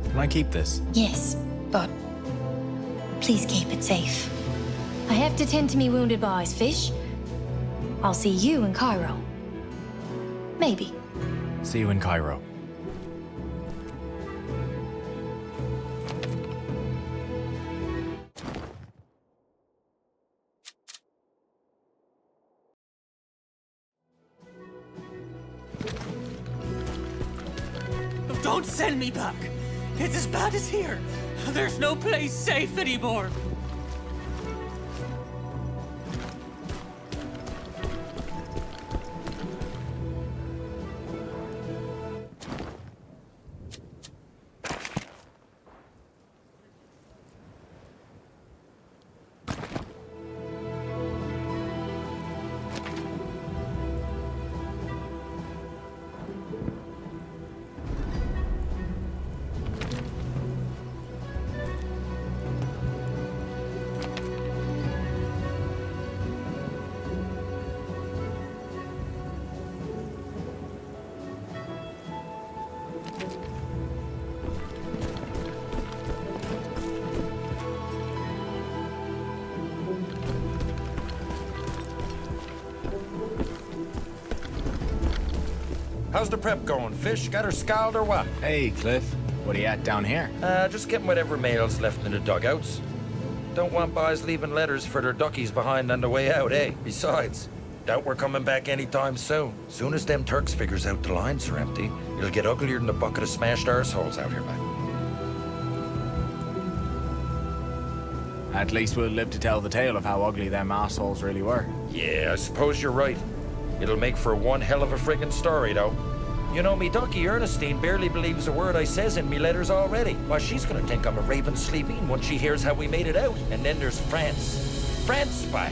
Can I keep this? Yes, but please keep it safe. I have to tend to me wounded boys, Fish. I'll see you in Cairo. Maybe. See you in Cairo. Don't send me back. It's as bad as here. There's no place safe anymore. How's the prep going, Fish? Got her scald or what? Hey, Cliff. What are you at down here? Just getting whatever mail's left in the dugouts. Don't want boys leaving letters for their duckies behind on the way out, eh? Besides, doubt we're coming back anytime soon. Soon as them Turks figures out the lines are empty, it'll get uglier than a bucket of smashed arseholes out here, man. At least we'll live to tell the tale of how ugly them assholes really were. Yeah, I suppose you're right. It'll make for one hell of a friggin' story, though. You know, me ducky Ernestine barely believes a word I says in me letters already. Why, she's gonna think I'm a raving sleeveen once she hears how we made it out. And then there's France. France, spy.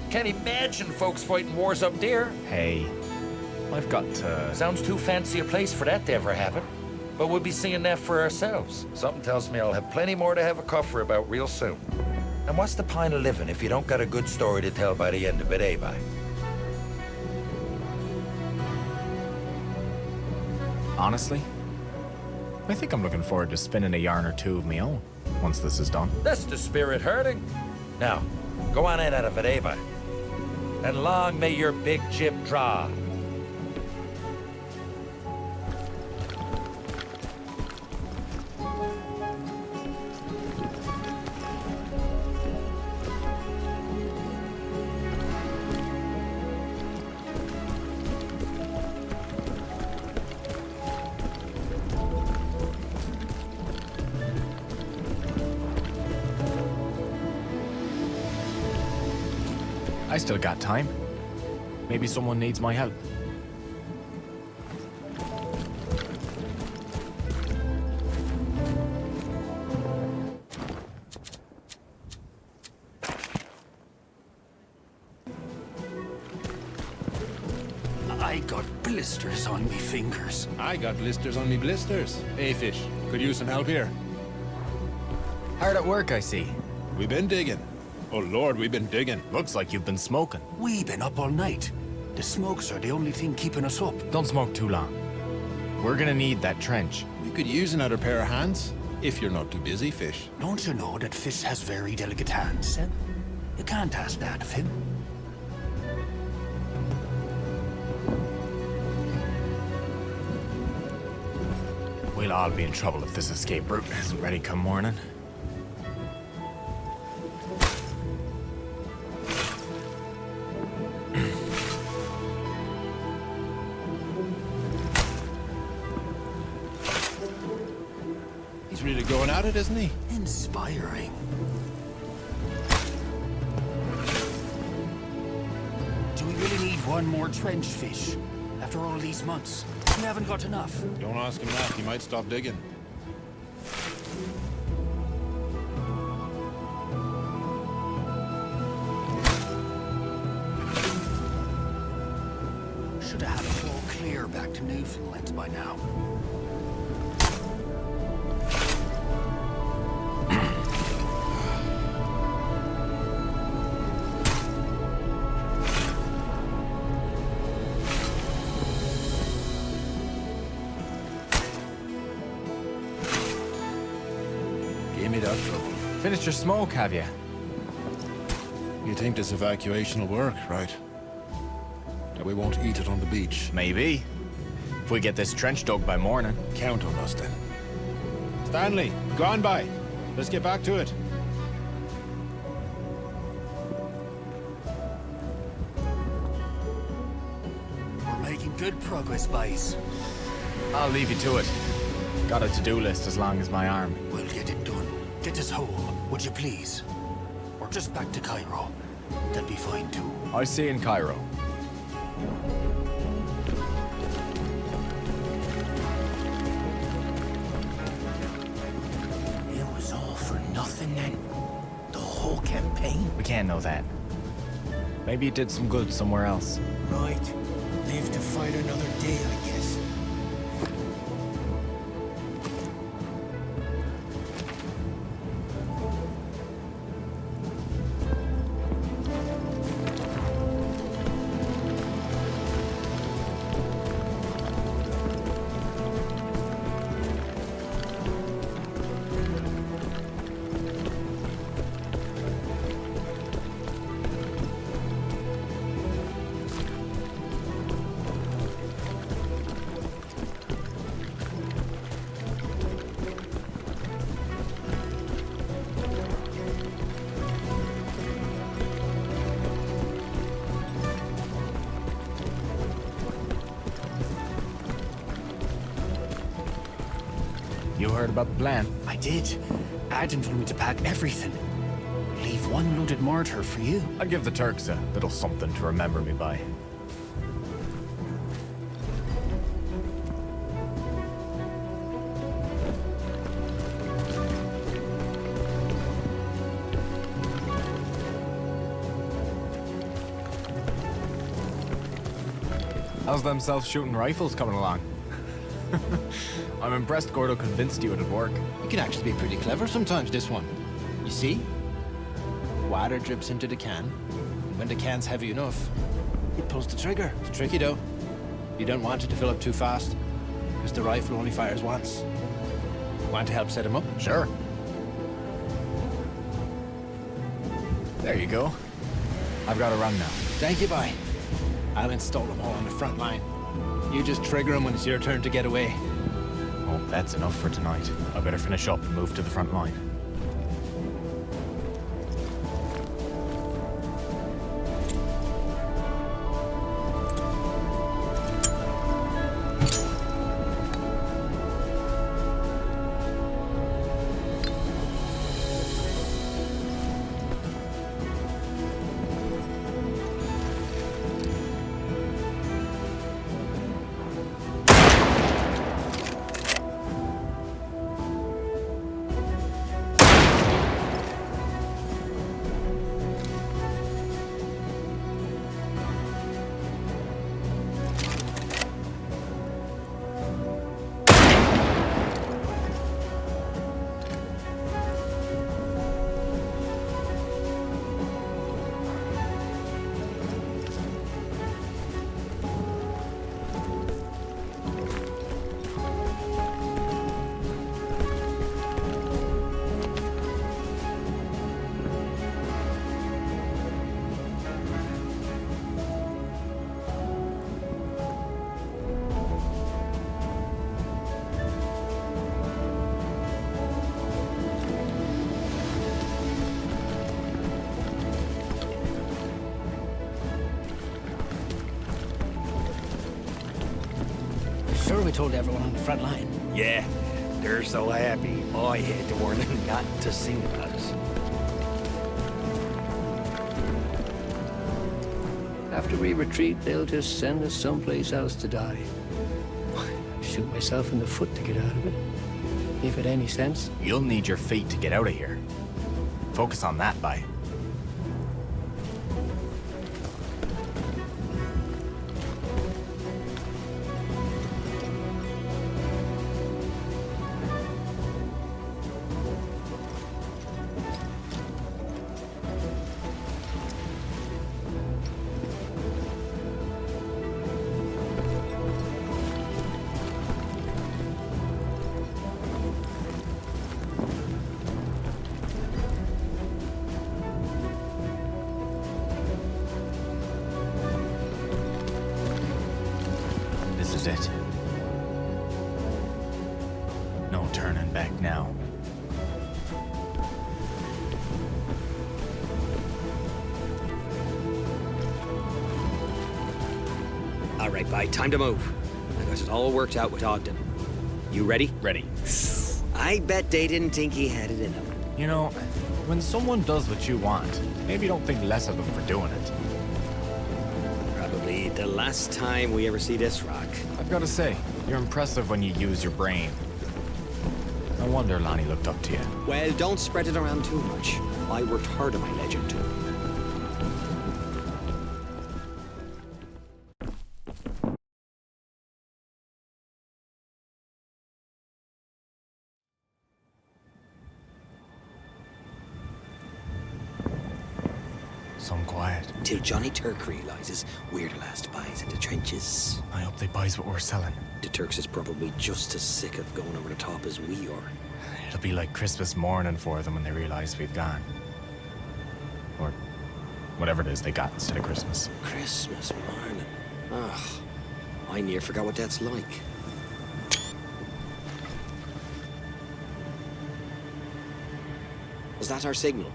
Can't imagine folks fighting wars up there. Hey, I've got to... Sounds too fancy a place for that to ever happen. But we'll be seeing that for ourselves. Something tells me I'll have plenty more to have a cuffer about real soon. And what's the pint of living if you don't got a good story to tell by the end of it, eh, bye? Honestly, I think I'm looking forward to spinning a yarn or two of my own once this is done. That's the spirit hurting. Now, go on in out of it, eh, bye? And long may your big jib draw. I still got time. Maybe someone needs my help. I got blisters on me fingers. I got blisters on me blisters. Hey, fish, could use some help here. Hard at work, I see. We've been digging. Oh, Lord, we've been digging. Looks like you've been smoking. We've been up all night. The smokes are the only thing keeping us up. Don't smoke too long. We're gonna need that trench. We could use another pair of hands, if you're not too busy, fish. Don't you know that Fish has very delicate hands, Seb? You can't ask that of him. We'll all be in trouble if this escape route isn't ready come morning. He's really going at it, isn't he? Inspiring. Do we really need one more trench, Fish? After all these months, we haven't got enough. Don't ask him that, he might stop digging. Should have had it all clear back to Newfoundland by now. Give me that trouble. Finished your smoke, have you? You think this evacuation will work, right? That we won't eat it on the beach. Maybe. If we get this trench dug by morning. Count on us then. Stanley, gone by. Let's get back to it. We're making good progress, boys. I'll leave you to it. Got a to-do list as long as my arm. We'll get it done. Get us home, would you please? Or just back to Cairo. That'd be fine too. I'll see you in Cairo. It was all for nothing then? The whole campaign? We can't know that. Maybe it did some good somewhere else. Right. Live to fight another day, I guess. You heard about the plan? I did. Adjun told me to pack everything. Leave one loaded mortar for you. I'd give the Turks a little something to remember me by. How's them self-shooting rifles coming along? I'm impressed Gordo convinced you it'd work. You can actually be pretty clever sometimes, this one. You see? Water drips into the can, and when the can's heavy enough, it pulls the trigger. It's tricky though. You don't want it to fill up too fast, because the rifle only fires once. Want to help set him up? Sure. There you go. I've got to run now. Thank you, bye. I'll install them all on the front line. You just trigger them when it's your turn to get away. Oh, that's enough for tonight. I better finish up and move to the front line. sure we told everyone on the front line. Yeah, they're so happy. I had to warn them not to sing about us. After we retreat, they'll just send us someplace else to die. Shoot myself in the foot to get out of it. If it any sense. You'll need your feet to get out of here. Focus on that, bye. This is it. No turning back now. All right, bye. Time to move. I got it all worked out with Ogden. You ready? Ready. I bet they didn't think he had it in him. You know, when someone does what you want, maybe don't think less of them for doing it. Probably the last time we ever see this rock. I've got to say, you're impressive when you use your brain. No wonder Lonnie looked up to you. Well, don't spread it around too much. I worked hard on my legend too. Some quiet. Till Johnny Turk realizes we're the last buys in the trenches. I hope they buys what we're selling. The Turks is probably just as sick of going over the top as we are. It'll be like Christmas morning for them when they realize we've gone. Or whatever it is they got instead of Christmas. Christmas morning. Ugh. I near forgot what that's like. Was that our signal?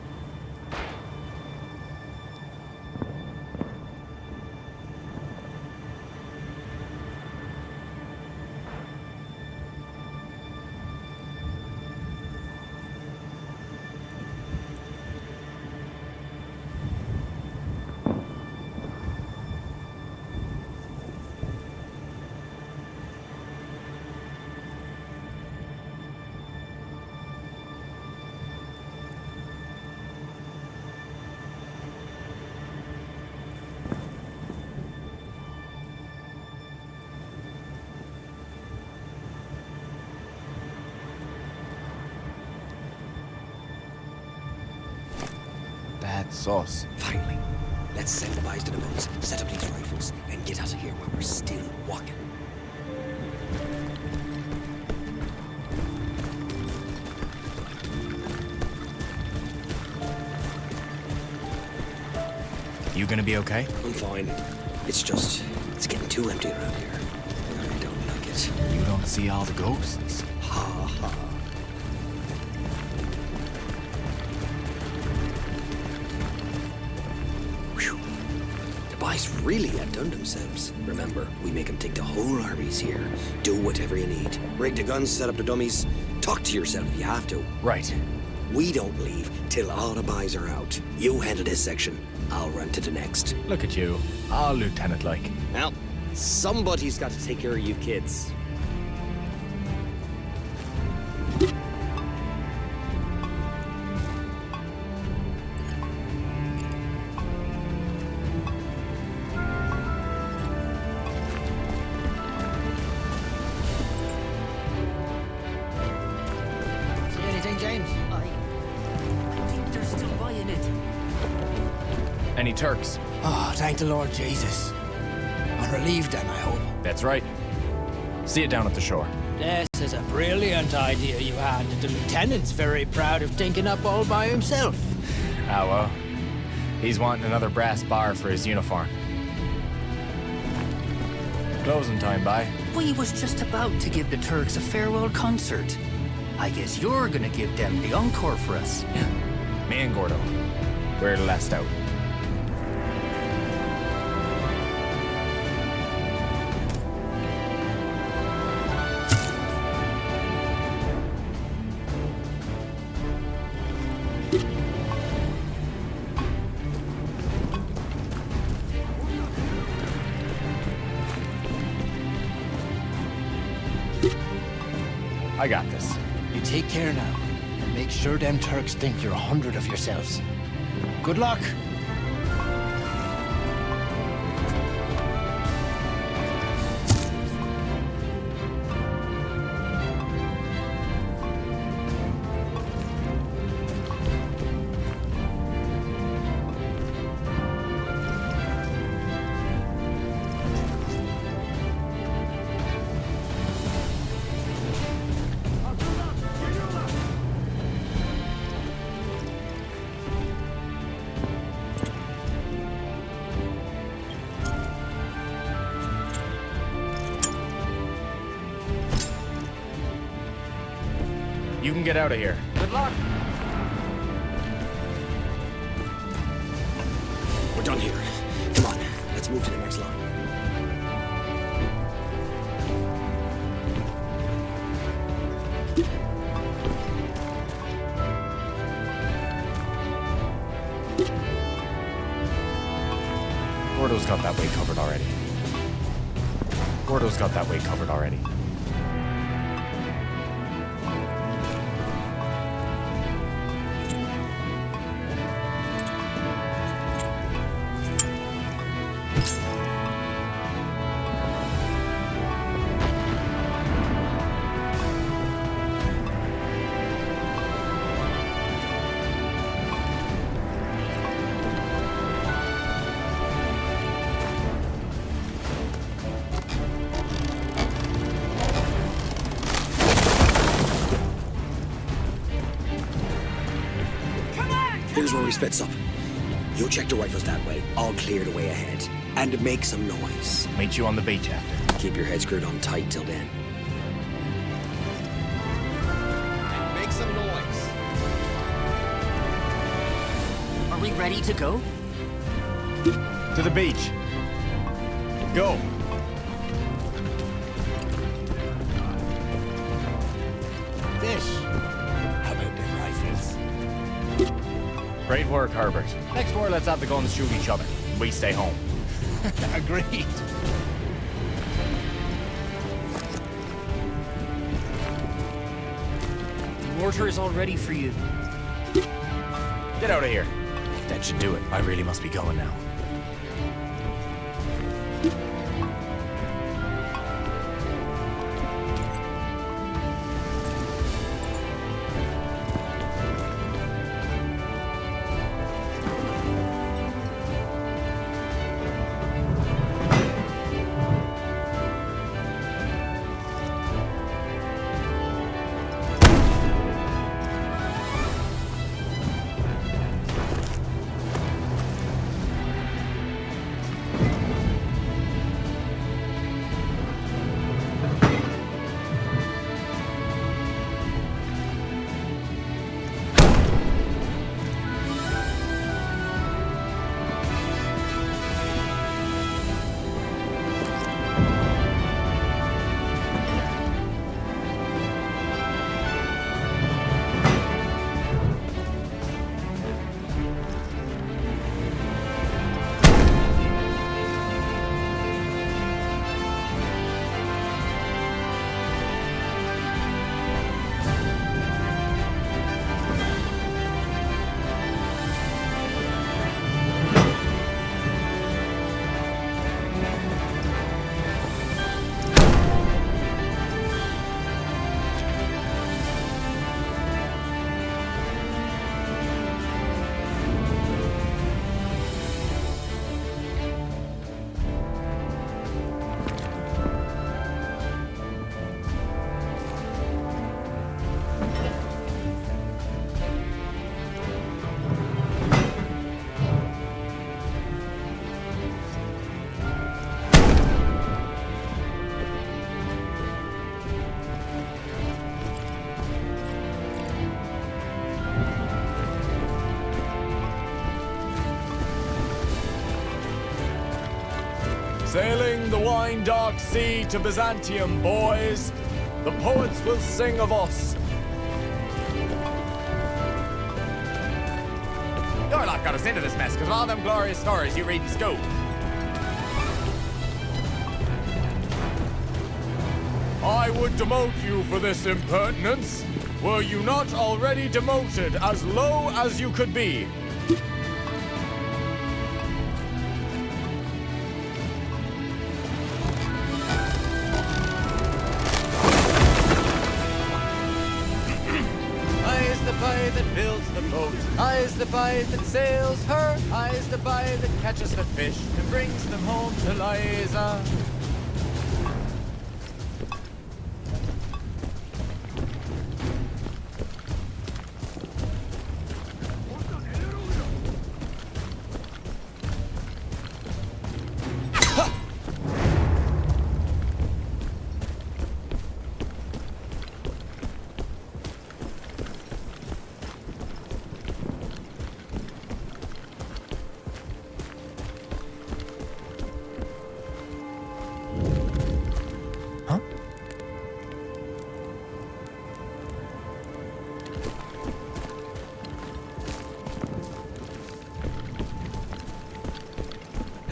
Bad sauce. Finally. Let's send the buys to the boats, set up these rifles, and get out of here while we're still walking. You gonna be okay? I'm fine. It's getting too empty around here. I don't like it. You don't see all the ghosts? Ha ha. Whew. The boys really outdone themselves. Remember, we make them take the whole armies here. Do whatever you need. Rig the guns, set up the dummies. Talk to yourself if you have to. Right. We don't leave till all the boys are out. You handle this section. I'll run to the next. Look at you. All lieutenant-like. Well, somebody's got to take care of you kids. See anything, James? I think they're still buying it. Any Turks? Oh, thank the Lord Jesus. I'm relieved then, I hope. That's right. See you down at the shore. This is a brilliant idea you had. The lieutenant's very proud of thinking up all by himself. Ah, well. He's wanting another brass bar for his uniform. Closing time, bye. We was just about to give the Turks a farewell concert. I guess you're gonna give them the encore for us. Me and Gordo. We're the last out. I got this. You take care now. And make sure them Turks think you're 100 of yourselves. Good luck! You can get out of here. Good luck. We're done here. Come on, let's move to the next line. Gordo's got that way covered already. Gordo's got that way covered already. Here's where we splits up. You check the rifles that way. I'll clear the way ahead. And make some noise. Meet you on the beach after. Keep your head screwed on tight till then. And make some noise. Are we ready to go? To the beach. Go. Fish. How about them rifles? Great work, Herbert. Next war, let's have the guns shoot each other. We stay home. Agreed. The mortar is all ready for you. Get out of here. That should do it. I really must be going now. Sailing the wine-dark sea to Byzantium, boys. The poets will sing of us. Your lot got us into this mess because of all them glorious stories you read in school. I would demote you for this impertinence. Were you not already demoted as low as you could be? I is the boy that builds the boat. I is the boy that sails her. I is the boy that catches the fish and brings them home to Liza.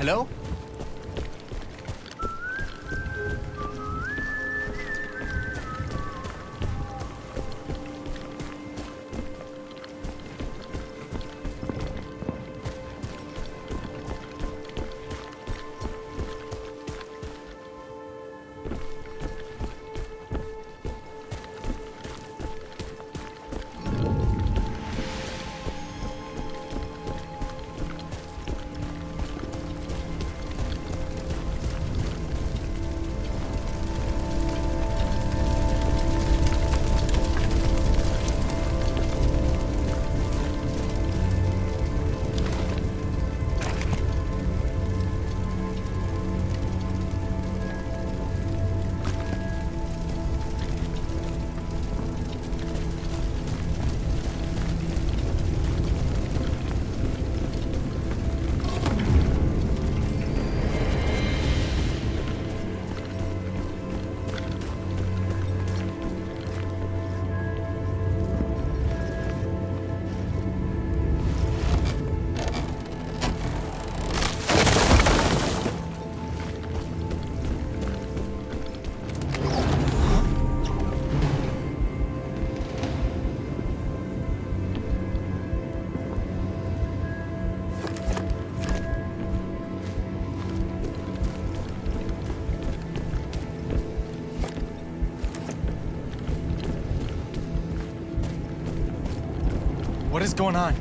Hello? What is going on?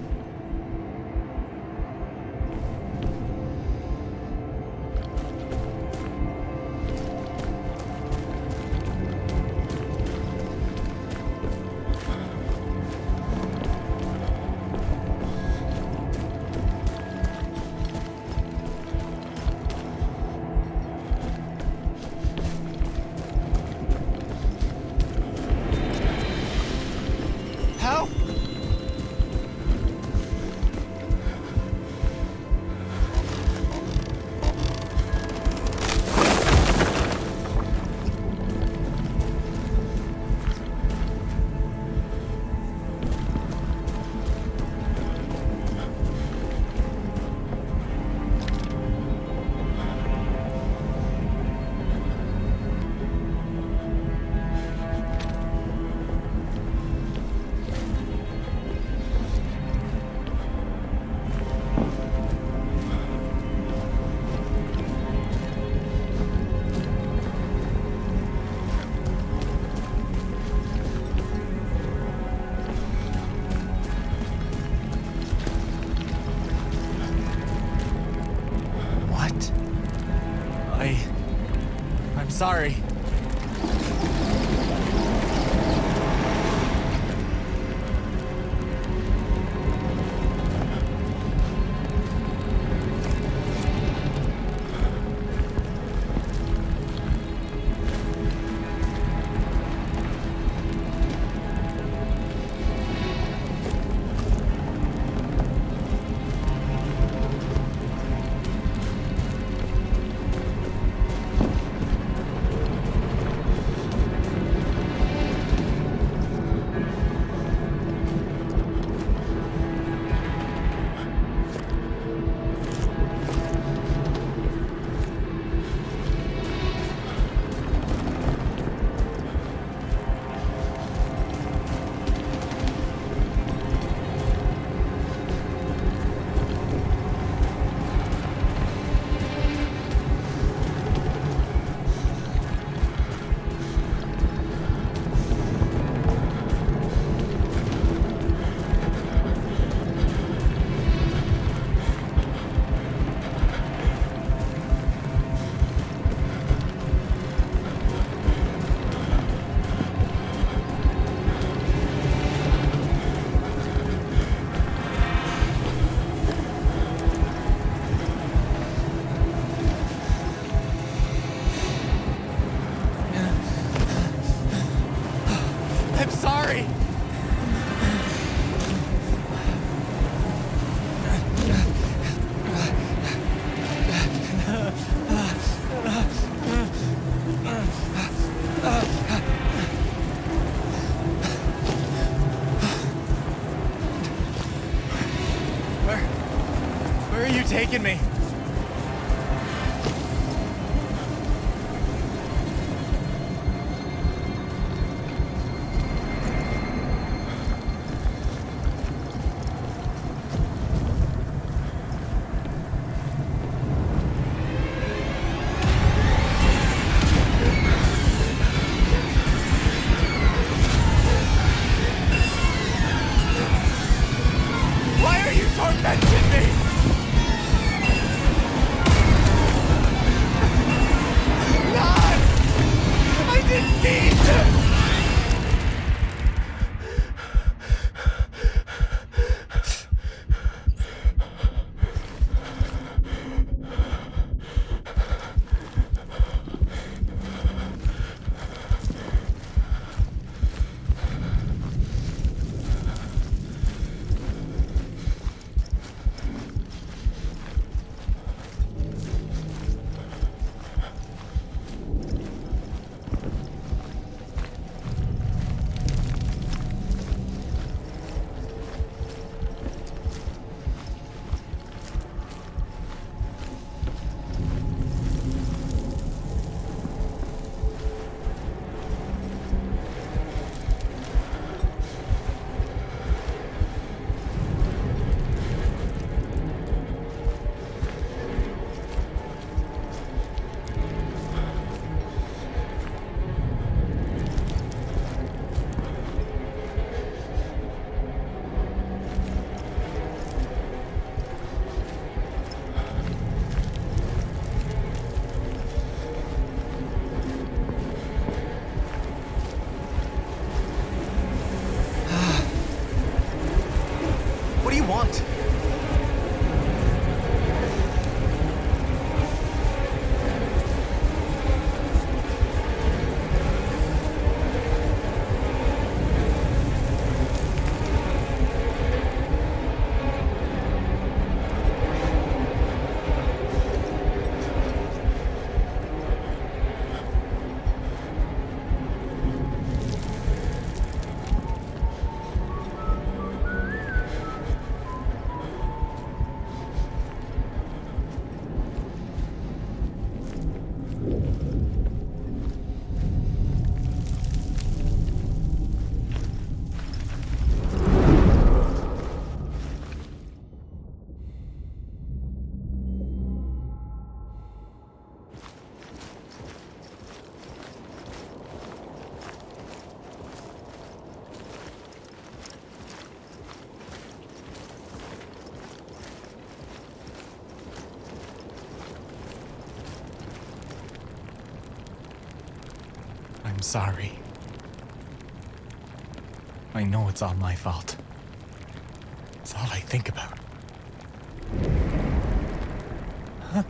How? I'm sorry. taking me? I'm sorry. I know it's all my fault. It's all I think about. Huh?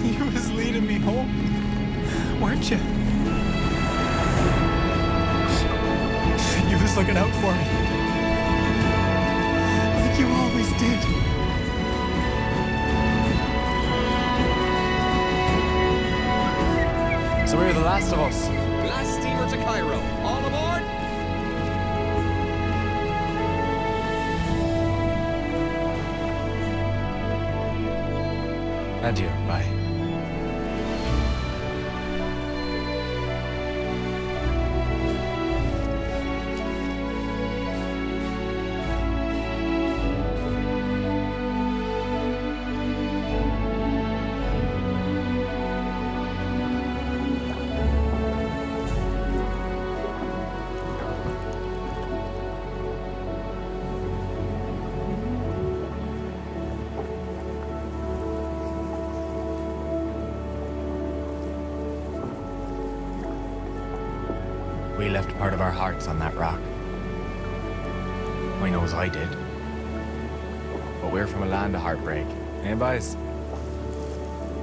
You was leading me home, weren't you? You was looking out for me. Like you always did. So we're the last of us. Last steamer to Cairo. All aboard! Adieu, bye. We left part of our hearts on that rock. I knows I did. But we're from a land of heartbreak, eh, boys?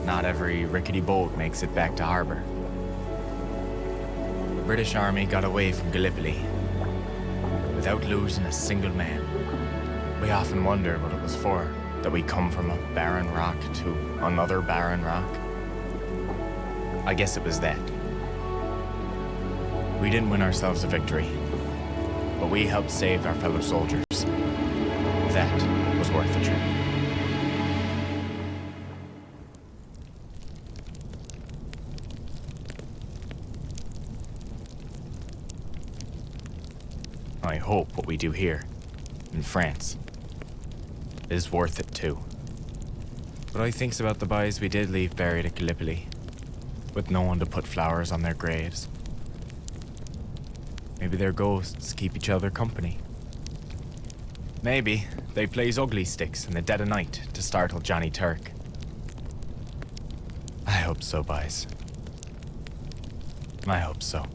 Not every rickety boat makes it back to harbor. The British Army got away from Gallipoli without losing a single man. We often wonder what it was for, that we come from a barren rock to another barren rock. I guess it was that. We didn't win ourselves a victory, but we helped save our fellow soldiers. That was worth the trip. I hope what we do here, in France, is worth it too. But I thinks about the boys we did leave buried at Gallipoli, with no one to put flowers on their graves. Maybe their ghosts keep each other company. Maybe they plays ugly sticks in the dead of night to startle Johnny Turk. I hope so, boys. I hope so.